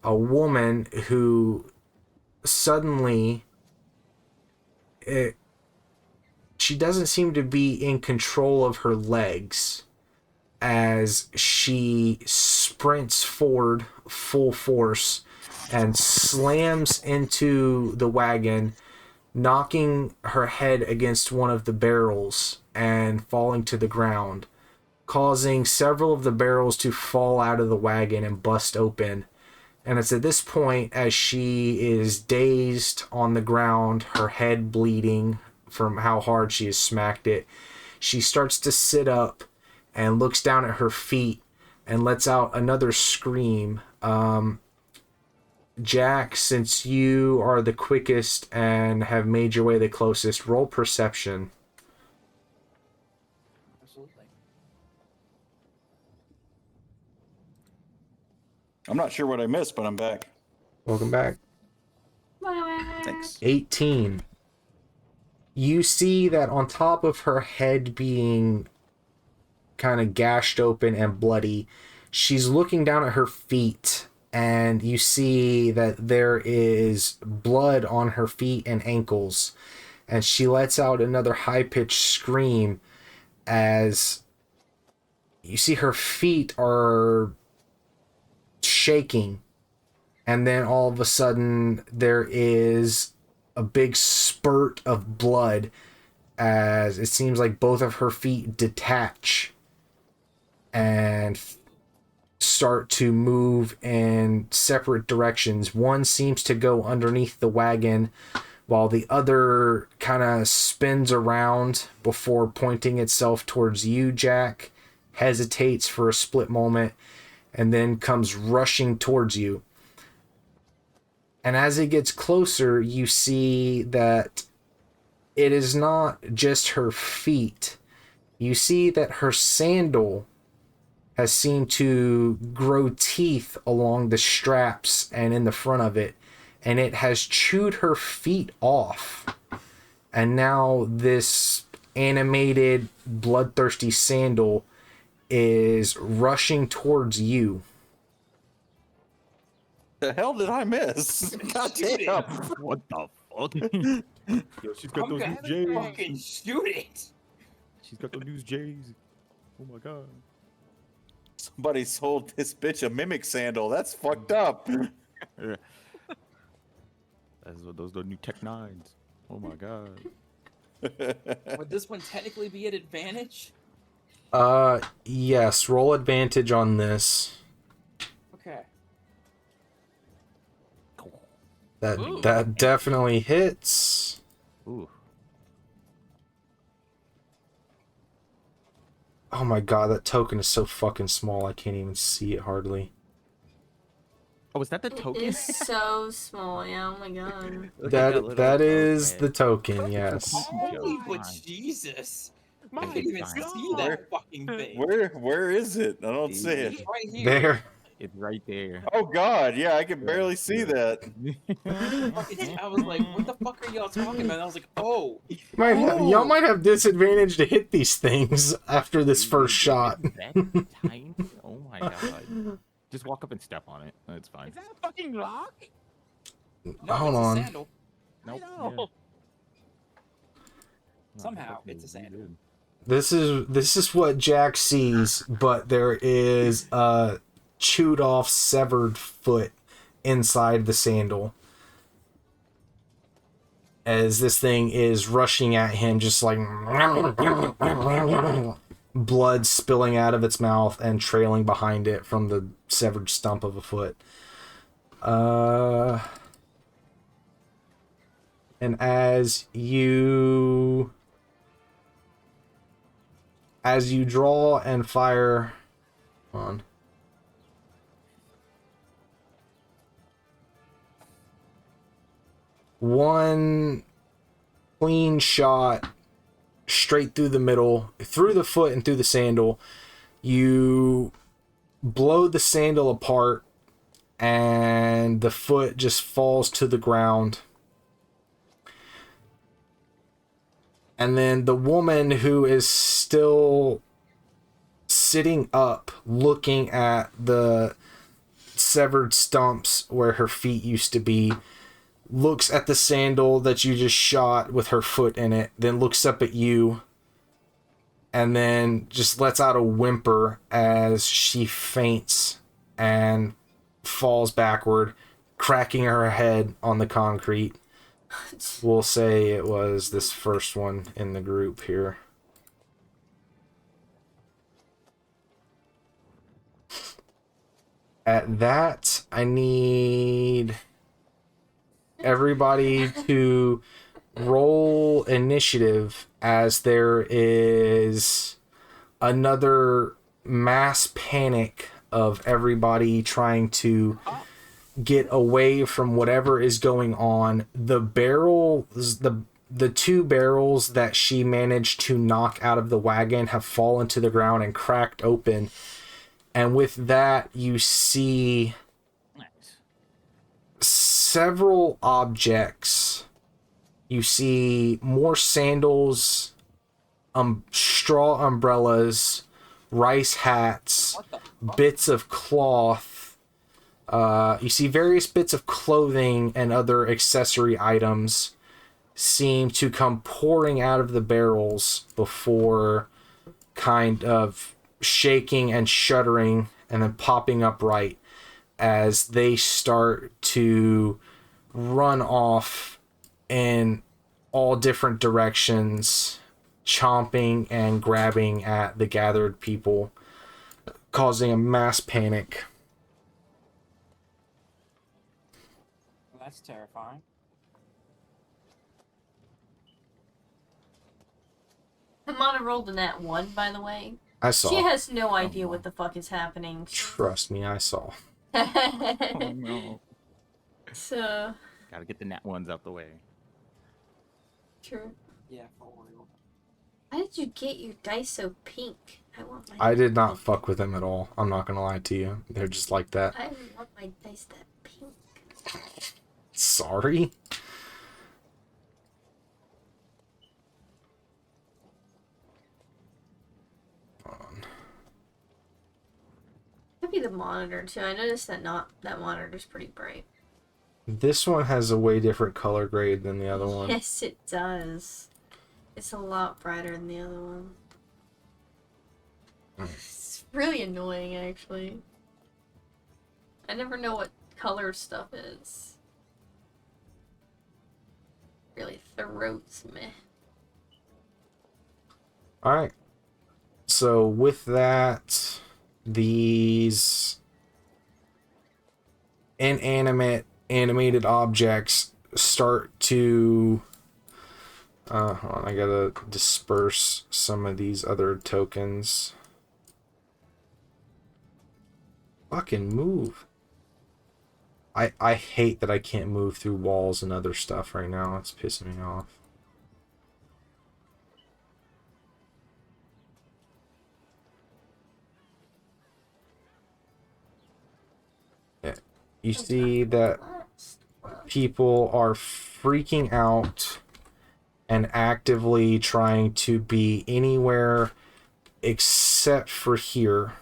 a woman who suddenly she doesn't seem to be in control of her legs as she sprints forward full force and slams into the wagon, knocking her head against one of the barrels and falling to the ground, causing several of the barrels to fall out of the wagon and bust open. And it's at this point, as she is dazed on the ground, her head bleeding from how hard she has smacked it, she starts to sit up and looks down at her feet and lets out another scream. Jack, since you are the quickest and have made your way the closest, roll perception. Absolutely. I'm not sure what I missed, but I'm back. Welcome back. Thanks. 18. You see that on top of her head being kind of gashed open and bloody, she's looking down at her feet, and you see that there is blood on her feet and ankles, and she lets out another high-pitched scream as you see her feet are shaking, and then all of a sudden there is a big spurt of blood as it seems like both of her feet detach and start to move in separate directions. One seems to go underneath the wagon while the other kind of spins around before pointing itself towards you, Jack, hesitates for a split moment, and then comes rushing towards you. And as it gets closer, you see that it is not just her feet. You see that her sandal has seemed to grow teeth along the straps and in the front of it, and it has chewed her feet off. And now this animated, bloodthirsty sandal is rushing towards you. The hell did I miss? God damn. What the fuck? Yo, she's got I'm those gonna new J's. fucking shoot it. She's got those new J's. Oh my god. Somebody sold this bitch a mimic sandal. That's fucked up. That's what those the new Tech 9s. Oh my god. Would this one technically be at advantage? Yes, roll advantage on this. Okay. Ooh. That definitely hits. Ooh. Oh my god, that token is so fucking small I can't even see it hardly. Oh, is that the It token? is so small, yeah, oh my god. Look at little That is token. the token, yes. Holy but Fine. Jesus! I My can't even God. see that fucking thing. Where is it? I don't see it. It's right here. There. It's right there. Oh god, yeah, I can barely see that. Fucking- I was like, what the fuck are y'all talking about? And I was like, oh. Y'all might have disadvantage to hit these things after this first shot. That tiny? Oh my god. Just walk up and step on it. That's fine. Is that a fucking lock? No, Hold it's on. a sandal. Nope. I know. Yeah. Somehow, fucking it's a really sandal. good. This is what Jack sees, but there is a chewed off severed foot inside the sandal. As this thing is rushing at him, just like blood spilling out of its mouth and trailing behind it from the severed stump of a foot. And as you draw and fire on one clean shot straight through the middle, through the foot and through the sandal, you blow the sandal apart and the foot just falls to the ground. And then the woman, who is still sitting up looking at the severed stumps where her feet used to be, looks at the sandal that you just shot with her foot in it, then looks up at you, and then just lets out a whimper as she faints and falls backward, cracking her head on the concrete. We'll say it was this first one in the group here. At that, I need everybody to roll initiative, as there is another mass panic of everybody trying to get away from whatever is going on. The barrels, the two barrels that she managed to knock out of the wagon have fallen to the ground and cracked open. And with that, you see Nice. several objects. You see more sandals, straw umbrellas, rice hats, What the fuck? bits of cloth. You see various bits of clothing and other accessory items seem to come pouring out of the barrels before kind of shaking and shuddering and then popping upright as they start to run off in all different directions, chomping and grabbing at the gathered people, causing a mass panic. Well, that's terrifying. Amana rolled a nat 1, by the way. I saw. She has no idea what the fuck is happening. Trust me, I saw. Oh no. So, Gotta get the nat ones out the way. true. Yeah, for real. Why did you get your dice so pink? I want my. I did not fuck with them at all. I'm not gonna lie to you. They're just like that. I want my dice that pink. Sorry. Could be the monitor too. I noticed that that monitor's pretty bright. This one has a way different color grade than the other one. Yes, it does. It's a lot brighter than the other one. It's really annoying, actually. I never know what color stuff is. Really throats me. Alright. So with that, these animated objects start to hold on, I gotta disperse some of these other tokens. Fucking move. I hate that I can't move through walls and other stuff right now. It's pissing me off. Yeah. You see that people are freaking out and actively trying to be anywhere except for here.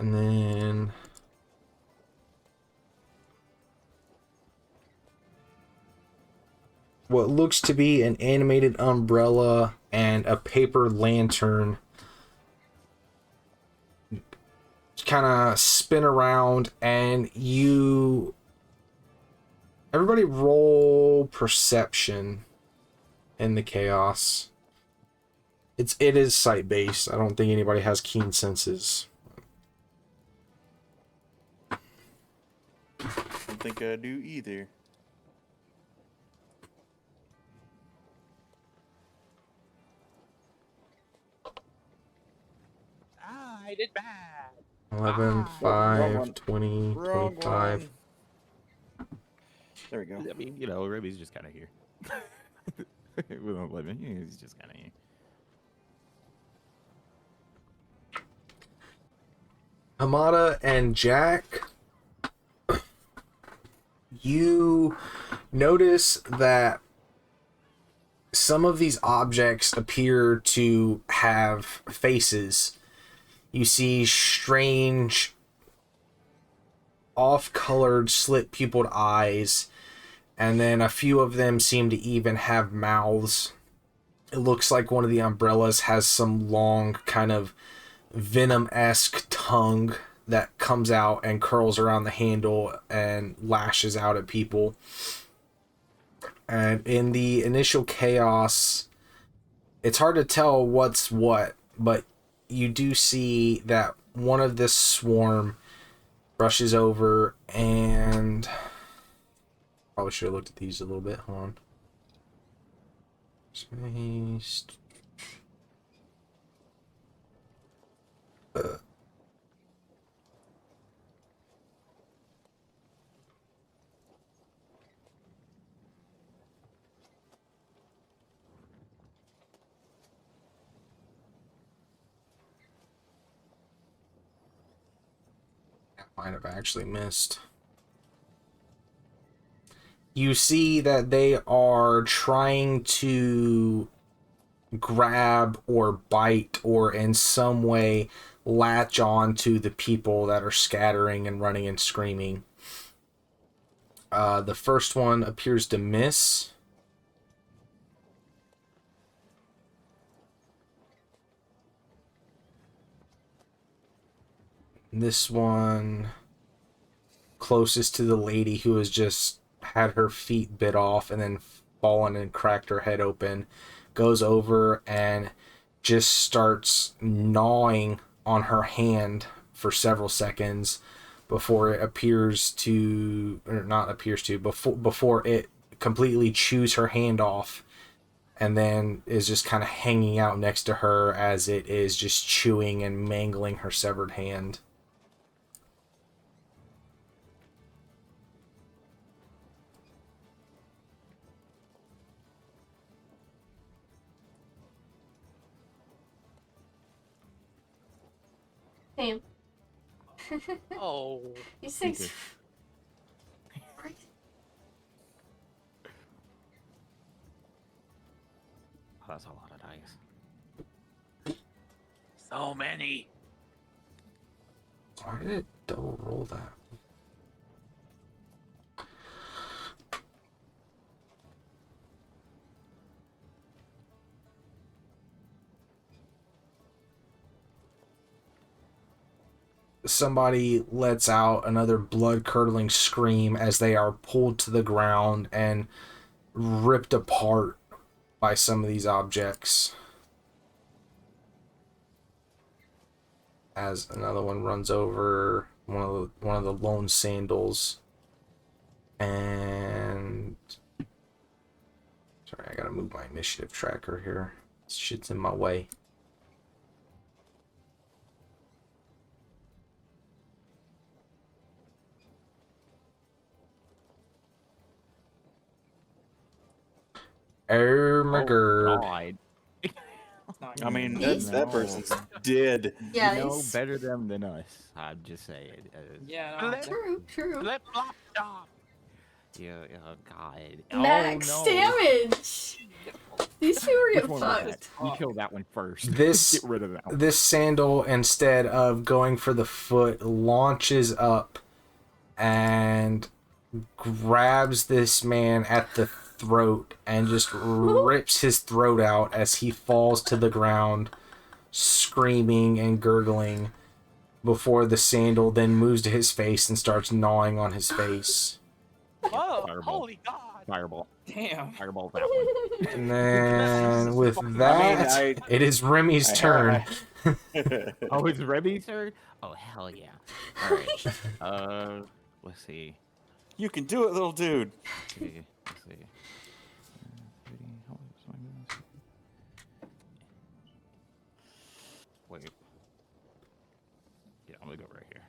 And then what looks to be an animated umbrella and a paper lantern kind of spin around, and everybody roll perception in the chaos. It is sight based. I don't think anybody has keen senses. I don't think I do either. I did bad. 11, Ah. Wrong 5, one. 20, Wrong 25. one. There we go. I mean, you know, Ruby's just kind of here. We don't blame him. He's just kind of here. Hamada and Jack, you notice that some of these objects appear to have faces. You see strange, off-colored, slit-pupiled eyes, and then a few of them seem to even have mouths. It looks like one of the umbrellas has some long, kind of venom-esque tongue that comes out and curls around the handle and lashes out at people. And in the initial chaos, it's hard to tell what's what, but you do see that one of this swarm rushes over, and probably should have looked at these a little bit. Hold on. Space. Might have actually missed. You see that they are trying to grab or bite or in some way latch on to the people that are scattering and running and screaming. The first one appears to miss. This one, closest to the lady who has just had her feet bit off and then fallen and cracked her head open, goes over and just starts gnawing on her hand for several seconds before it appears to, or not appears to, before it completely chews her hand off, and then is just kind of hanging out next to her as it is just chewing and mangling her severed hand. Same. Oh. These things. Okay. Oh, that's a lot of dice. So many. Why did it double roll that? Somebody lets out another blood-curdling scream as they are pulled to the ground and ripped apart by some of these objects. As another one runs over one of the lone sandals, and sorry, I gotta move my initiative tracker here. This shit's in my way. Oh my god. God. It's not I good. mean, These- that person's dead. Yeah, You know these. better them than us. I'm just saying. Yeah, no, Flip. True, true. Flip flop stop. Yeah, oh God. Max Oh, no. damage! These two are Which getting one was that? fucked. You kill that one first. This Get rid of that one. this sandal, instead of going for the foot, launches up and grabs this man at the throat and just rips his throat out as he falls to the ground, screaming and gurgling, before the sandal then moves to his face and starts gnawing on his face. Whoa! Fireball. Holy God! Fireball. Damn. Fireball that one. And then with that, it is Remy's turn. Oh, it's Remy's turn? Oh, hell yeah. Alright. Let's see. You can do it, little dude. Let's see. Let's see. How much is my moves? Wait. Yeah, I'm gonna go right here.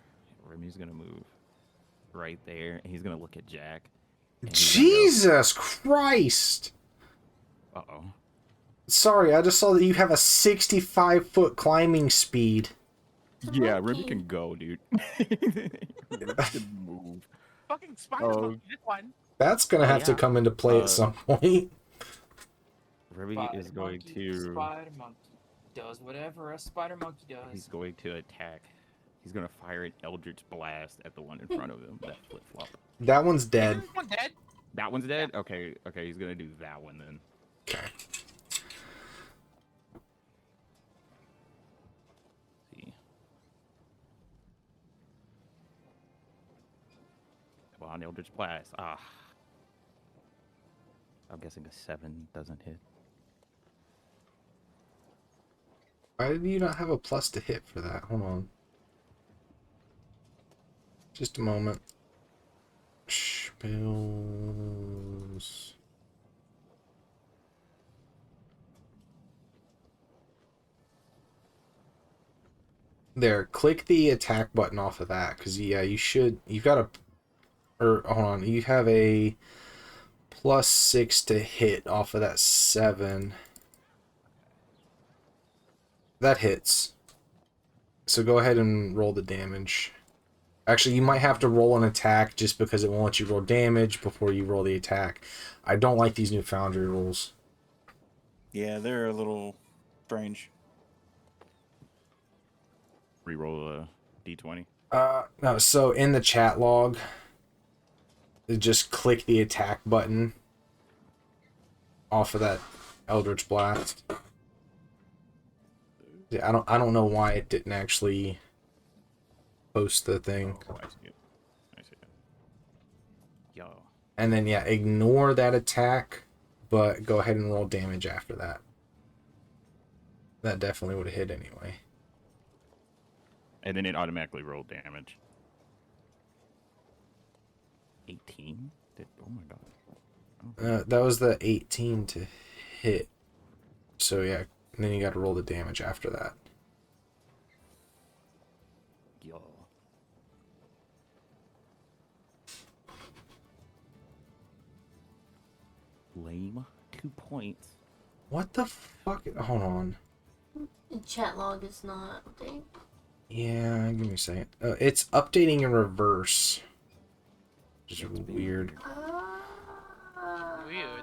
Remy's gonna move right there, and he's gonna look at Jack. Jesus Christ! Uh-oh. Sorry, I just saw that you have a 65-foot climbing speed. Yeah, Remy can go, dude. Remy can move. Fucking spider monkey, this one. That's gonna have to come into play at some point. Remy is going to... Spider monkey does whatever a spider monkey does. He's going to attack. He's going to fire an Eldritch Blast at the one in front of him. That flip-flop. That one's dead. This one dead. That one's dead? Okay, okay, he's going to do that one then. Okay. See. Come on, Eldritch Blast. Ah. I'm guessing a 7 doesn't hit. Why do you not have a plus to hit for that? Hold on. Just a moment. Spells. There, click the attack button off of that, because yeah, you've got a, or hold on, you have a +6 to hit off of that 7. That hits. So go ahead and roll the damage. Actually, you might have to roll an attack just because it won't let you roll damage before you roll the attack. I don't like these new Foundry rules. Yeah, they're a little strange. Reroll a d20. No, so in the chat log, just click the attack button off of that Eldritch Blast. Yeah, I don't know why it didn't actually post the thing. Oh, I see it. I see it. Yo. And then yeah, ignore that attack, but go ahead and roll damage after that. That definitely would have hit anyway. And then it automatically rolled damage. 18? Oh my god. That was the 18 to hit. So yeah, and then you got to roll the damage after that. Yo. Lame. 2 points. What the fuck? Hold on. The chat log is not updating. Yeah, give me a second. It's updating in reverse. Which is weird. Weird.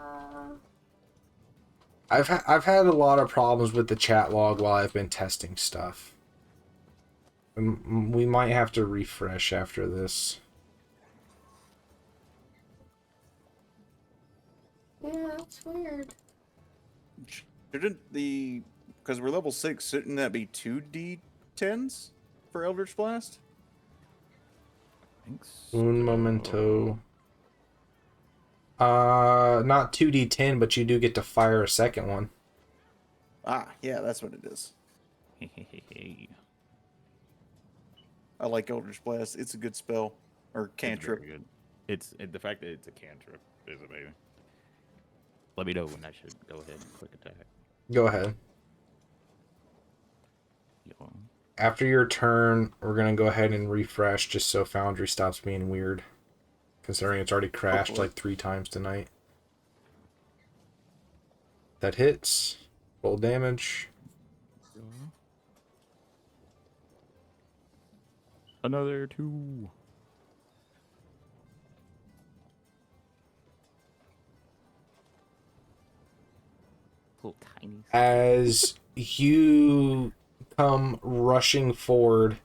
I've had a lot of problems with the chat log while I've been testing stuff. We might have to refresh after this. Yeah, it's weird. Shouldn't the... Because we're level 6, shouldn't that be 2d10s for Eldritch Blast? Thanks. Un momento. Not 2d10, but you do get to fire a second one. Ah, yeah, that's what it is. I like Eldritch Blast. It's a good spell. Or cantrip. It's very good. It's the fact that it's a cantrip is amazing. Let me know when I should go ahead and quick attack. Go ahead. Yo. After your turn, we're going to go ahead and refresh just so Foundry stops being weird. Considering it's already crashed like 3 times tonight. That hits. Roll damage. Another 2. Little tiny. As you come rushing forward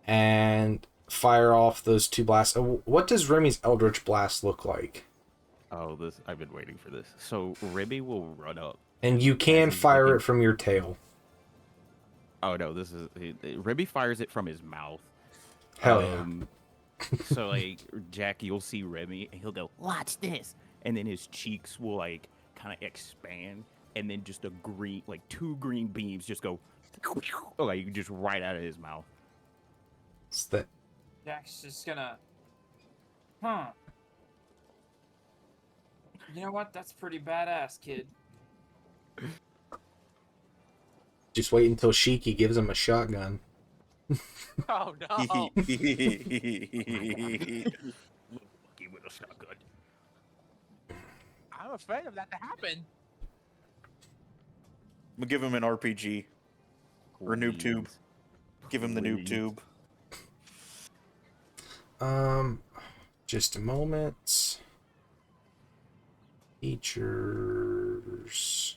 and fire off those two blasts, what does Remy's Eldritch Blast look like? Oh, this I've been waiting for this. So Ribby will run up. And you as can he's fire looking- it from your tail. Oh no, this is Ribby fires it from his mouth. Hell yeah. So like Jack, you'll see Remy, and he'll go, "Watch this," and then his cheeks will like kind of expand, and then just a green, like 2 green beams, just go, like just right out of his mouth. It's that. Jack's just gonna. Huh. You know what? That's pretty badass, kid. Just wait until Shiki gives him a shotgun. Oh no! Lucky with a shotgun. I'm afraid of that to happen. We'll give him an RPG. Or noob tube. Please. Give him the noob Please. tube. Just a moment. Features.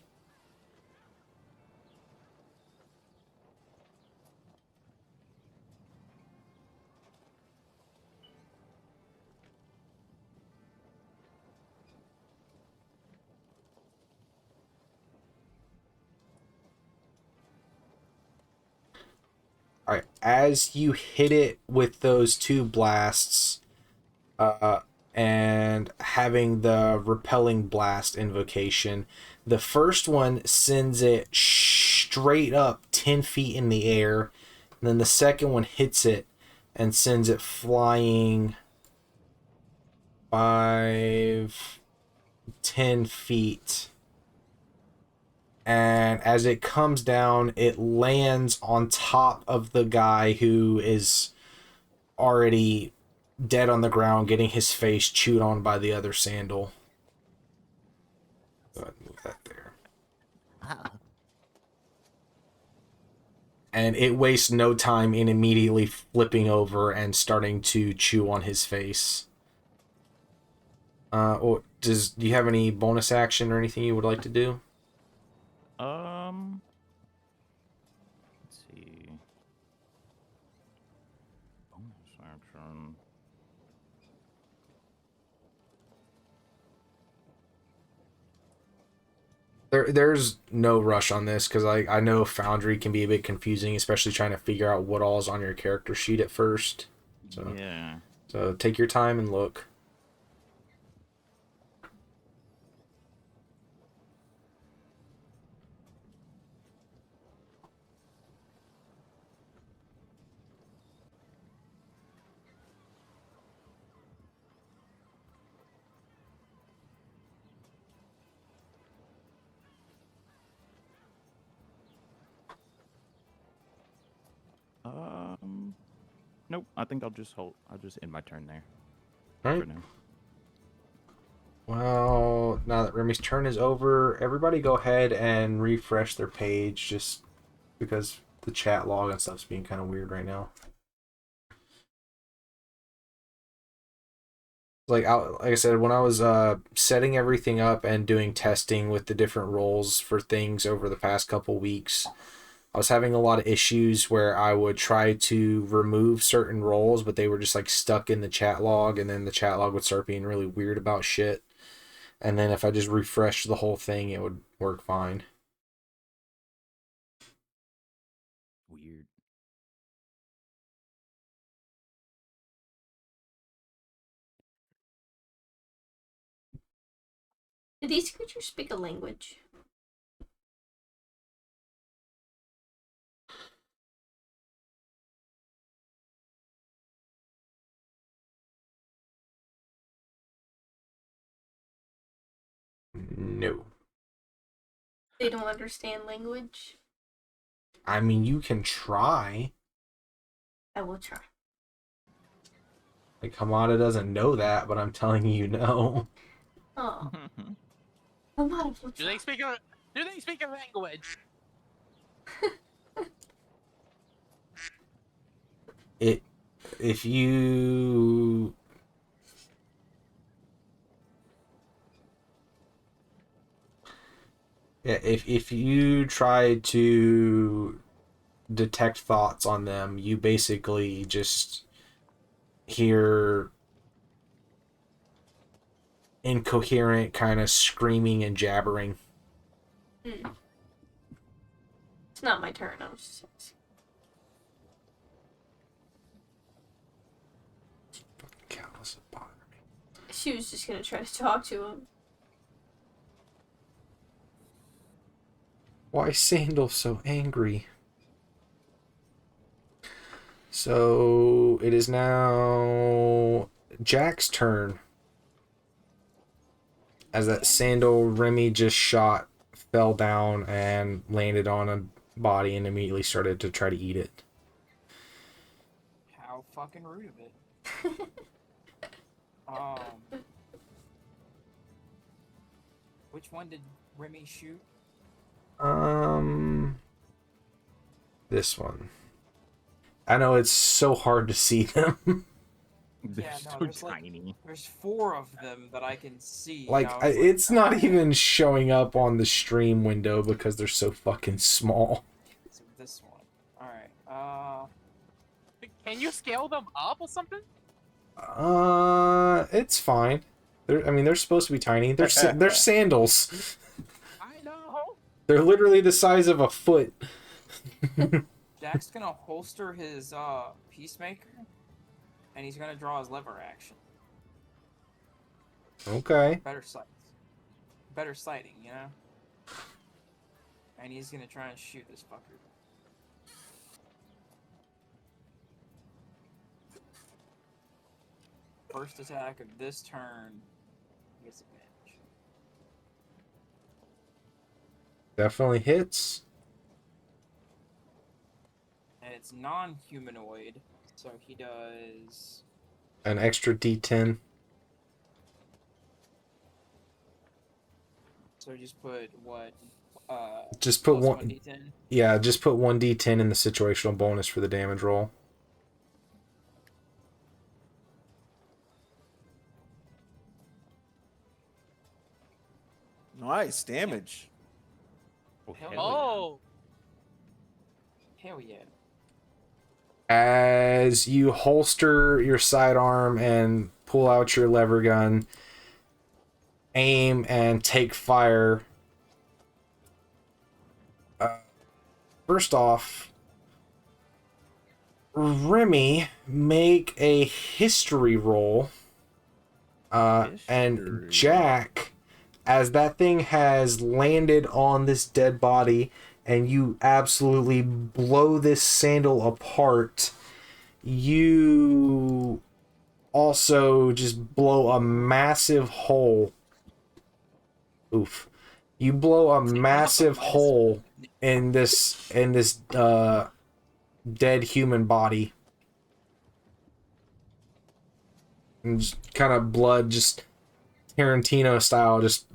All right, as you hit it with those 2 blasts, and having the repelling blast invocation, the first one sends it straight up 10 feet in the air, and then the second one hits it and sends it flying 5, 10 feet. And as it comes down, it lands on top of the guy who is already dead on the ground, getting his face chewed on by the other sandal. Go ahead and move that there. And it wastes no time in immediately flipping over and starting to chew on his face. Do you have any bonus action or anything you would like to do? Let's see. Bonus action. There's no rush on this because I know Foundry can be a bit confusing, especially trying to figure out what all is on your character sheet at first. Yeah. So take your time and look. Nope. I think I'll just hold. I'll just end my turn there. All right. For now. Well, now that Remy's turn is over, everybody go ahead and refresh their page just because the chat log and stuff's being kind of weird right now. Like I said, when I was setting everything up and doing testing with the different roles for things over the past couple weeks, I was having a lot of issues where I would try to remove certain roles, but they were just like stuck in the chat log, and then the chat log would start being really weird about shit. And then if I just refreshed the whole thing, it would work fine. Weird. Do these creatures speak a language? No. They don't understand language? I mean, you can try. I will try. Like, Hamada doesn't know that, but I'm telling you no. Oh. I'm not a Do they speak a language? If you Yeah, if you try to detect thoughts on them, you basically just hear incoherent kind of screaming and jabbering. Hmm. It's not my turn. I was just... Callous bother me. She was just gonna try to talk to him. Why is Sandal so angry? So it is now Jack's turn. As that Sandal Remy just shot fell down and landed on a body and immediately started to try to eat it. How fucking rude of it. Which one did Remy shoot? This one. I know it's so hard to see them. They're Yeah, no, so there's tiny. There's 4 of them that I can see. Like, I was it's not "Oh." even showing up on the stream window because they're so fucking small. So this one. Alright, Can you scale them up or something? It's fine. They're supposed to be tiny. They're sandals. I know. They're literally the size of a foot. Jack's gonna holster his, Peacemaker, and he's gonna draw his lever action. Okay. Better sighting, you know? And he's gonna try and shoot this fucker. First attack of this turn gets advantage. Definitely hits. And it's non-humanoid, so he does... An extra D10. So just put what? Just put plus one. 1d10? Yeah, just put 1d10 in the situational bonus for the damage roll. Nice damage. Hell yeah. Oh, Hell yeah. As you holster your sidearm and pull out your lever gun, aim and take fire. First off, Remy, make a history roll. And History. Jack, as that thing has landed on this dead body and you absolutely blow this sandal apart, you also just blow a massive hole. Oof. You blow a massive hole in this dead human body. And just kind of blood, just Tarantino style, just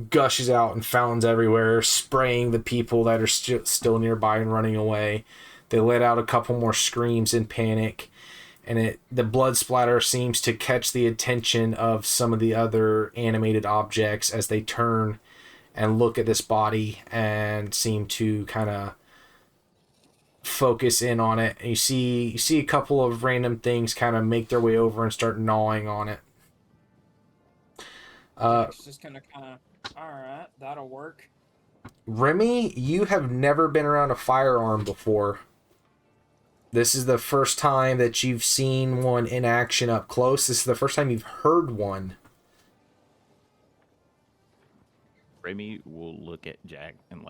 gushes out and fountains everywhere, spraying the people that are still nearby and running away. They let out a couple more screams in panic, and the blood splatter seems to catch the attention of some of the other animated objects as they turn and look at this body and seem to kind of focus in on it. And you see a couple of random things kind of make their way over and start gnawing on it. Jack's just gonna kind of, alright, that'll work. Remy, you have never been around a firearm before. This is the first time that you've seen one in action up close. This is the first time you've heard one. Remy will look at Jack and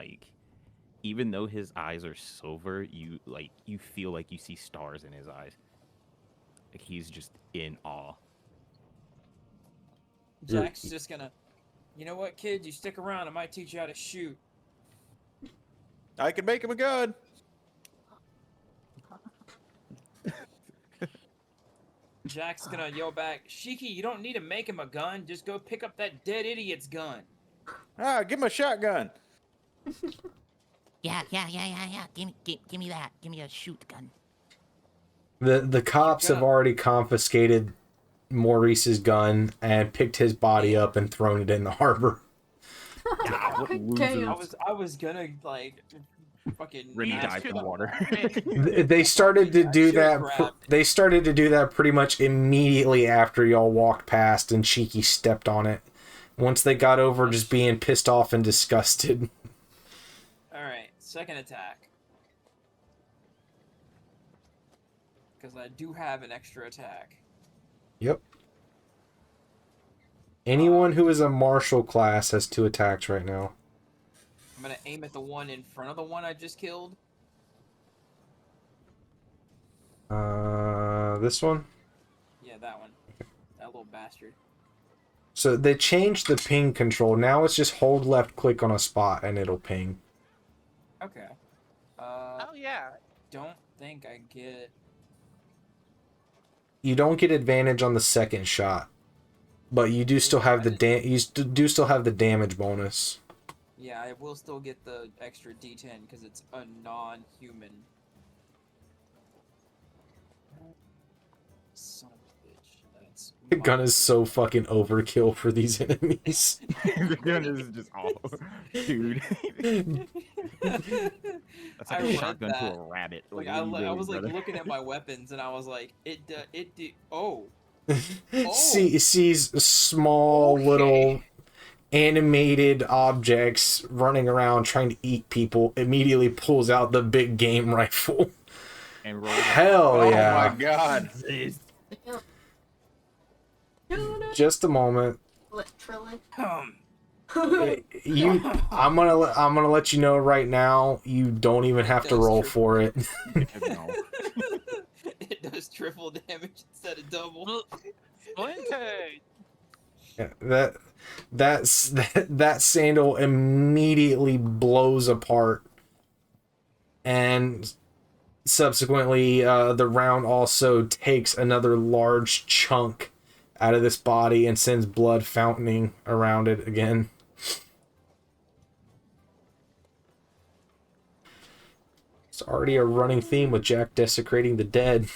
even though his eyes are silver, you feel like you see stars in his eyes. Like he's just in awe. Jack's just gonna, you know what, kid? You stick around. I might teach you how to shoot. I can make him a gun. Jack's gonna yell back, Shiki, you don't need to make him a gun. Just go pick up that dead idiot's gun. Give him a shotgun. Yeah. Give me that. Give me a shoot gun. The cops have already confiscated Maurice's gun and picked his body up and thrown it in the harbor. What God losers? damn. I was gonna like fucking Rennie Yes, died to in the water. They started to I do should've that. grabbed. They started to do that pretty much immediately after y'all walked past and Cheeky stepped on it. Once they got over just being pissed off and disgusted. All right, second attack. Because I do have an extra attack. Yep. Anyone who is a martial class has 2 attacks right now. I'm gonna aim at the one in front of the one I just killed. This one? Yeah, that one. That little bastard. So they changed the ping control. Now it's just hold left click on a spot and it'll ping. Okay. Oh yeah. Don't think I get. You don't get advantage on the second shot, but you do still have the do still have the damage bonus. Yeah, I will still get the extra D10 because it's a non-human. Son of a bitch. That's The gun is minus- so fucking overkill for these enemies. The gun is just all, dude. That's like I a read shotgun to that. a rabbit. Like what I, are you I doing, was like brother? looking at my weapons and I was like, it did. Oh, Sees small Okay. little animated objects running around trying to eat people. Immediately pulls out the big game rifle. And roll. Hell Oh yeah! my god. Just a moment. Literally. I'm gonna let you know right now. You don't even have to roll for it. No. It does triple damage instead of double. Splintered. Yeah, that sandal immediately blows apart, and subsequently, the round also takes another large chunk out of this body and sends blood fountaining around it again. It's already a running theme with Jack desecrating the dead.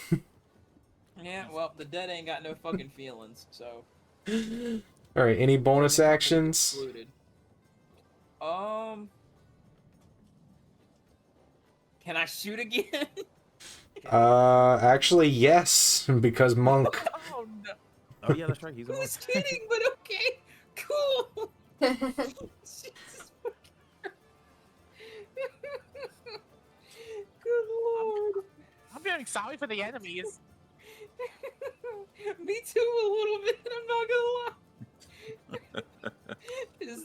Yeah, well, the dead ain't got no fucking feelings, so. All right, any bonus Everything actions? included. Can I shoot again? Actually, yes, because monk. Oh no! Oh yeah, that's right. He's a monk. Who's kidding? But okay, cool. Jesus fucking Good lord. I'm feeling sorry for the enemies. Me too, a little bit. I'm not gonna lie.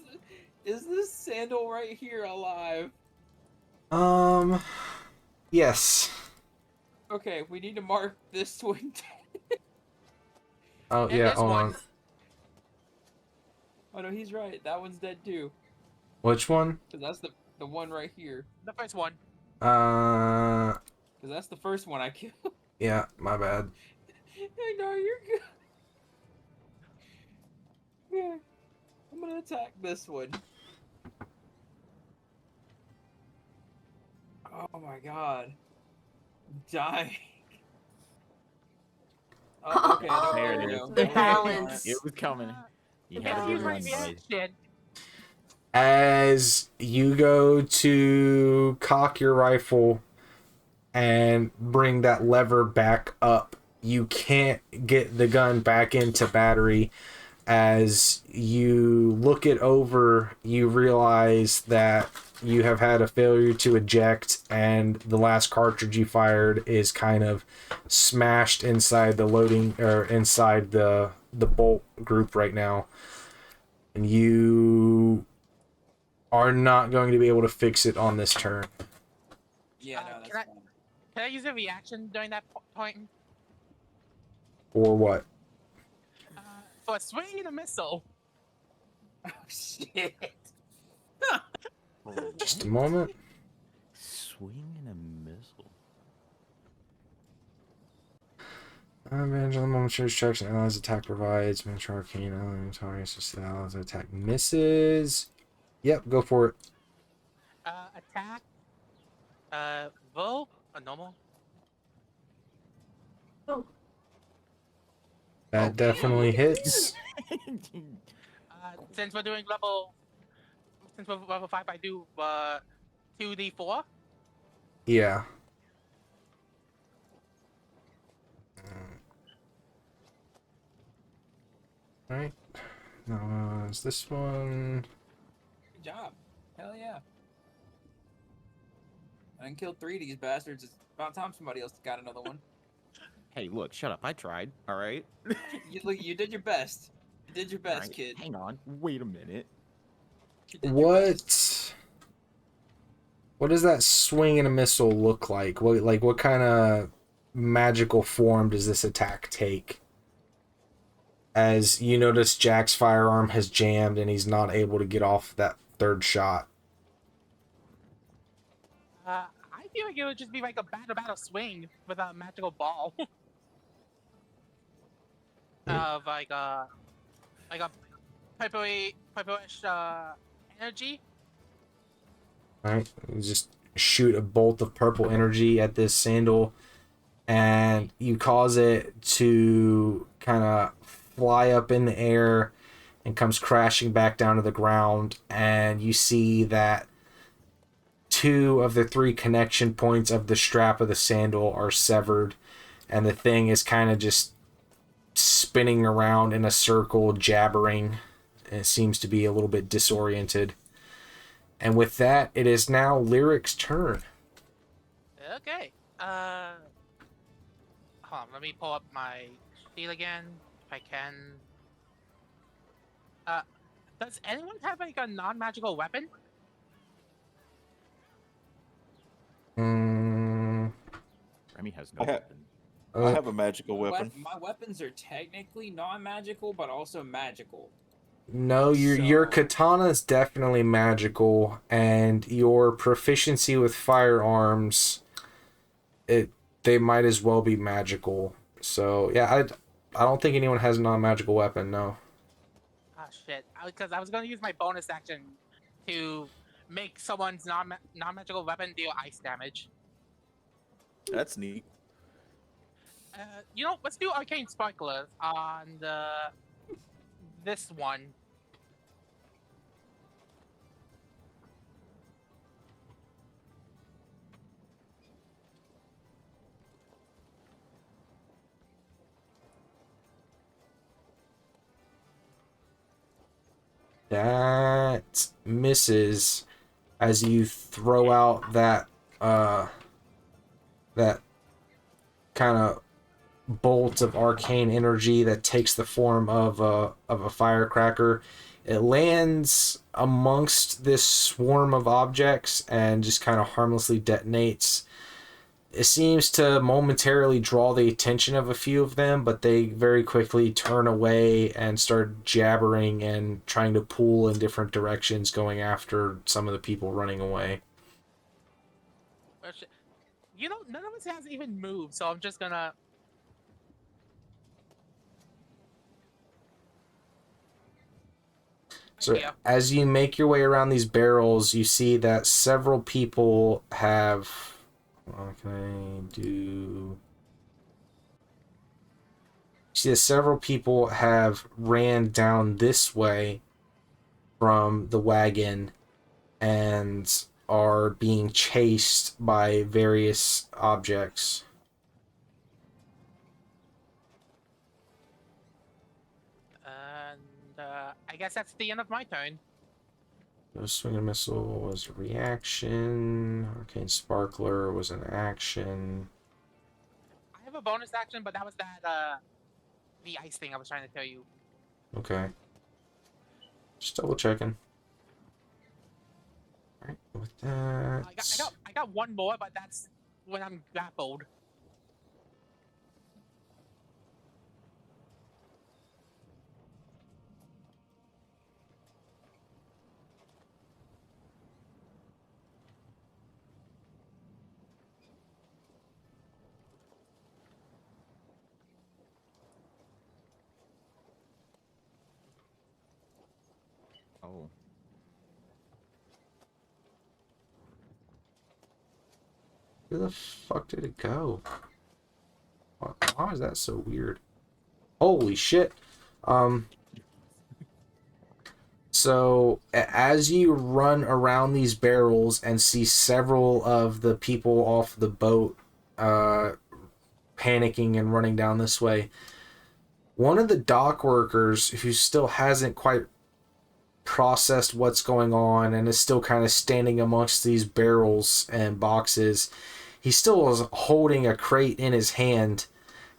Is this sandal right here alive? Yes. Okay, we need to mark this one. Oh And yeah, this hold one. on. Oh no, he's right. That one's dead too. Which one? Cause that's the one right here. The first one. Uh, Cause that's the first one I killed. yeah, my bad. I know you're good. Yeah, I'm gonna attack this one. Oh my god. I'm dying. Oh, okay, no, There there it we is. go. The There we go. balance. It was coming. You The had a good run, enemy's guys. reaction. As you go to cock your rifle and bring that lever back up, you can't get the gun back into battery. As you look it over, you realize that you have had a failure to eject, and the last cartridge you fired is kind of smashed inside the loading or inside the bolt group right now, and you are not going to be able to fix it on this turn. Yeah, no, that's Can I- fine. Can I use a reaction during that point? Or what? For swinging a missile. Oh shit. Just a moment. Swinging a missile. Advantage on the moment choose checks and allies attack provides. Miniature arcane element targets just the allies attack misses. Yep, go for it. Attack. Roll a normal. That definitely hits. Since we're doing level since we're level 5, I do 2d4. Yeah. Right. Now, is this one? Good job. Hell yeah. I done killed 3 of these bastards. It's about time somebody else got another one. Hey, look, shut up. I tried. All right. You did your best. You did your All best, right, kid. hang on. Wait a minute. You did your best. What does that swing and a missile look like? What kind of magical form does this attack take? As you notice, Jack's firearm has jammed and he's not able to get off that third shot. I feel like it would just be like a battle swing with a magical ball. Of like a purplish energy. Right? You just shoot a bolt of purple energy at this sandal, and you cause it to kind of fly up in the air and comes crashing back down to the ground. And you see that 2 of the 3 connection points of the strap of the sandal are severed, and the thing is kind of just spinning around in a circle, jabbering. It seems to be a little bit disoriented. And with that, it is now Lyric's turn. Okay. Hold on, let me pull up my sheet again, if I can. Does anyone have like a non-magical weapon? Remy has no I ha- weapon. I have a magical weapon. My weapons are technically non-magical, but also magical. No, your So- katana is definitely magical, and your proficiency with firearms, they might as well be magical. So yeah, I don't think anyone has a non-magical weapon. No. Oh shit! Because I was gonna use my bonus action to make someone's non-magical weapon deal ice damage. That's neat. You know, let's do arcane sparklers on this one. That misses as you throw out that that kind of bolt of arcane energy that takes the form of a firecracker. It lands amongst this swarm of objects and just kind of harmlessly detonates. It seems to momentarily draw the attention of a few of them, but they very quickly turn away and start jabbering and trying to pull in different directions, going after some of the people running away. Well, shit. You know, none of us has even moved, so I'm just gonna. So Yeah. as you make your way around these barrels, you see that several people have... What can I do? You see that several people have ran down this way from the wagon and are being chased by various objects. And I guess that's the end of my turn. The swinging missile was a reaction. Arcane Sparkler was an action. I have a bonus action, but that was that the ice thing I was trying to tell you. Okay. Just double checking. Alright, with that... I got one more, but that's when I'm grappled. Oh. Where the fuck did it go? Why is that so weird? Holy shit. So as you run around these barrels and see several of the people off the boat panicking and running down this way, one of the dock workers who still hasn't quite processed what's going on and is still kind of standing amongst these barrels and boxes, he still is holding a crate in his hand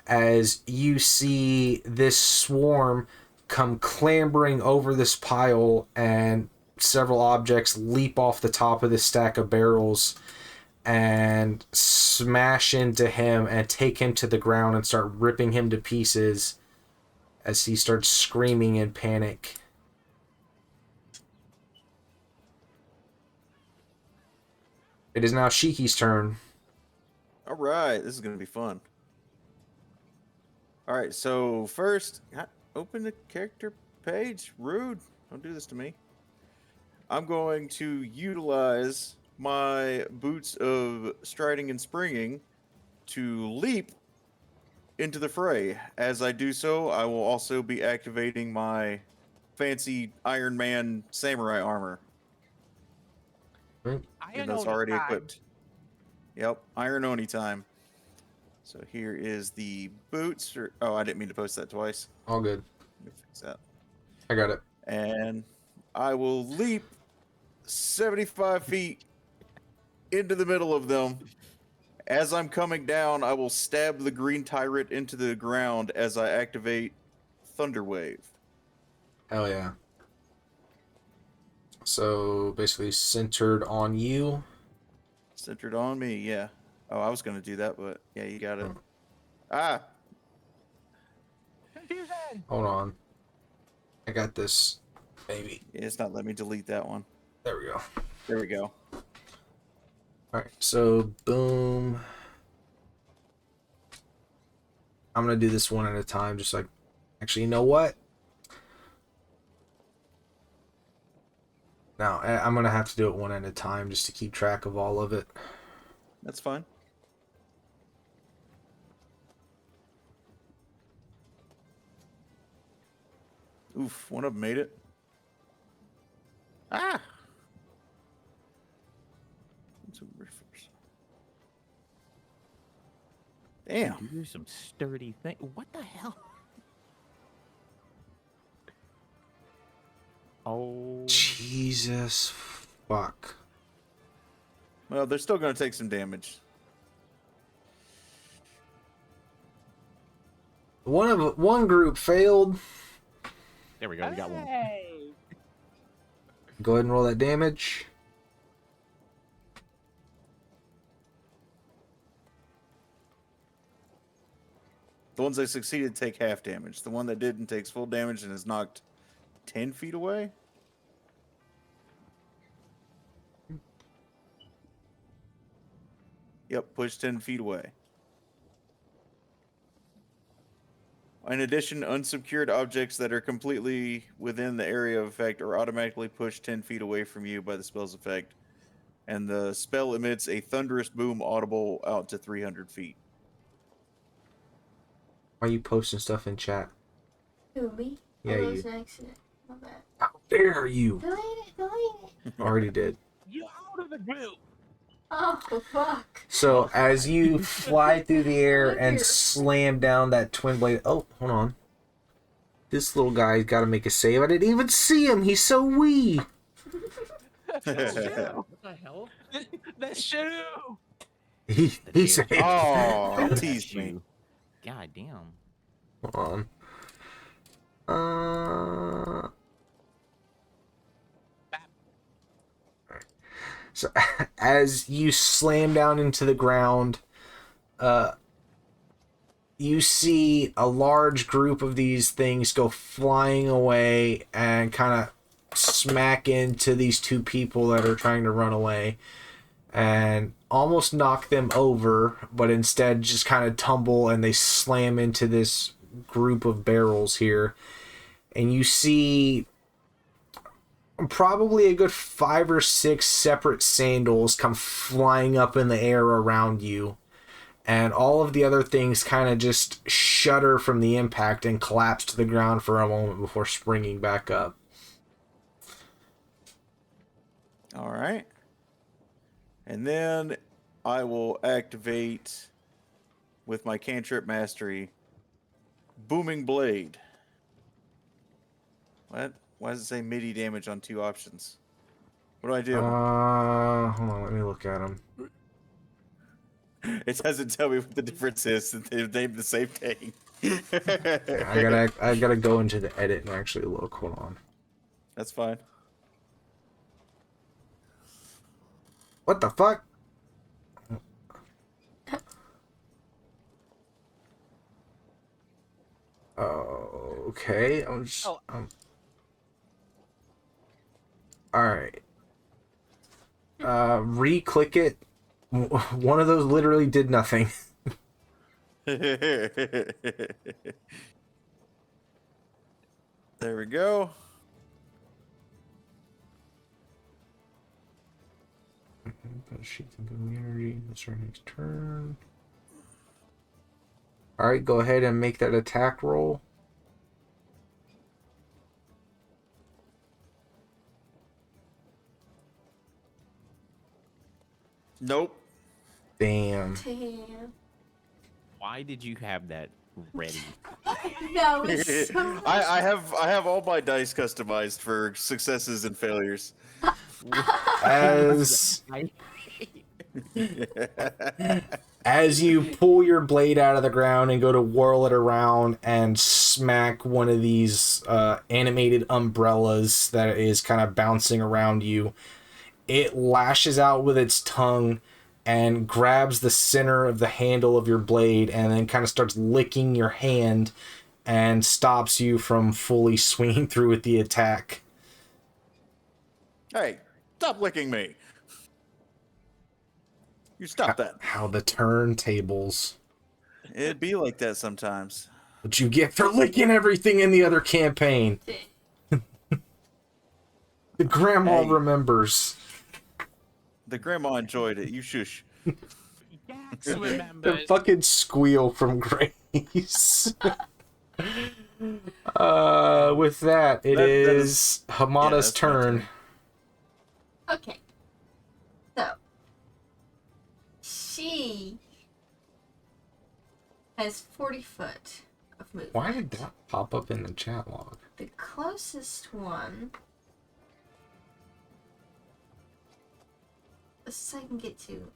as you see this swarm come clambering over this pile and several objects leap off the top of this stack of barrels and smash into him and take him to the ground and start ripping him to pieces as he starts screaming in panic. It is now Shiki's turn. All right, this is going to be fun. All right, so first, open the character page. Rude. Don't do this to me. I'm going to utilize my boots of striding and springing to leap into the fray. As I do so, I will also be activating my fancy Iron Man samurai armor. Iron That's Oni already time. equipped. Yep, Iron Oni time. So here is the boots. Oh, I didn't mean to post that twice. All good. Let me fix that. I got it. And I will leap 75 feet into the middle of them. As I'm coming down, I will stab the green tyrant into the ground as I activate Thunder Wave. Hell yeah. So basically centered on you. Centered on me, yeah. Oh, I was going to do that, but yeah, you got it. Oh. Ah! Confusion. Hold on. I got this. Maybe. Yeah, it's not letting me delete that one. There we go. There we go. Alright, so boom. I'm going to do this one at a time, just like... Actually, you know what? No, I'm going to have to do it one at a time just to keep track of all of it. That's fine. Oof, one of them made it. Ah! Damn. You're some sturdy thing. What the hell? Oh. Jesus fuck. Well, they're still going to take some damage. One group failed. There we go. We got one. Hey. Go ahead and roll that damage. The ones that succeeded take half damage. The one that didn't takes full damage and is knocked 10 feet away. Yep, push 10 feet away. In addition, unsecured objects that are completely within the area of effect are automatically pushed 10 feet away from you by the spell's effect. And the spell emits a thunderous boom audible out to 300 feet. Why are you posting stuff in chat? Who, me? Yeah, Oh, that was you. an accident. My bad. How dare you? Delete it. Already did. You out of the group. Oh, fuck. So as you fly through the air Right and here. slam down that twin blade. Oh, hold on. This little guy's got to make a save. I didn't even see him. He's so wee. What the hell? The shoe. He saved. Oh, That teased me. shoe. God damn. Hold on. So as you slam down into the ground, you see a large group of these things go flying away and kind of smack into these two people that are trying to run away and almost knock them over, but instead just kind of tumble and they slam into this group of barrels here. And you see probably a good 5 or 6 separate sandals come flying up in the air around you. And all of the other things kind of just shudder from the impact and collapse to the ground for a moment before springing back up. All right. And then I will activate with my cantrip mastery Booming Blade. What? Why does it say MIDI damage on 2 options? What do I do? Hold on, let me look at them. It doesn't tell me what the difference is. They've named the same thing. I gotta go into the edit and actually look. Hold on. That's fine. What the fuck? Okay. All right. Re-click it. One of those literally did nothing. There we go. She can go energy. That's our next turn. All right, go ahead and make that attack roll. Nope. Damn. Damn. Why did you have that ready? That was so I have all my dice customized for successes and failures. As you pull your blade out of the ground and go to whirl it around and smack one of these animated umbrellas that is kind of bouncing around you, it lashes out with its tongue and grabs the center of the handle of your blade and then kind of starts licking your hand and stops you from fully swinging through with the attack. Hey, stop licking me. You stop that. How the turntables. It'd be like that sometimes. What you get for licking everything in the other campaign. The grandma remembers. The grandma enjoyed it. You shush. Yax The remembers. fucking squeal from Grace. With that, it That is Hamada's that's my turn. Okay. So she has 40 foot of movement. Why did that pop up in the chat log? The closest one. This I can get to.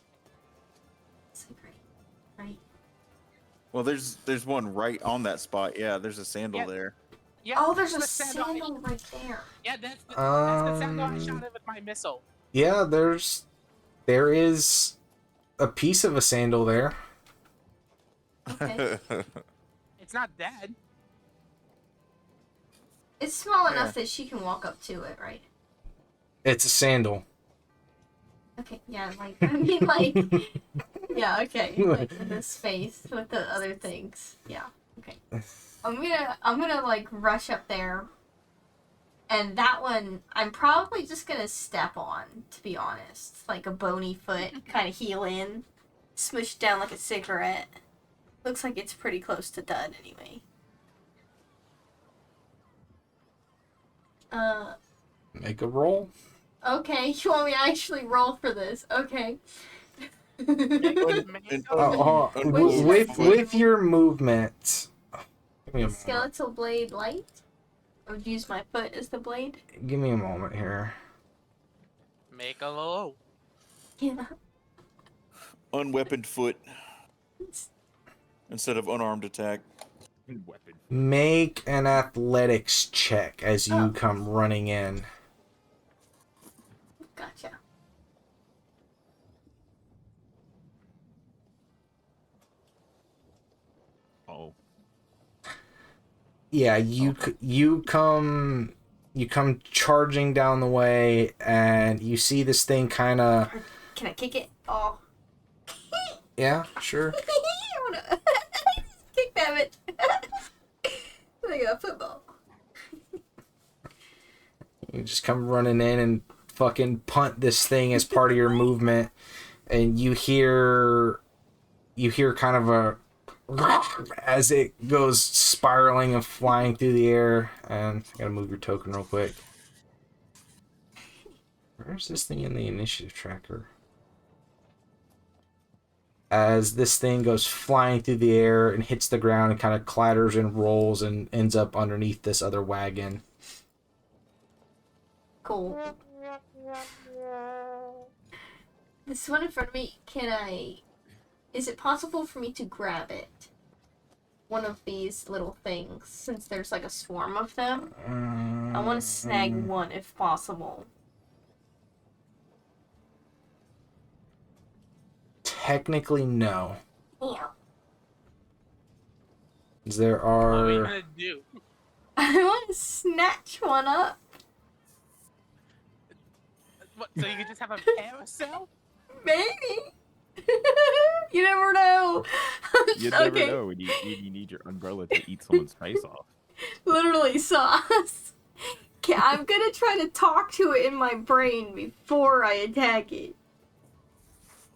It's like right. Well, there's one right on that spot. Yeah, there's a sandal Yeah. there. Yeah, Oh, there's a the sandal. sandal right there. Yeah, that's the sandal I shot Um, it with my missile. Yeah, there is a piece of a sandal there. Okay. It's not dead. It's small Yeah. enough that she can walk up to it, right? It's a sandal. Okay, yeah, like, I mean, like, yeah, okay, like, in the space with the other things, yeah, okay. I'm gonna, like, rush up there, and that one, I'm probably just gonna step on, to be honest. Like a bony foot, kind of heel in, smushed down like a cigarette. Looks like it's pretty close to done, anyway. Make a roll. Okay, you want me to actually roll for this? Okay. With your movement. Give me a moment. Skeletal blade light? I would use my foot as the blade. Give me a moment here. Make a low. Yeah. Unweaponed foot instead of unarmed attack. Weapon. Make an athletics check as you come running in. Gotcha. Oh. Yeah, you come charging down the way, and you see this thing kind of. Can I kick it? Oh. Yeah, sure. I wanna kick that like a football. You just come running in and fucking punt this thing as part of your movement, and you hear kind of a as it goes spiraling and flying through the air. And I gotta move your token real quick. Where's this thing in the initiative tracker? As this thing goes flying through the air and hits the ground and kind of clatters and rolls and ends up underneath this other wagon. Cool. This one in front of me, is it possible for me to grab it? One of these little things, since there's like a swarm of them. I want to snag one if possible. Technically, no. Yeah. There What are you are... gonna do? I want to snatch one up. What, so you could just have a carousel? Maybe. You never know. You never Okay. know when you need your umbrella to eat someone's face off. Literally sauce. Okay, I'm gonna try to talk to it in my brain before I attack it.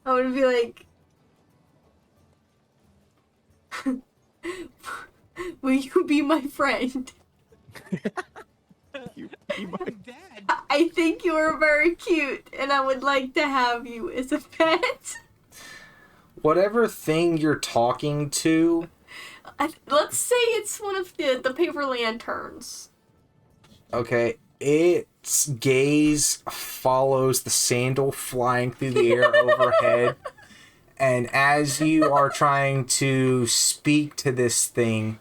I'm gonna be like, will you be my friend? You I'm might- dead. I think you are very cute, and I would like to have you as a pet. Whatever thing you're talking to, Let's say it's one of the paper lanterns. okay, its gaze follows the sandal flying through the air overhead. And as you are trying to speak to this thing,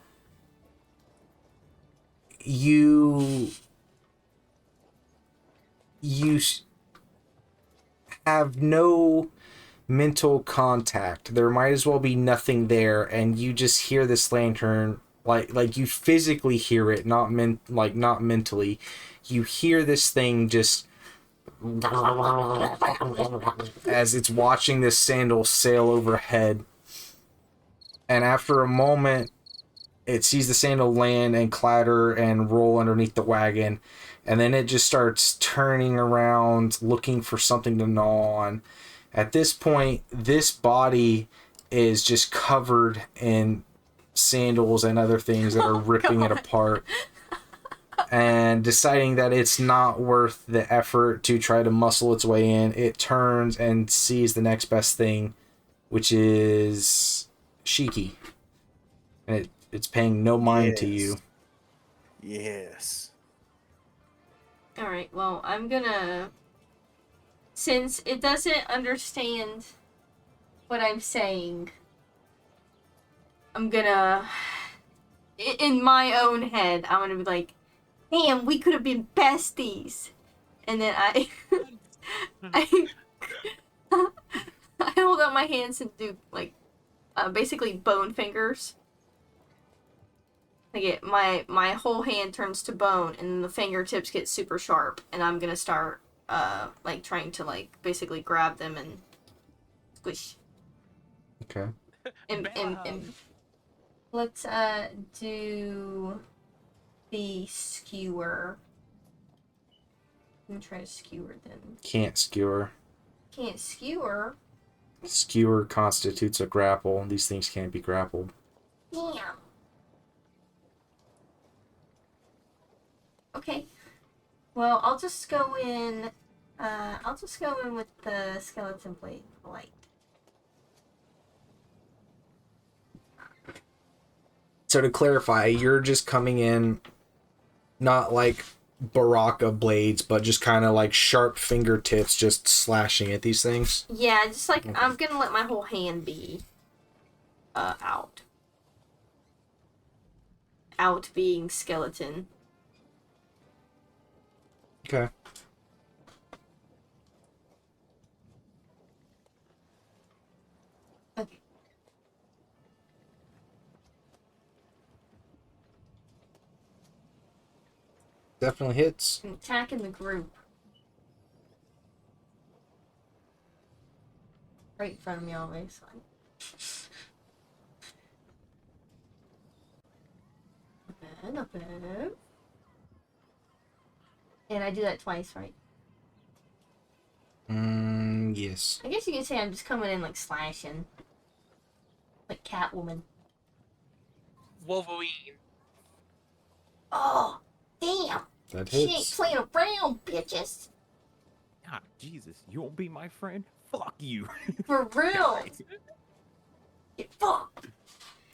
you have no mental contact. There might as well be nothing there, and you just hear this lantern, like you physically hear it, not mentally. You hear this thing just as it's watching this sandal sail overhead. And after a moment, it sees the sandal land and clatter and roll underneath the wagon. And then it just starts turning around, looking for something to gnaw on. At this point, this body is just covered in sandals and other things that are ripping it apart. And deciding that it's not worth the effort to try to muscle its way in, it turns and sees the next best thing, which is Shiki. And it's paying no mind to you. Yes. Alright, well, I'm gonna... Since it doesn't understand what I'm saying, I'm gonna... In my own head, I'm gonna be like, damn, we could have been besties. And then I hold out my hands and do, like, basically bone fingers. Like my whole hand turns to bone, and then the fingertips get super sharp, and I'm gonna start, like, trying to, like, basically grab them and squish. Okay. And let's, do the skewer. I'm gonna try to skewer them. Can't skewer. Can't skewer? Skewer constitutes a grapple. These things can't be grappled. Yeah. Okay. Well, I'll just go in with the skeleton blade light. So to clarify, you're just coming in not like Baraka blades, but just kind of like sharp fingertips just slashing at these things. Yeah, just like, Okay. I'm gonna let my whole hand be, out. Out being skeleton. Okay. Okay. Definitely hits. I'm attacking the group. Right in front of me, always. Not bad. And I do that twice, right? Yes. I guess you could say I'm just coming in like slashing. Like Catwoman. Wolverine. Oh, damn. That She ain't hits. playing around, bitches. God, Jesus, you won't be my friend? Fuck you. For real. Get fucked.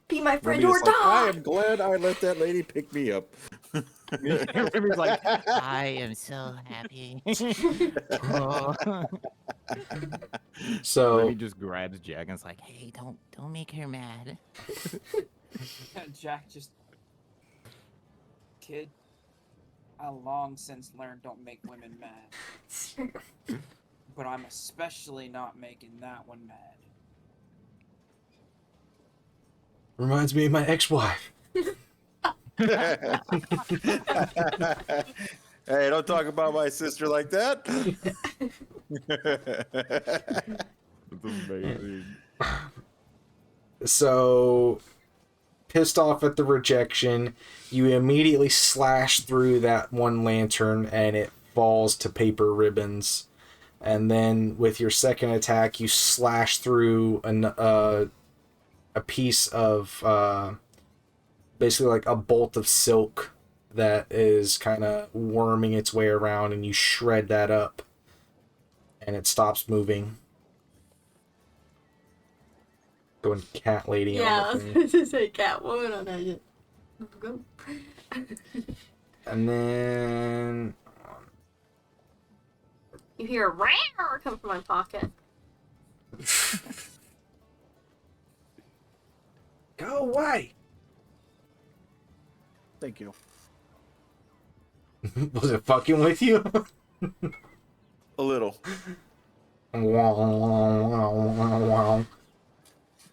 Be my friend Remy or is like, I die. am glad I let that lady pick me up. Remy's like, I am so happy. oh. So Remy just grabs Jack and is like, Hey, don't make her mad. Jack just. Kid, I long since learned don't make women mad. But I'm especially not making that one mad. reminds me of my ex-wife. Hey, don't talk about my sister like that. It's amazing. So, pissed off at the rejection, you immediately slash through that one lantern and it falls to paper ribbons. And then with your second attack, you slash through a piece of basically like a bolt of silk that is kind of worming its way around, and you shred that up and it stops moving. Going cat lady Yeah, I on was the thing. going to say Catwoman on that shit. Go. And then You hear a roar come from my pocket. go away. Thank you. Was it fucking with you? A little.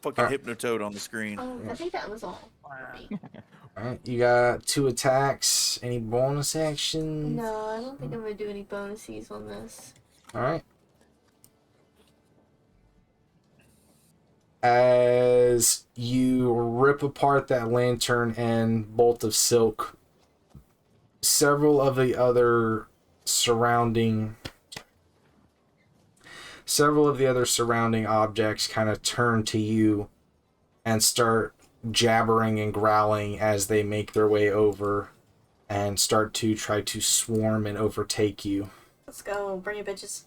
Fucking Hypnotoad on the screen. Oh, I think that was all. Alright, you got 2 attacks. Any bonus actions? No, I don't think I'm gonna do any bonuses on this. Alright. As you rip apart that lantern and bolt of silk, several of the other surrounding objects kind of turn to you and start jabbering and growling as they make their way over and start to try to swarm and overtake you. Let's go, bring it, bitches.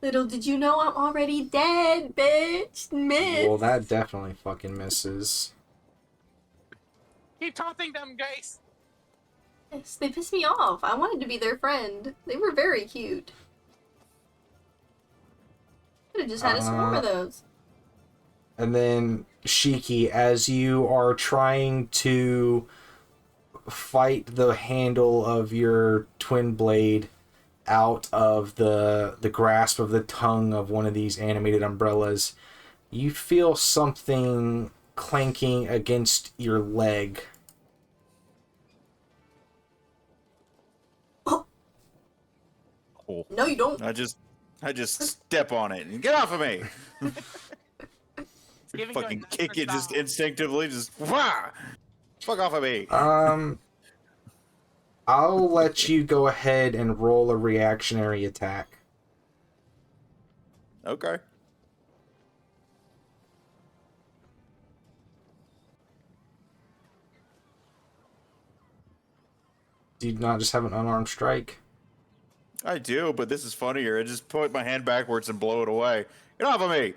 Little did you know I'm already dead, bitch. Miss. Well, that definitely fucking misses. Keep taunting them, guys. Yes, they pissed me off. I wanted to be their friend. They were very cute. Could have just had a swarm of those. And then, Shiki, as you are trying to fight the handle of your twin blade out of the grasp of the tongue of one of these animated umbrellas, you feel something clanking against your leg. oh, No, you don't. I just step on it and get off of me. It's giving you a Fucking nice kick it just sound. instinctively. Just wah! Fuck off of me. I'll let you go ahead and roll a reactionary attack. Okay. Do you not just have an unarmed strike? I do, but this is funnier. I just put my hand backwards and blow it away. Get off of me.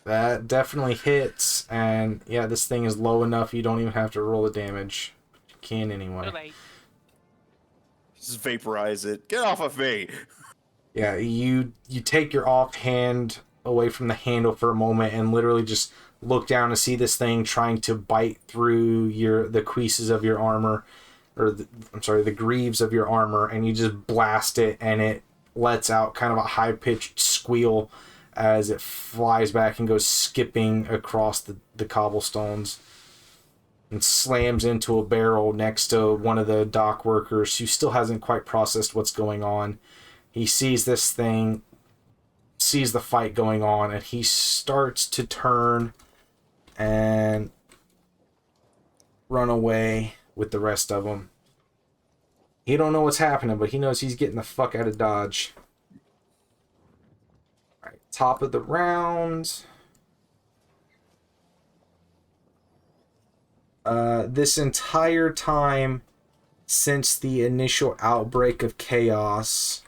That definitely hits, and yeah, this thing is low enough you don't even have to roll the damage. You can anyway. Too late. Just vaporize it. Get off of me. Yeah, you take your offhand away from the handle for a moment and literally just look down to see this thing trying to bite through the creases of your armor, or the greaves of your armor, and you just blast it, and it lets out kind of a high-pitched squeal as it flies back and goes skipping across the cobblestones and slams into a barrel next to one of the dock workers who still hasn't quite processed what's going on. He sees this thing, sees the fight going on, and he starts to turn and run away with the rest of them. He don't know what's happening, but he knows he's getting the fuck out of Dodge. Alright, top of the round. This entire time, since the initial outbreak of chaos,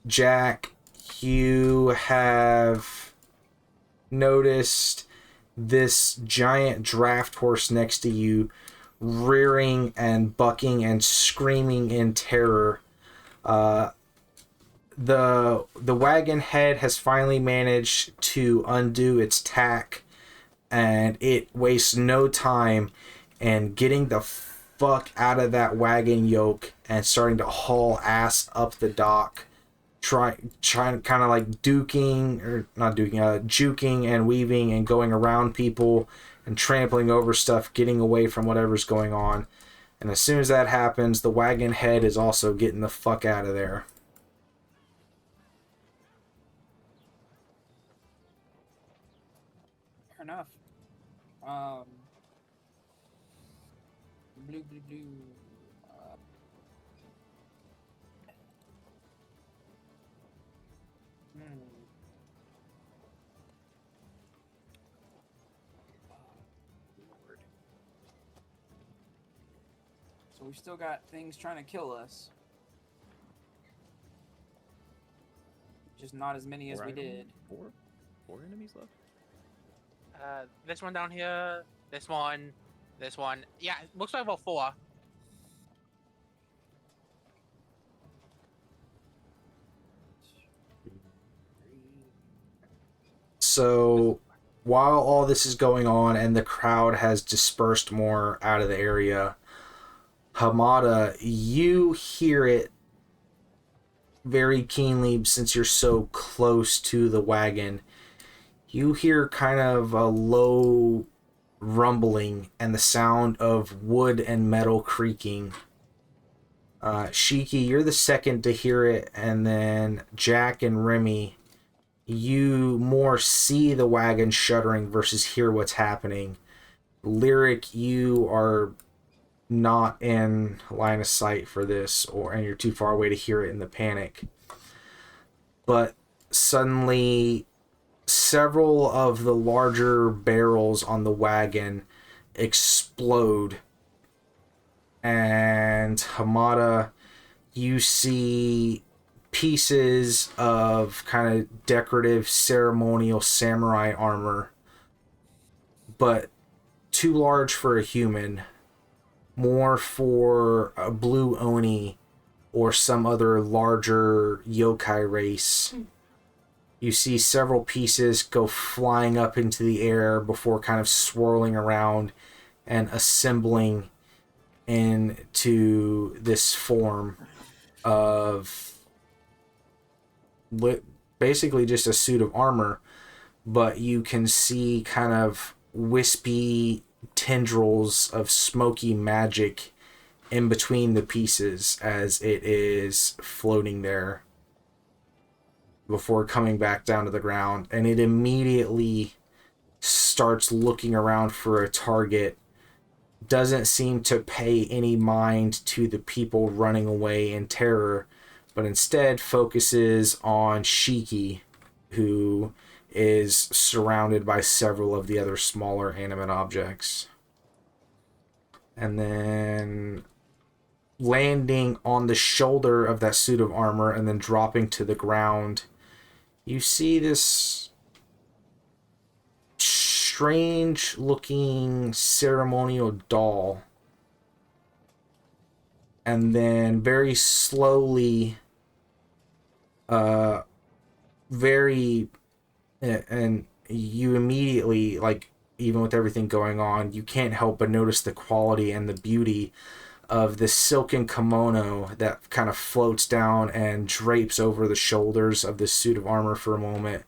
Jack, you have noticed this giant draft horse next to you rearing and bucking and screaming in terror. The wagon head has finally managed to undo its tack, and it wastes no time in getting the fuck out of that wagon yoke and starting to haul ass up the dock, trying kind of like juking and weaving and going around people and trampling over stuff, getting away from whatever's going on. And as soon as that happens, the wagon head is also getting the fuck out of there. Fair enough. Blue, blue, blue. Hmm. Lord. So we've still got things trying to kill us. Just not as many as we did. Four enemies left. This one down here. This one. This one. Yeah, it looks like about 4. So while all this is going on and the crowd has dispersed more out of the area, Hamada, you hear it very keenly since you're so close to the wagon. You hear kind of a low rumbling and the sound of wood and metal creaking. Shiki, you're the second to hear it, and then Jack and Remy, you more see the wagon shuddering versus hear what's happening. Lyric, you are not in line of sight for this, and you're too far away to hear it in the panic. But suddenly, several of the larger barrels on the wagon explode, and Hamada, you see pieces of kind of decorative ceremonial samurai armor, but too large for a human, more for a blue oni or some other larger yokai race. You see several pieces go flying up into the air before kind of swirling around and assembling into this form of basically just a suit of armor, but you can see kind of wispy tendrils of smoky magic in between the pieces as it is floating there before coming back down to the ground. And it immediately starts looking around for a target, doesn't seem to pay any mind to the people running away in terror, but instead focuses on Shiki, who is surrounded by several of the other smaller animate objects. And then landing on the shoulder of that suit of armor and then dropping to the ground, you see this strange looking ceremonial doll. And then very slowly, and you immediately, like, even with everything going on, you can't help but notice the quality and the beauty of this silken kimono that kind of floats down and drapes over the shoulders of this suit of armor for a moment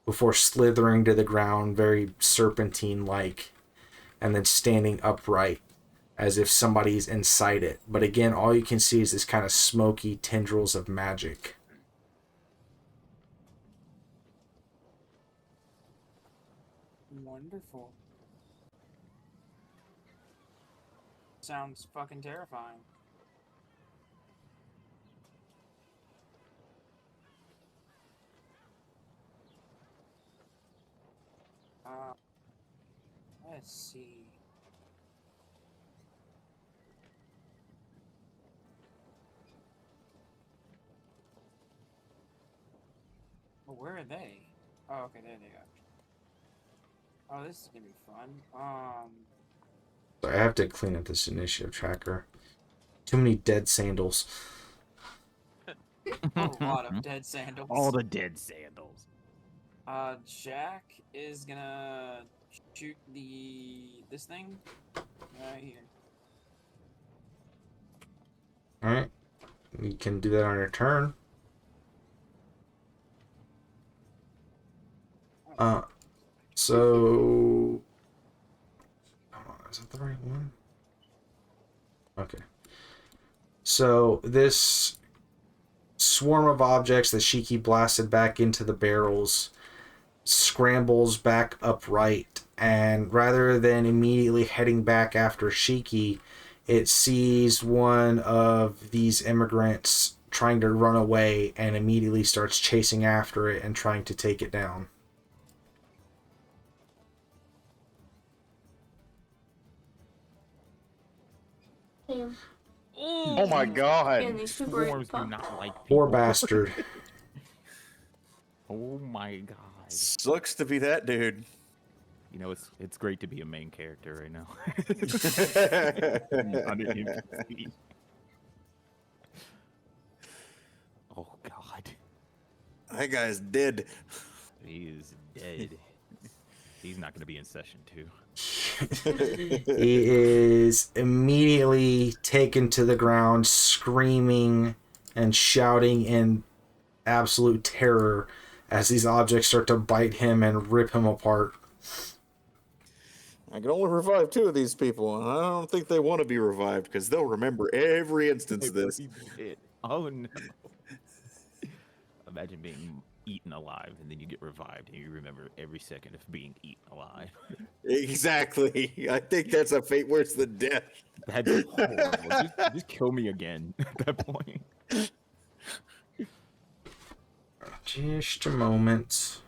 before slithering to the ground very serpentine-like and then standing upright as if somebody's inside it. But again, all you can see is this kind of smoky tendrils of magic. Wonderful. Sounds fucking terrifying. Let's see. Oh, where are they? Oh, okay, there they are. Oh, this is gonna be fun. I have to clean up this initiative tracker. Too many dead sandals. A lot of dead sandals. All the dead sandals. Jack is gonna shoot this thing right here. Alright. You can do that on your turn. So... Hold on, is that the right one? Okay. So, this swarm of objects that Shiki blasted back into the barrels scrambles back upright, and rather than immediately heading back after Shiki, it sees one of these immigrants trying to run away and immediately starts chasing after it and trying to take it down. Damn. Oh my Man, god. these people are Swarms do not like Poor people. bastard. Oh my god. Sucks to be that dude. You know, it's great to be a main character right now. That Under NPC. Oh god. guy's dead. He is dead. He's not going to be in session 2. He is immediately taken to the ground, screaming and shouting in absolute terror as these objects start to bite him and rip him apart. I can only revive 2 of these people, and I don't think they want to be revived because they'll remember every instance of this. Oh no. Imagine being eaten alive and then you get revived and you remember every second of being eaten alive. Exactly. I think that's a fate worse than death. That's horrible. Just kill me again at that point. Just a moment.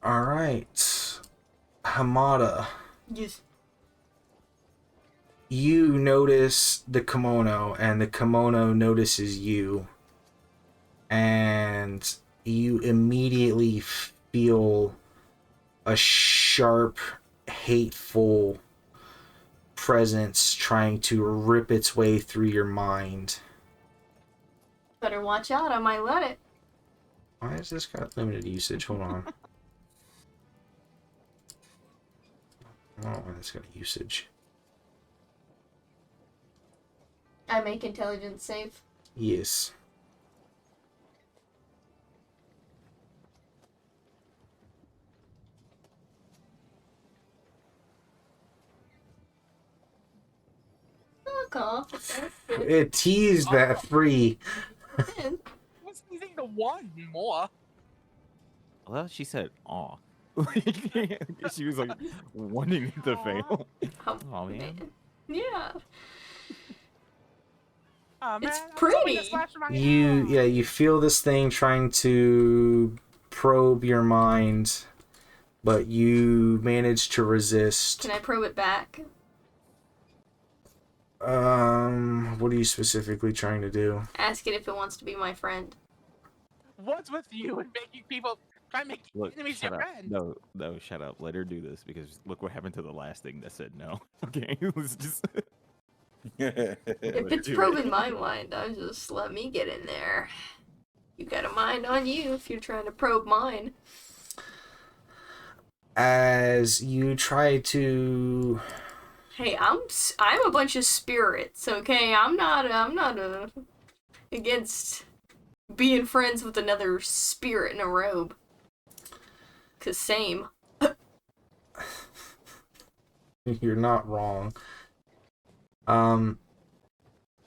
All right, Hamada, Yes. you notice the kimono, and the kimono notices you, and you immediately feel a sharp, hateful presence trying to rip its way through your mind. Better watch out, I might let it. Why has this got limited usage? Hold on. Oh, that's got usage. I make intelligence save. Yes. Fuck off. That's good. It teased that free. Man, What's easy to one more? Well, she said, aw. She was like wanting it to fail. Oh man. Yeah. Oh, man, It's I was hoping to pretty. slash my You feel this thing trying to probe your mind, but you manage to resist. Can I probe it back? What are you specifically trying to do? Ask it if it wants to be my friend. What's with you and making people try to make Look, enemies shut your up. friends? No, shut up. Let her do this because look what happened to the last thing that said no. Okay, let's just. If it's do it. probing my mind, I'll just let me get in there. You got a mind on you if you're trying to probe mine. As you try to... Hey, I'm a bunch of spirits, okay? I'm not against being friends with another spirit in a robe. 'Cause same. You're not wrong.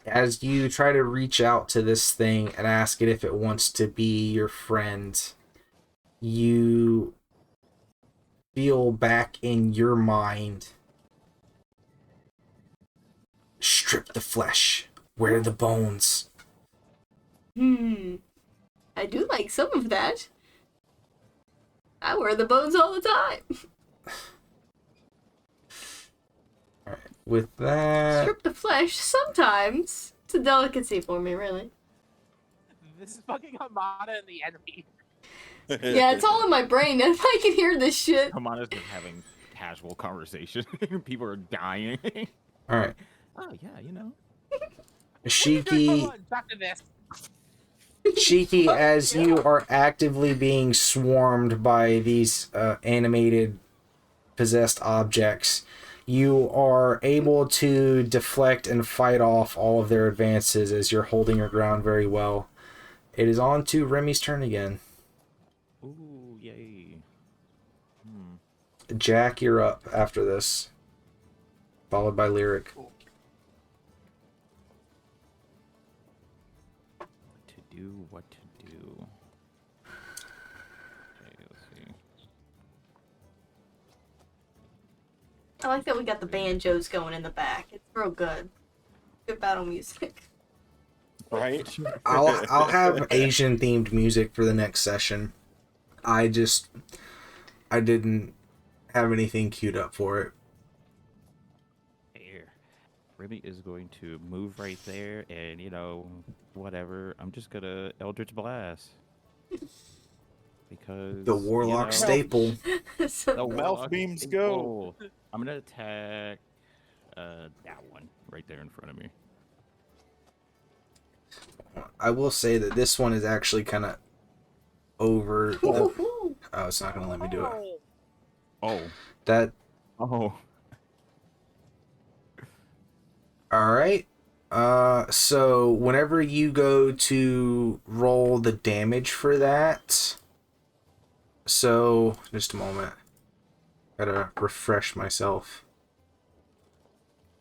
As you try to reach out to this thing and ask it if it wants to be your friend, you feel back in your mind, strip the flesh, where are the bones? I do like some of that. I wear the bones all the time. With that, Strip the flesh sometimes. It's a delicacy for me, really. This is fucking Hamada and the enemy. Yeah, it's all in my brain. If I can hear this shit. Hamada's just having casual conversation. People are dying. all right, Oh yeah, you know. What are you doing for Shiki. lunch after this? Shiki, as you are actively being swarmed by these animated, possessed objects, you are able to deflect and fight off all of their advances as you're holding your ground very well. It is on to Remy's turn again. Ooh, yay. Jack, you're up after this, followed by Lyric. Cool. What to do. Okay, let's see. I like that we got the banjos going in the back. It's real good. Good battle music. Right? I'll have Asian themed music for the next session. I didn't have anything queued up for it. Here. Remy is going to move right there and, you know, whatever. I'm just gonna Eldritch Blast. Because The Warlock you know, staple. the Mouth Warlock beams go. staple. I'm gonna attack that one right there in front of me. I will say that this one is actually kind of over. Oh, it's not gonna let me do it. Oh. That. Oh. All right. So whenever you go to roll the damage for that, so just a moment. Gotta refresh myself.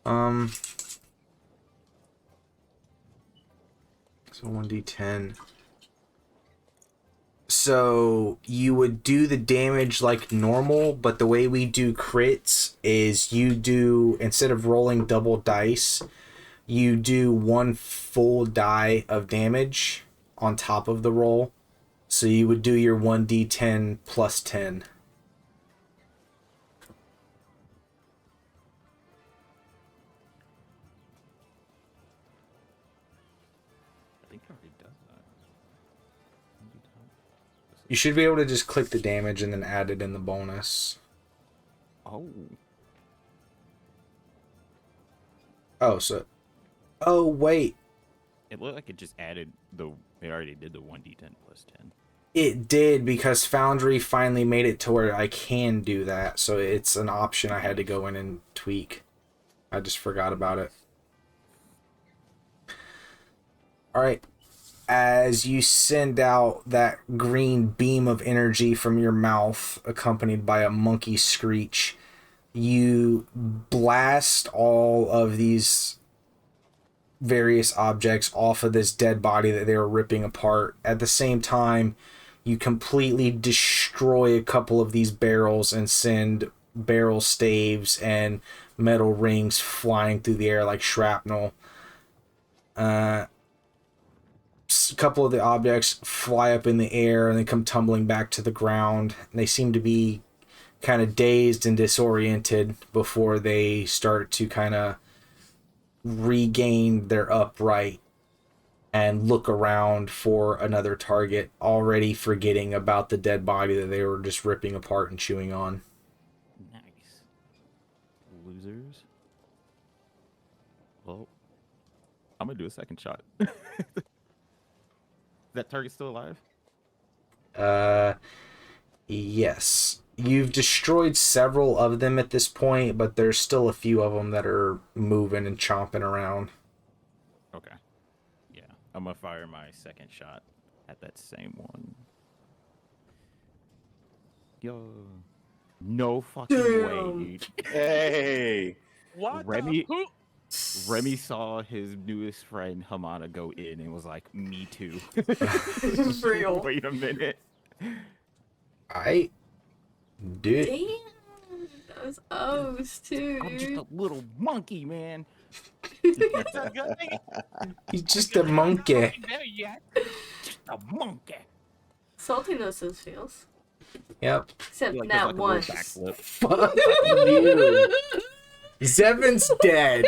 So 1d10. So you would do the damage like normal, but the way we do crits is you do, instead of rolling double dice, you do one full die of damage on top of the roll. So you would do your 1d10 plus 10. I think it already does that. You should be able to just click the damage and then add it in the bonus. Oh. Oh, so... Oh, wait. It looked like it just added it already did the 1d10 plus 10. It did, because Foundry finally made it to where I can do that. So it's an option I had to go in and tweak. I just forgot about it. Alright. As you send out that green beam of energy from your mouth, accompanied by a monkey screech, you blast all of these various objects off of this dead body that they were ripping apart. At the same time, you completely destroy a couple of these barrels and send barrel staves and metal rings flying through the air like shrapnel. A couple of the objects fly up in the air and they come tumbling back to the ground. They seem to be kind of dazed and disoriented before they start to kind of regain their upright and look around for another target, already forgetting about the dead body that they were just ripping apart and chewing on. Nice. Losers. Well, I'm gonna do a second shot. Is that target still alive? Yes. You've destroyed several of them at this point, but there's still a few of them that are moving and chomping around. Okay. Yeah. I'm gonna fire my second shot at that same one. Yo. No fucking way, dude. Hey. What Remy- the? Remy saw his newest friend Hamada go in and was like, "Me too." Real. Wait a minute. I did. Damn, those O's too, I'm just dude. a little monkey, man. It's a good thing. He's just good a thing I'm not monkey. looking there yet. A monkey. Salty knows those feels. Yep. Except Like, that does, like, a little once. backflip. Fuck you. Zevin's dead.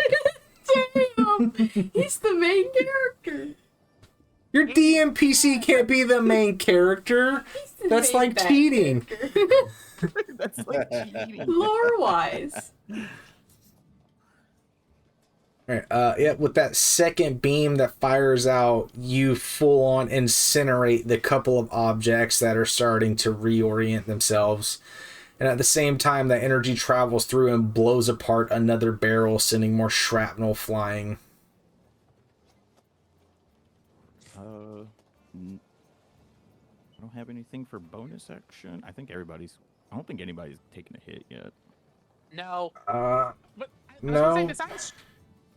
Damn! He's the main character. Your DMPC can't be the main character. He's the That's main like bad cheating. character. That's like cheating. Lore-wise. Alright, yeah, with that second beam that fires out, you full on incinerate the couple of objects that are starting to reorient themselves. And at the same time, that energy travels through and blows apart another barrel, sending more shrapnel flying. I don't have anything for bonus action. I don't think anybody's taken a hit yet. No. Uh, But I was gonna no. say, besides,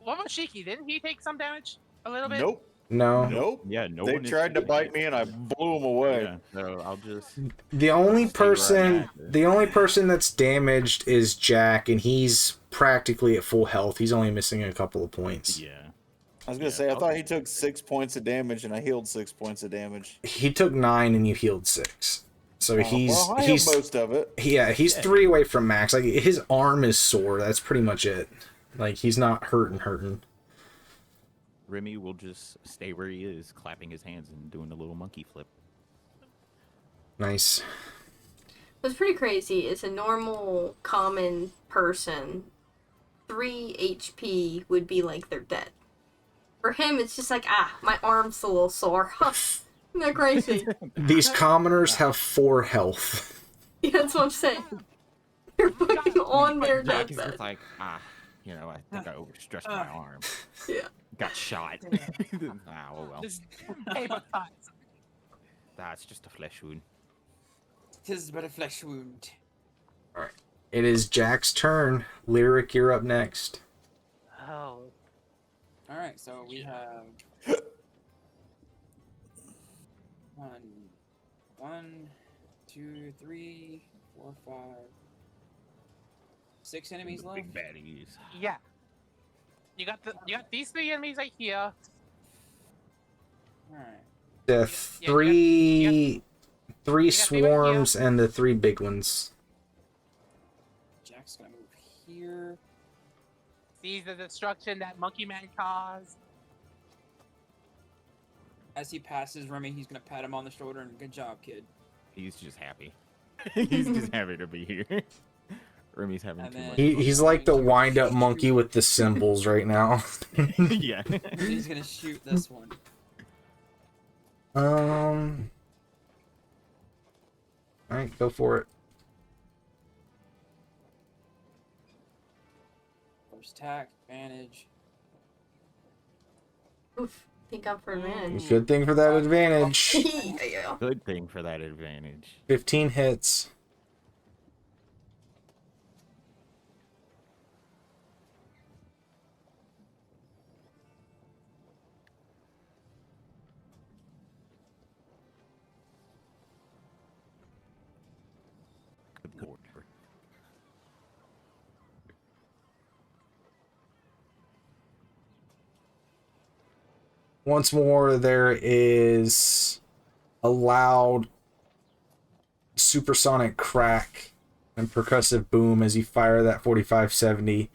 what about Shiki? Didn't he take some damage? A little bit? Nope. No. Nope. Yeah, no They one has tried to taken a bite hit. me and I blew them away. Yeah, so I'll just. The only Stay where I'm person, at. the only person that's damaged is Jack, and he's practically at full health. He's only missing a couple of points. Yeah. I was gonna Yeah, say I I'll thought he just- took 6 points of damage and I healed 6 points of damage. He took 9, and you healed 6. So he's well, I he's healed most of it. yeah, he's 3 away from max. Like his arm is sore. That's pretty much it. Like he's not hurting. Remy will just stay where he is, clapping his hands and doing a little monkey flip. Nice. What's pretty crazy is a normal, common person, 3 HP would be like they're dead. For him, it's just like, my arm's a little sore. Isn't that crazy? These commoners have 4 health. Yeah, that's what I'm saying. You're fucking on their Jack is deathbed. just like, I think I overstretched my arm. Yeah. Got shot. Oh well. Just paper cuts. That's just a flesh wound. Tis but a flesh wound. It is Jack's turn. Lyric, you're up next. Oh. Alright, so we have one, 2, 3, 4, 5, 6 enemies left. Big baddies. Yeah. You got these 3 enemies right here. Alright. The yeah, three got swarms and the 3 big ones. Jack's gonna move here. Sees the destruction that Monkey Man caused. As he passes Remy, he's gonna pat him on the shoulder and good job, kid. He's just happy. He's just happy to be here. Remy's having And too then- much. He's like the wind-up monkey with the cymbals right now. Yeah. He's gonna shoot this one. Alright, go for it. First attack, advantage. Oof. Think I'm for advantage. Good thing for that advantage. Yeah. Good thing for that advantage. 15 hits. Good lord. Once more, there is a loud supersonic crack and percussive boom as you fire that 4570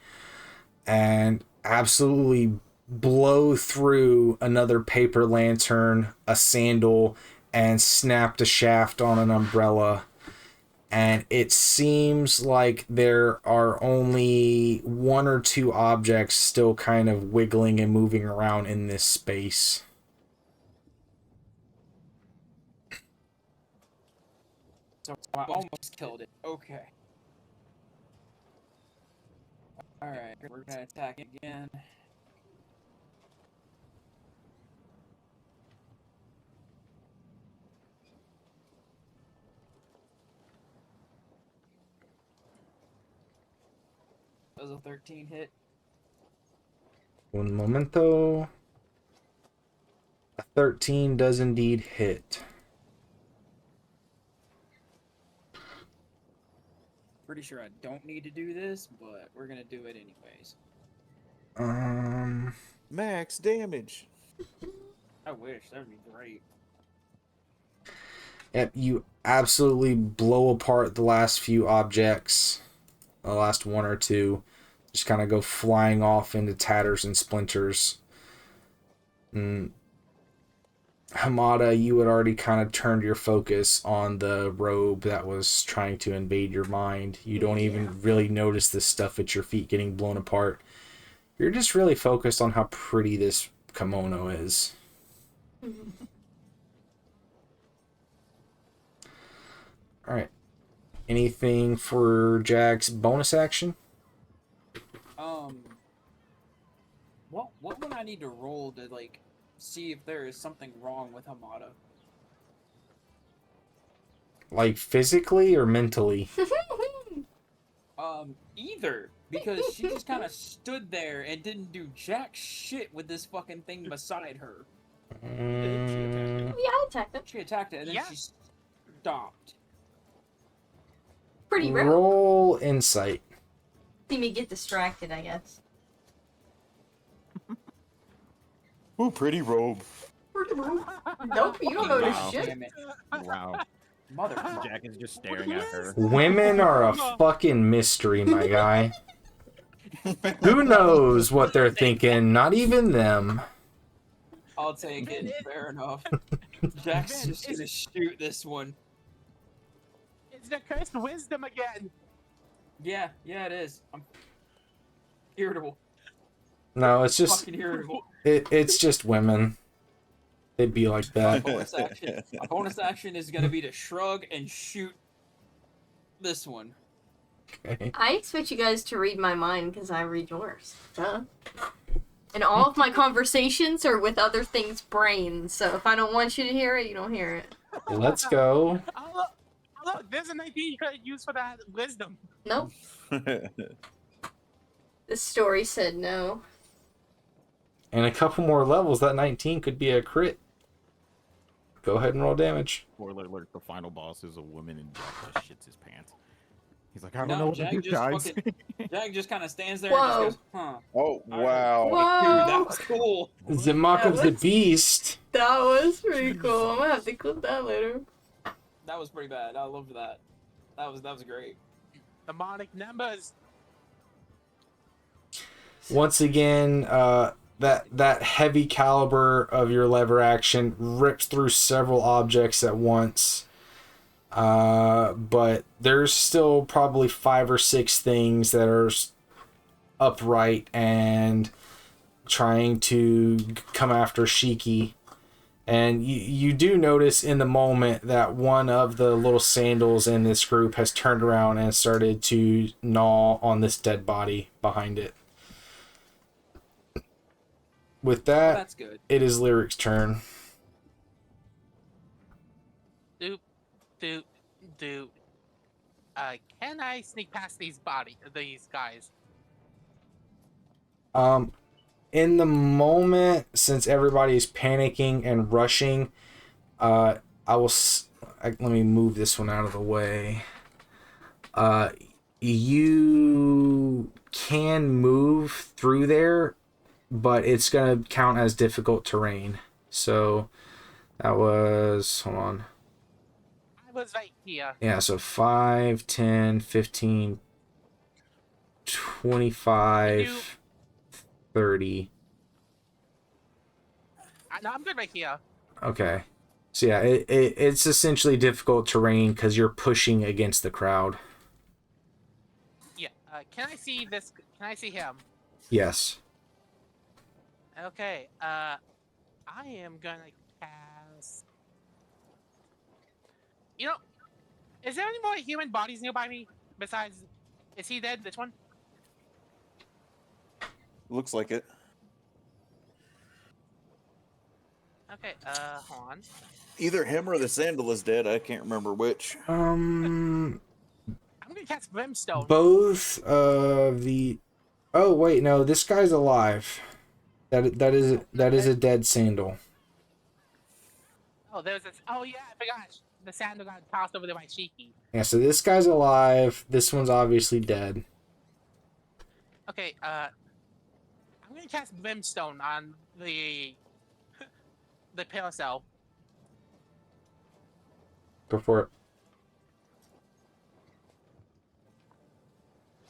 and absolutely blow through another paper lantern, a sandal, and snap the shaft on an umbrella. And it seems like there are only 1 or 2 objects still kind of wiggling and moving around in this space. So I almost killed it. Okay. Alright, we're gonna attack again. Does a 13 hit? Un momento. A 13 does indeed hit. Pretty sure I don't need to do this, but we're gonna do it anyways. Max damage. I wish that would be great. Yep, you absolutely blow apart the last few objects, the last one or two, just kind of go flying off into tatters and splinters. Hamada, you had already kind of turned your focus on the robe that was trying to invade your mind. You don't even really notice this stuff at your feet getting blown apart. You're just really focused on how pretty this kimono is. Alright. Anything for Jack's bonus action? What would I need to roll to like see if there is something wrong with Hamada? Like physically or mentally? Either, because she just kind of stood there and didn't do jack shit with this fucking thing beside her. Yeah, I attacked it. She attacked it and then Yeah. she stopped. Pretty real. Roll insight. See me get distracted, I guess. Ooh, pretty robe. Nope, you don't notice Wow. shit. Damn it. Wow. Motherfucker. Jack is just staring at her. Women are a fucking mystery, my guy. Who knows what they're thinking? Not even them. I'll take it. Fair enough. Jack's just gonna shoot this one. It's the cursed wisdom again. Yeah, it is. I'm irritable. No, it's just Fucking irritable. it's just women. They'd be like that. A bonus action is gonna be to shrug and shoot this one. Okay. I expect you guys to read my mind because I read yours. Duh. And all of my conversations are with other things' brains, so if I don't want you to hear it, you don't hear it. Let's go. Oh, look, there's an IP you could use for that wisdom. Nope. The story said no. And a couple more levels, that 19 could be a crit. Go ahead and roll damage. Spoiler alert, the final boss is a woman and Jack just shits his pants. He's like, I don't No, know what to Jack do, just guys. fucking Jack just kind of stands there Whoa. and just goes, huh. Oh, wow. Whoa! Dude, that was cool. The Mark of the Beast. That was pretty cool. I'm gonna have to clip that later. That was pretty bad. I loved that. That was great. Demonic numbers. Once again, that heavy caliber of your lever action rips through several objects at once. But there's still probably 5 or 6 things that are upright and trying to come after Shiki. And you do notice in the moment that one of the little sandals in this group has turned around and started to gnaw on this dead body behind it. With that, That's good. it is Lyric's turn. Doop, doop, doop. Can I sneak past these guys? In the moment, since everybody's panicking and rushing, let me move this one out of the way. You can move through there, but it's gonna count as difficult terrain. So that was, hold on. I was right here. Yeah, so 5, 10, 15, 25, 30. No, I'm good right here. Okay. So yeah, it's essentially difficult terrain because you're pushing against the crowd. Yeah. Can I see this? Can I see him? Yes. Okay. I am gonna cast. You know, is there any more human bodies nearby me? Besides, is he dead? This one? Looks like it. Okay. Hold on. Either him or the sandal is dead. I can't remember which. I'm gonna cast brimstone. Both of the. Oh wait, no, this guy's alive. That is a dead sandal. Oh, there's this. Oh yeah, I forgot. The sandal got tossed over to my cheeky. Yeah, so this guy's alive. This one's obviously dead. Okay. I'm I'm gonna cast Brimstone on the paracel. Go for it.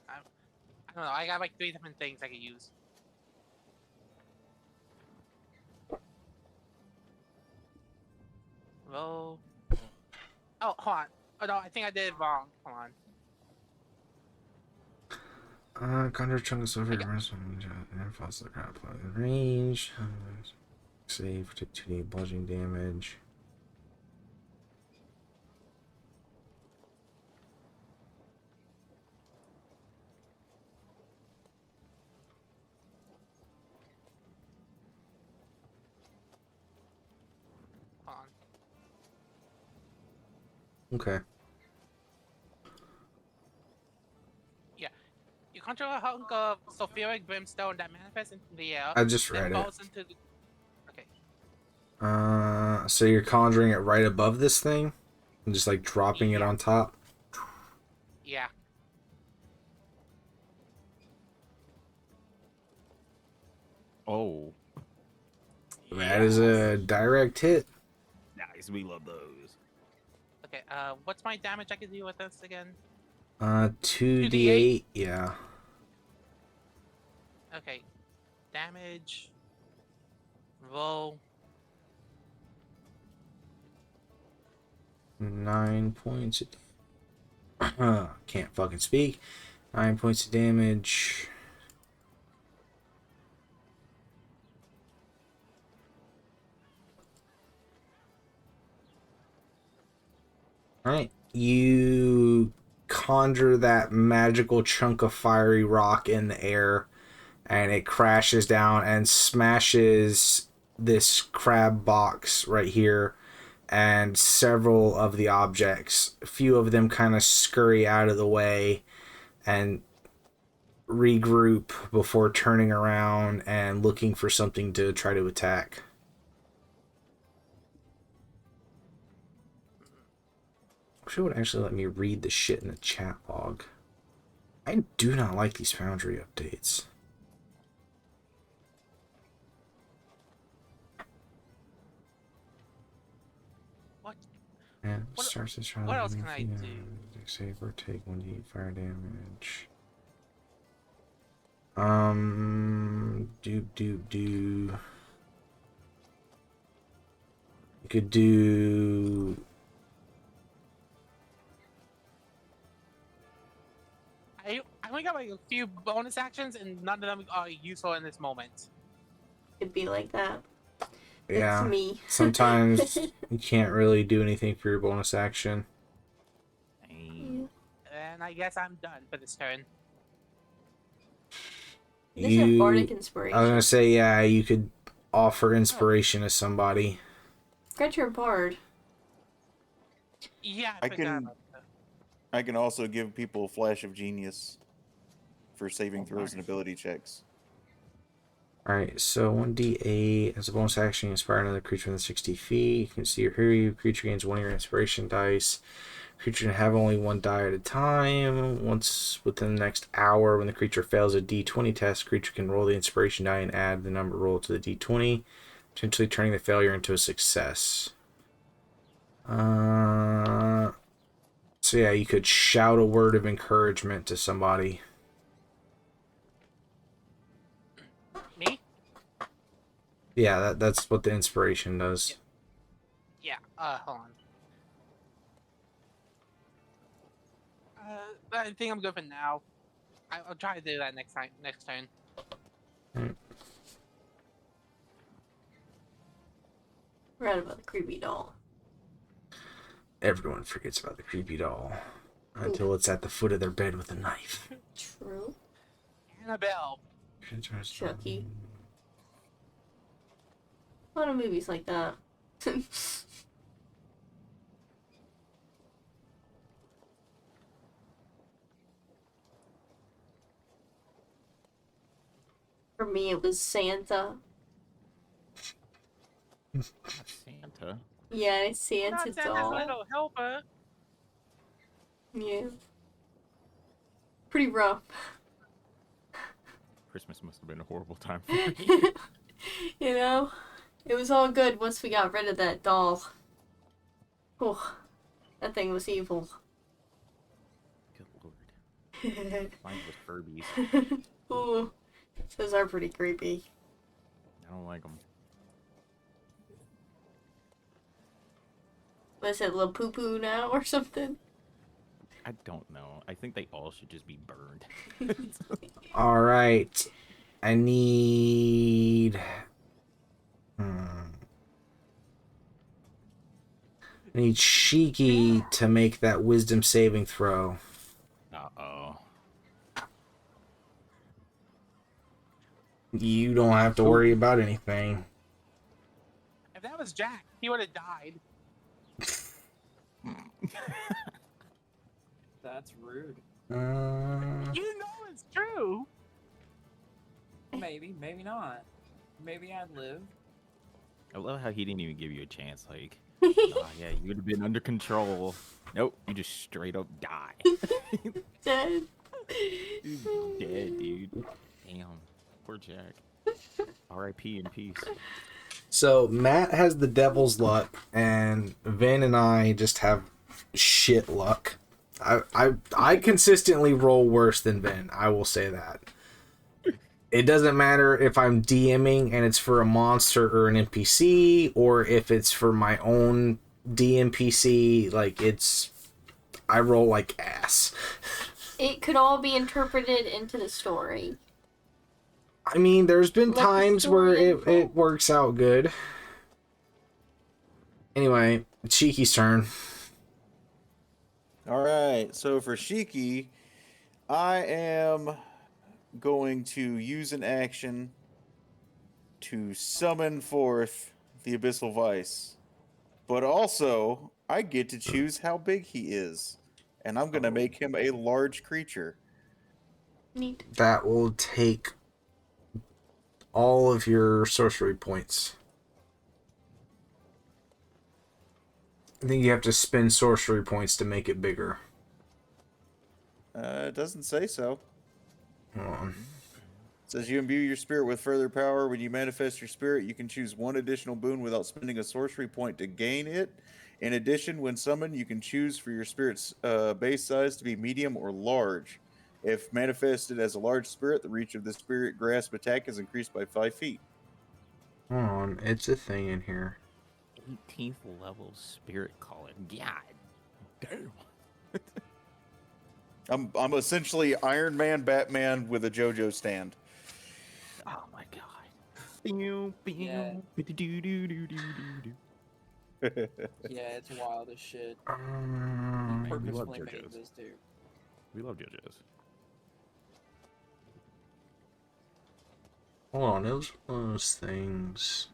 I don't know. I got like 3 different things I could use. Roll. Oh, hold on. Oh no, I think I did it wrong. Hold on. Conjure chunk of silver and falls to the ground. Apply the range. Save, take 2d bludgeoning damage. Hold on. Okay. You control a hunk of sulfuric brimstone that manifests into the air. I just then read it. falls into the... Okay. So you're conjuring it right above this thing? And just like dropping it Yeah. on top? Yeah. Oh. That is a direct hit. Nice. We love those. Okay, what's my damage I can do with this again? 2d8, yeah. Okay. Damage. Roll. 9 points. Can't fucking speak. 9 points of damage. Alright. You conjure that magical chunk of fiery rock in the air, and it crashes down and smashes this crab box right here, and several of the objects. A few of them kind of scurry out of the way and regroup before turning around and looking for something to try to attack. Wish it would actually let me read the shit in the chat log. I do not like these Foundry updates. What? And What- starts this trial. what else can I do? Save or take 1d fire damage. Do. You could do. I only got like a few bonus actions, and none of them are useful in this moment. It'd be like that. Yeah. It's me. Sometimes you can't really do anything for your bonus action. Dang. And I guess I'm done for this turn. This is Bardic I Inspiration. was gonna say, yeah, you could offer inspiration to somebody. Got your bard. Yeah, I forgot can- about that. I can also give people Flash of Genius for saving throws and ability checks. Alright, so 1d8 as a bonus action, you inspire another creature within 60 feet. You can see your hero. Creature gains 1 of your inspiration dice. Creature can have only 1 die at a time. Once within the next hour, when the creature fails a d20 test, creature can roll the inspiration die and add the number rolled to the d20, potentially turning the failure into a success. So yeah, you could shout a word of encouragement to somebody. Me? Yeah, that's what the inspiration does. Yeah. Hold on. I think I'm good for now. I'll try to do that next turn. Forgot about the creepy doll. Everyone forgets about the creepy doll until it's at the foot of their bed with a knife. True. Annabelle. Chucky. A lot of movies like that. For me, it was Santa. Santa. Yeah, it's Santa Not Santa's doll. little helper. Yeah. Pretty rough. Christmas must have been a horrible time for me. You know, it was all good once we got rid of that doll. Oh, that thing was evil. Good lord. Mine was Furbies. Ooh, those are pretty creepy. I don't like them. Was it little poo poo now or something? I don't know. I think they all should just be burned. All right. I need. I need Shiki to make that wisdom saving throw. Uh-oh. You don't have to worry about anything. If that was Jack, he would have died. That's rude. You know it's true. Maybe, maybe not. Maybe I'd live. I love how he didn't even give you a chance. Like, nah, yeah, you would have been under control. Nope, you just straight up die. Dead. He's dead, dude. Damn. Poor Jack. R.I.P. in peace. So Matt has the devil's luck, and Vin and I just have shit luck. I consistently roll worse than Vin. I will say that. It doesn't matter if I'm DMing and it's for a monster or an NPC, or if it's for my own DMPC. Like, I roll like ass. It could all be interpreted into the story. I mean, there's been Let the times where story it unfold. works out good. Anyway, Cheeky's turn. All right, so for Shiki, I am going to use an action to summon forth the Abyssal Vice. But also, I get to choose how big he is. And I'm going to make him a large creature. Neat. That will take all of your sorcery points. I think you have to spend sorcery points to make it bigger. It doesn't say so. Hold on. It says you imbue your spirit with further power. When you manifest your spirit, you can choose one additional boon without spending a sorcery point to gain it. In addition, when summoned, you can choose for your spirit's base size to be medium or large. If manifested as a large spirit, the reach of the spirit grasp attack is increased by 5 feet. Hold on. It's a thing in here. 18th level spirit caller. God damn. I'm essentially Iron Man, Batman with a JoJo stand. Oh my god. Pew, pew, Yeah. do-do-do-do-do-do-do. Yeah, it's wild as shit. We love Purposefully made JoJo's. this too. We love JoJo's. Hold on. It was one of those things.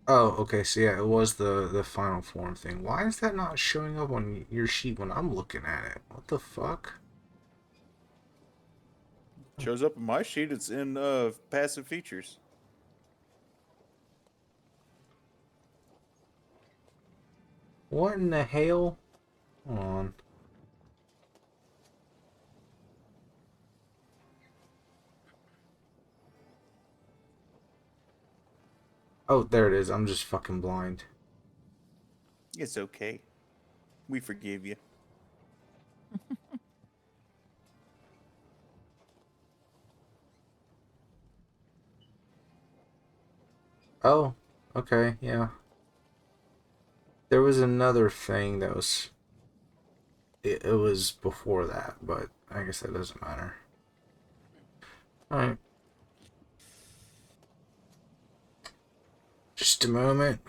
Oh, okay. So yeah, it was the final form thing. Why is that not showing up on your sheet when I'm looking at it? What the fuck? Shows up on my sheet. It's in passive features. What in the hell? Hold on. Oh, there it is. I'm just fucking blind. It's okay. We forgive you. Oh, okay, yeah. There was another thing that was... It was before that, but I guess that doesn't matter. Alright. Just a moment.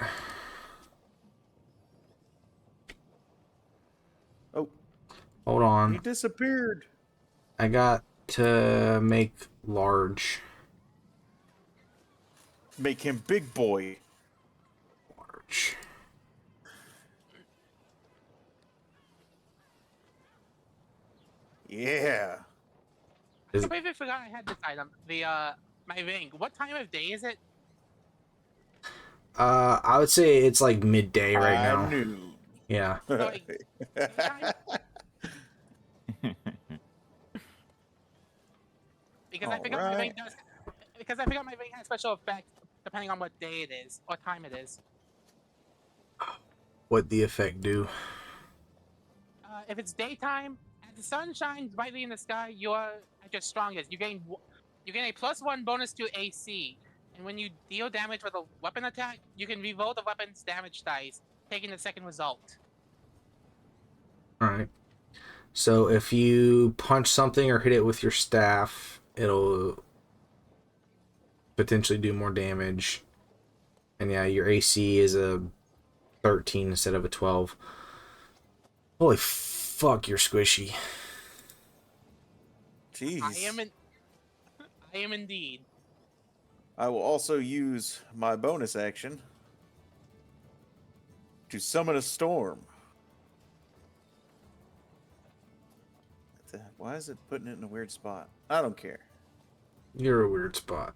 Oh, Hold he on. disappeared. I got to make large. Make him big boy. Large. Yeah. I completely forgot I had this item. The my ring. What time of day is it? I would say it's like midday right High now. noon. Yeah. Like, daytime? Because I figured my vein Alright. does. Because I figured my vein has special effects depending on what day it is, what time it is. What the effect do? If it's daytime and the sun shines brightly in the sky, you are at your strongest. You gain a +1 bonus to AC, and when you deal damage with a weapon attack, you can reroll the weapon's damage dice, taking the second result. All right. So if you punch something or hit it with your staff, it'll potentially do more damage. And yeah, your AC is a 13 instead of a 12. Holy fuck, you're squishy. Jeez. I am indeed. I will also use my bonus action to summon a storm. Why is it putting it in a weird spot? I don't care. You're a weird spot.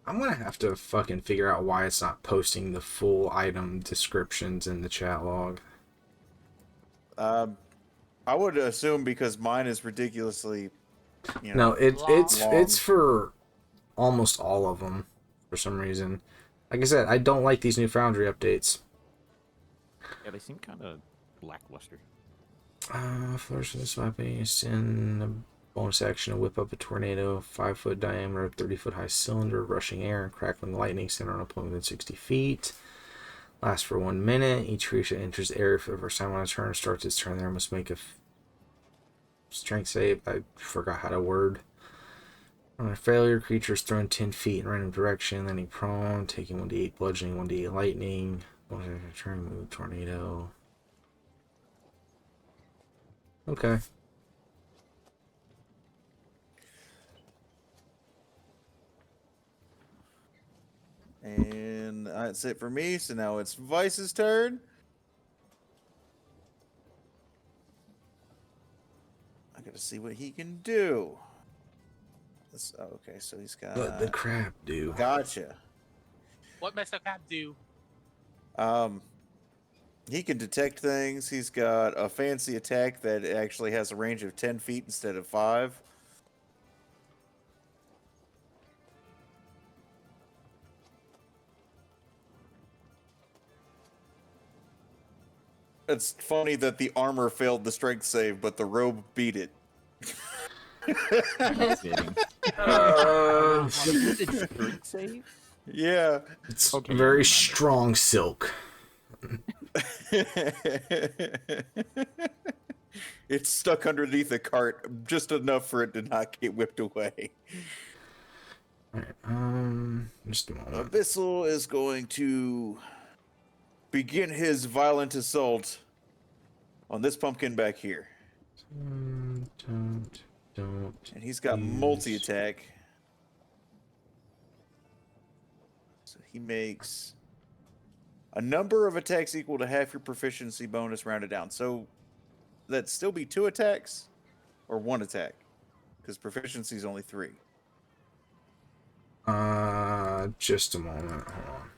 I'm gonna have to fucking figure out why it's not posting the full item descriptions in the chat log. I would assume because mine is ridiculously, No, it's long. it's for almost all of them for some reason. Like I said, I don't like these new Foundry updates. Yeah, they seem kind of lackluster. Flourish in this weapon, in a bonus action to whip up a tornado, 5-foot diameter, 30-foot high cylinder, rushing air and crackling lightning center on a point within 60 feet. Lasts for 1 minute. Each creature that enters the area for the first time on a turn starts its turn there must make a strength save. I forgot how to word. On a failure, creature is thrown 10 feet in random direction, landing prone, taking 1d8 bludgeoning, 1d8 lightning. Bonus action turn, move, tornado. Okay. And that's it for me. So now it's Vice's turn. I gotta see what he can do. Okay, so he's got. What the crap do? Gotcha. What Mr. Cap do? He can detect things. He's got a fancy attack that actually has a range of 10 feet instead of 5. It's funny that the armor failed the strength save, but the robe beat it. Fitting. Did strength save? Yeah. It's Okay, very never mind. strong silk. It's stuck underneath a cart just enough for it to not get whipped away. Alright, just a moment. Abyssal is going to begin his violent assault on this pumpkin back here. Don't. And he's got use- multi-attack. So he makes a number of attacks equal to half your proficiency bonus rounded down. So that'd still be 2 attacks or 1 attack? Because proficiency is only 3. Just a moment. Hold on.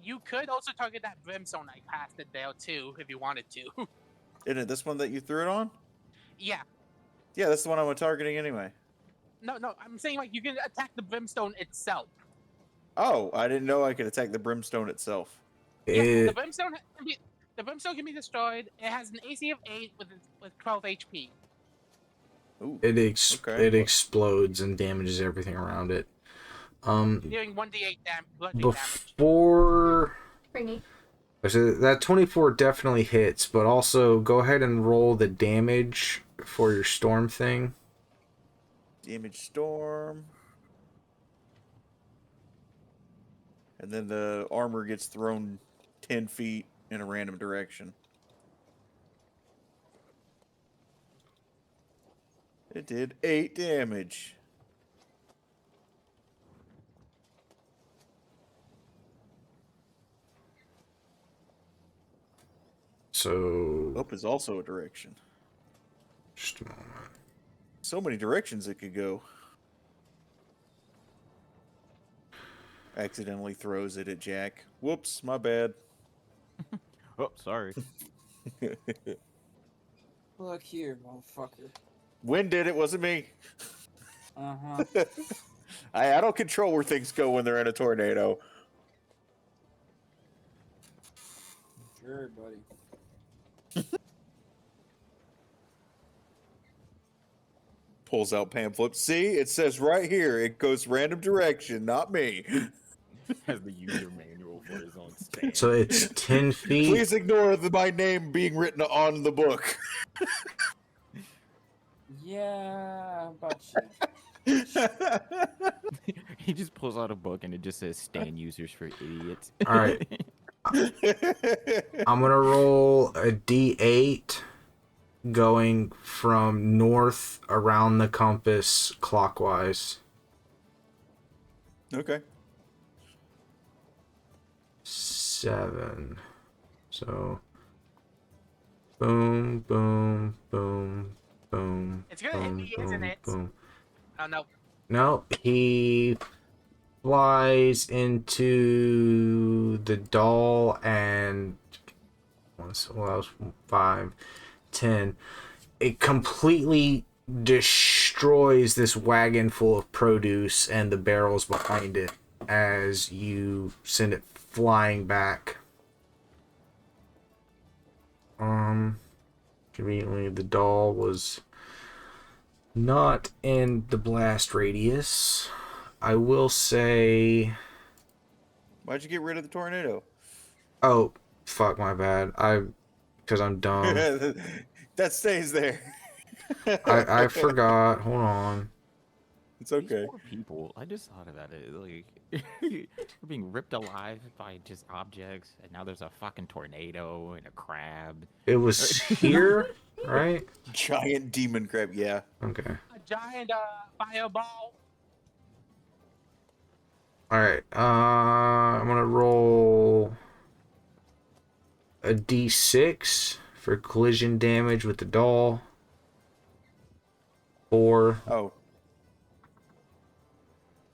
You could also target that brimstone I passed it there too, if you wanted to. Isn't it this one that you threw it on? Yeah. Yeah, that's the one I'm targeting anyway. No, I'm saying like you can attack the brimstone itself. Oh, I didn't know I could attack the brimstone itself. Yeah, the It, brimstone can be destroyed. It has an AC of 8 with 12 HP. Ooh. it explodes and damages everything around it. Dealing 1d8 bludgeoning damage. Before Springy. so that 24 definitely hits, but also go ahead and roll the damage for your storm thing. Damage storm. And then the armor gets thrown 10 feet in a random direction. It did 8 damage. So Up is also a direction. so many directions it could go. Accidentally throws it at Jack. Whoops, my bad. Oh, sorry. Look here, motherfucker. Wind did it, wasn't me. Uh-huh. I don't control where things go when they're in a tornado. Sure, buddy. Pulls out pamphlet. See, it says right here, it goes random direction, not me. Has the user manual for his own stand. So it's 10 feet. Please ignore my name being written on the book. Yeah, about you. He just pulls out a book and it just says "Stand users for idiots." All right. I'm gonna roll a D8 going from north around the compass clockwise. Okay. 7. So boom, boom, boom, boom. It's gonna hit boom, me, boom, isn't it? boom. Oh no. No, he flies into the doll and once well, that was 5, 10. It completely destroys this wagon full of produce and the barrels behind it as you send it flying back. Conveniently, the doll was not in the blast radius. I will say... Why'd you get rid of the tornado? Oh, fuck, my bad. Because I'm dumb. That stays there. I forgot. Hold on. It's okay. These poor people. I just thought about it. Like, we're being ripped alive by just objects, and now there's a fucking tornado and a crab. It was here, right? Giant demon crab, yeah. Okay. A giant fireball. Alright, I'm gonna roll a d6 for collision damage with the doll. 4. Oh.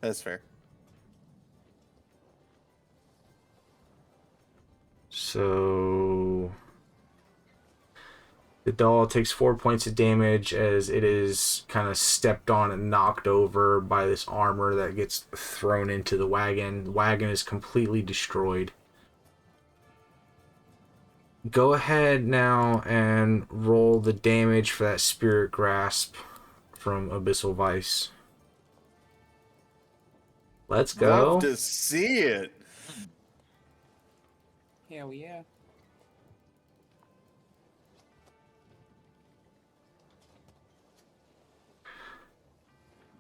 That's fair. So the doll takes 4 points of damage as it is kind of stepped on and knocked over by this armor that gets thrown into the wagon. The wagon is completely destroyed. Go ahead now and roll the damage for that spirit grasp from Abyssal Vice. Let's go. Love to see it. Hell yeah.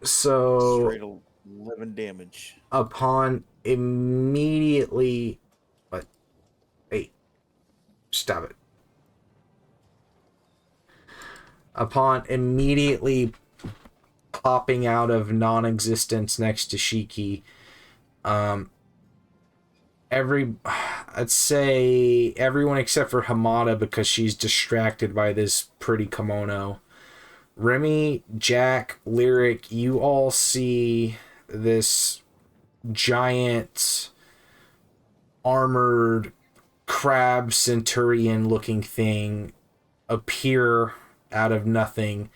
So Straight 11 damage. upon immediately... What? Hey. Stop it. Upon immediately popping out of non-existence next to Shiki, I'd say everyone except for Hamada, because she's distracted by this pretty kimono. Remy, Jack, Lyric, you all see this giant armored crab centurion looking thing appear out of nothing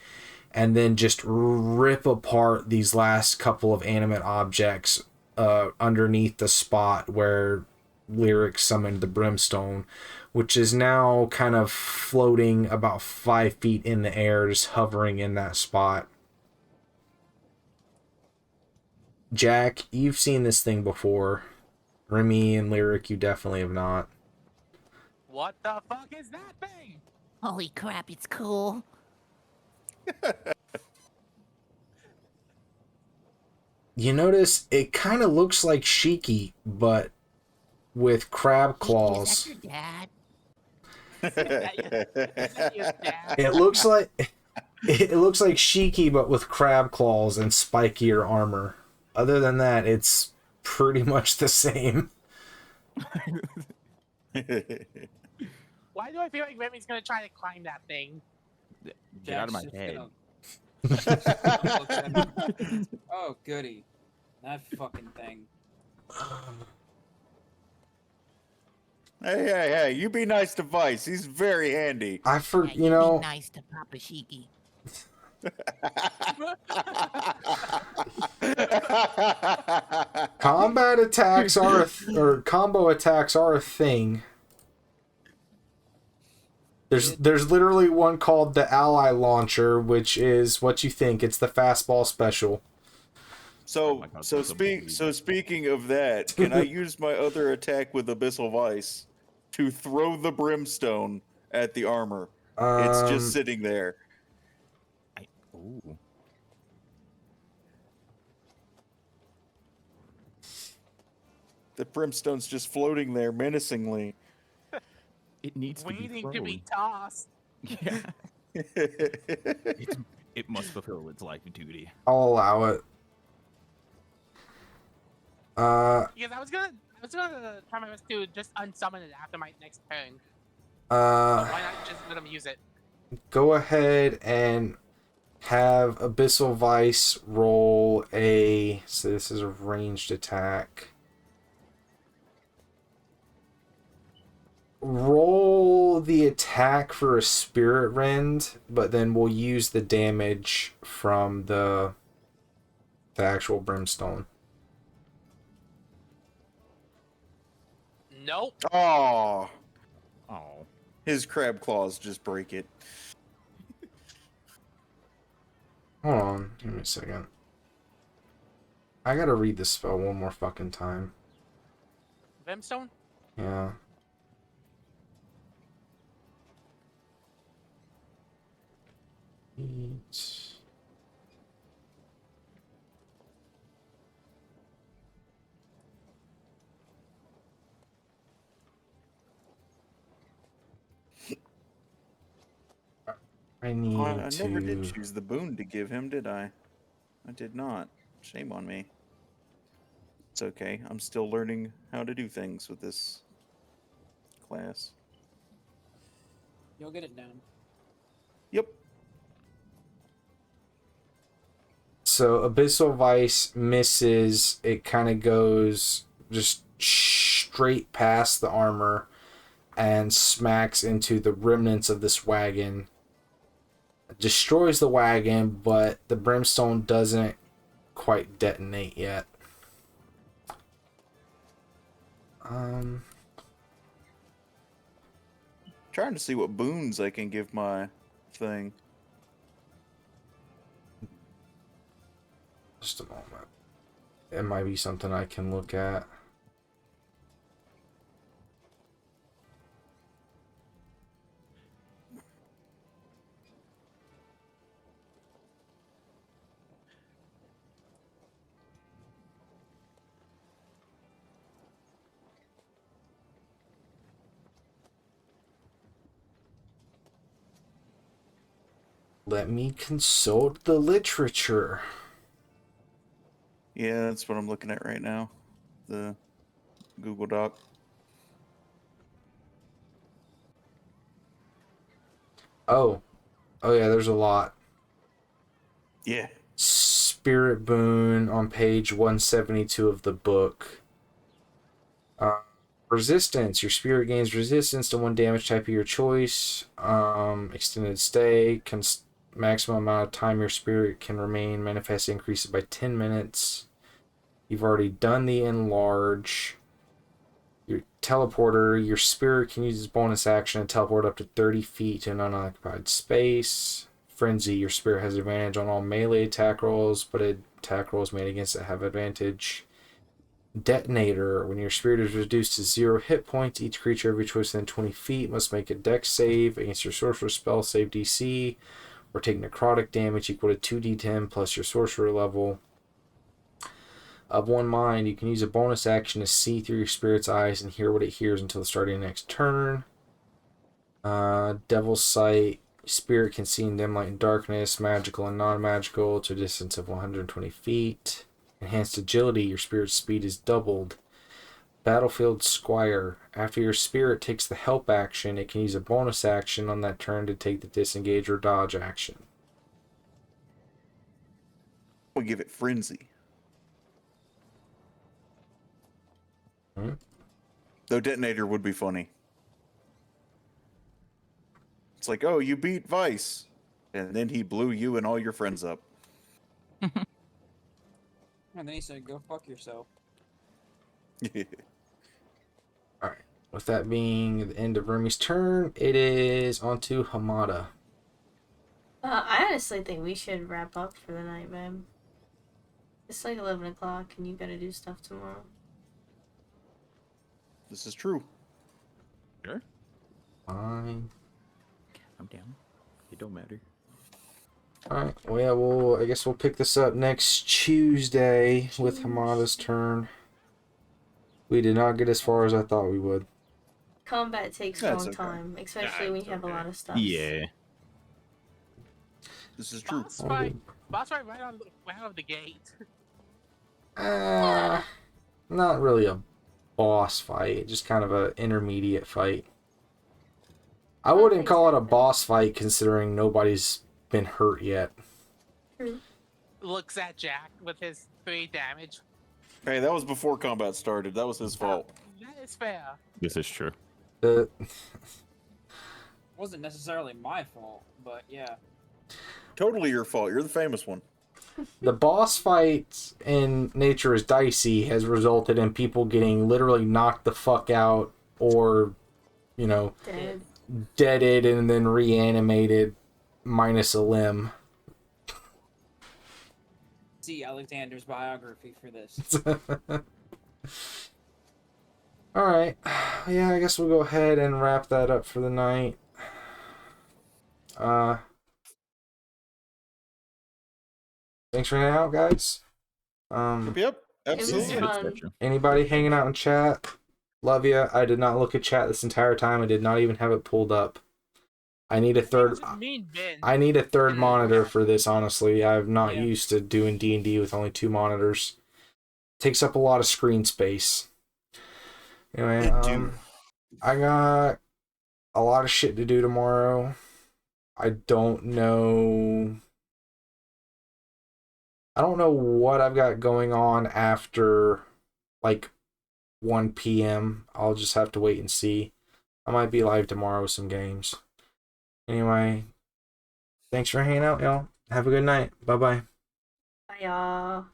and then just rip apart these last couple of animate objects underneath the spot where Lyric summoned the brimstone, which is now kind of floating about 5 feet in the air, just hovering in that spot. Jack, you've seen this thing before. Remy and Lyric, you definitely have not. What the fuck is that thing? Holy crap, it's cool. You notice it kind of looks like Shiki, but with crab claws. Is that your dad? It looks like Shiki, but with crab claws and spikier armor. Other than that, it's pretty much the same. Why do I feel like Remy's gonna try to climb that thing? Get out of my Jack's just head. gonna Don't look at it. Oh, goody. That fucking thing. Hey, you be nice to Vice. He's very handy. Yeah, you be nice to Papa Shiki. Combat attacks are or combo attacks are a thing. There's literally one called the Ally Launcher, which is what you think. It's the fastball special. So, Oh my God, so that's a bully. speaking of that, can I use my other attack with Abyssal Vice to throw the brimstone at the armor? It's just sitting there. Ooh. The brimstone's just floating there menacingly. It needs to be Waiting to be thrown. tossed. Yeah. It must fulfill its life duty. I'll allow it. Because I was gonna try my best to just unsummon it after my next turn. But why not just let him use it? Go ahead and have Abyssal Vice roll a. So this is a ranged attack. Roll the attack for a Spirit Rend, but then we'll use the damage from the actual brimstone. Nope. Oh, Oh. his crab claws just break it. Hold on, give me a second. I gotta read this spell one more fucking time. Brimstone? Yeah. Eat. I need Oh, I to. never did choose the boon to give him, did I? I did not. Shame on me. It's okay. I'm still learning how to do things with this class. You'll get it down. Yep. So Abyssal Vice misses. It kind of goes just straight past the armor and smacks into the remnants of this wagon. Destroys the wagon, but the brimstone doesn't quite detonate yet. Trying to see what boons I can give my thing. Just a moment. It might be something I can look at. Let me consult the literature. Yeah, that's what I'm looking at right now. The Google Doc. Oh yeah, there's a lot. Yeah. Spirit Boon on page 172 of the book. Resistance. Your spirit gains resistance to one damage type of your choice. Extended stay. Maximum amount of time your spirit can remain manifest increases by 10 minutes. You've already done the enlarge. Your teleporter. Your spirit can use its bonus action and teleport up to 30 feet to an unoccupied space. Frenzy. Your spirit has advantage on all melee attack rolls, but attack rolls made against it have advantage. Detonator. When your spirit is reduced to 0 hit points, each creature of your choice within 20 feet must make a dex save against your sorcerer spell save DC, or take necrotic damage equal to 2d10 plus your sorcerer level. Of one mind, you can use a bonus action to see through your spirit's eyes and hear what it hears until the start of your next turn. Devil's Sight. Spirit can see in dim light and darkness, magical and non-magical, to a distance of 120 feet. Enhanced Agility. Your spirit's speed is doubled. Battlefield Squire. After your spirit takes the help action, it can use a bonus action on that turn to take the disengage or dodge action. We give it frenzy. Hmm? Though detonator would be funny. It's like, oh, you beat Vice, and then he blew you and all your friends up. And then he said, "Go fuck yourself." All right. With that being the end of Rumi's turn, it is on to Hamada. I honestly think we should wrap up for the night, man. It's like 11 o'clock and you gotta do stuff tomorrow. This is true. Sure. Fine. I'm down. It don't matter. All right. Well, yeah, I guess we'll pick this up next Tuesday with Hamada's turn. We did not get as far as I thought we would. Combat takes a That's long okay. time, especially when you have a lot of stuff. Yeah. This is true. Boss fight right out of the gate. Not really a boss fight, just kind of an intermediate fight. I wouldn't call it a boss fight considering nobody's been hurt yet. Looks at Jack with his 3 damage. Hey, that was before combat started. That was his fault. That is fair. This is true. Wasn't necessarily my fault, but yeah. Totally your fault. You're the famous one. The boss fight in Nature is Dicey has resulted in people getting literally knocked the fuck out or, you know, deaded and then reanimated minus a limb. See Alexander's biography for this. Alright. Yeah, I guess we'll go ahead and wrap that up for the night. Thanks for hanging out, guys. Yep, It was absolutely. fun. Anybody hanging out in chat? Love ya. I did not look at chat this entire time. I did not even have it pulled up. I need a third. I need a third monitor for this. Honestly, I'm not used to doing D&D with only 2 monitors. Takes up a lot of screen space. Anyway, I got a lot of shit to do tomorrow. I don't know what I've got going on after like 1 p.m. I'll just have to wait and see. I might be live tomorrow with some games. Anyway, thanks for hanging out, y'all. Have a good night. Bye-bye. Bye, y'all.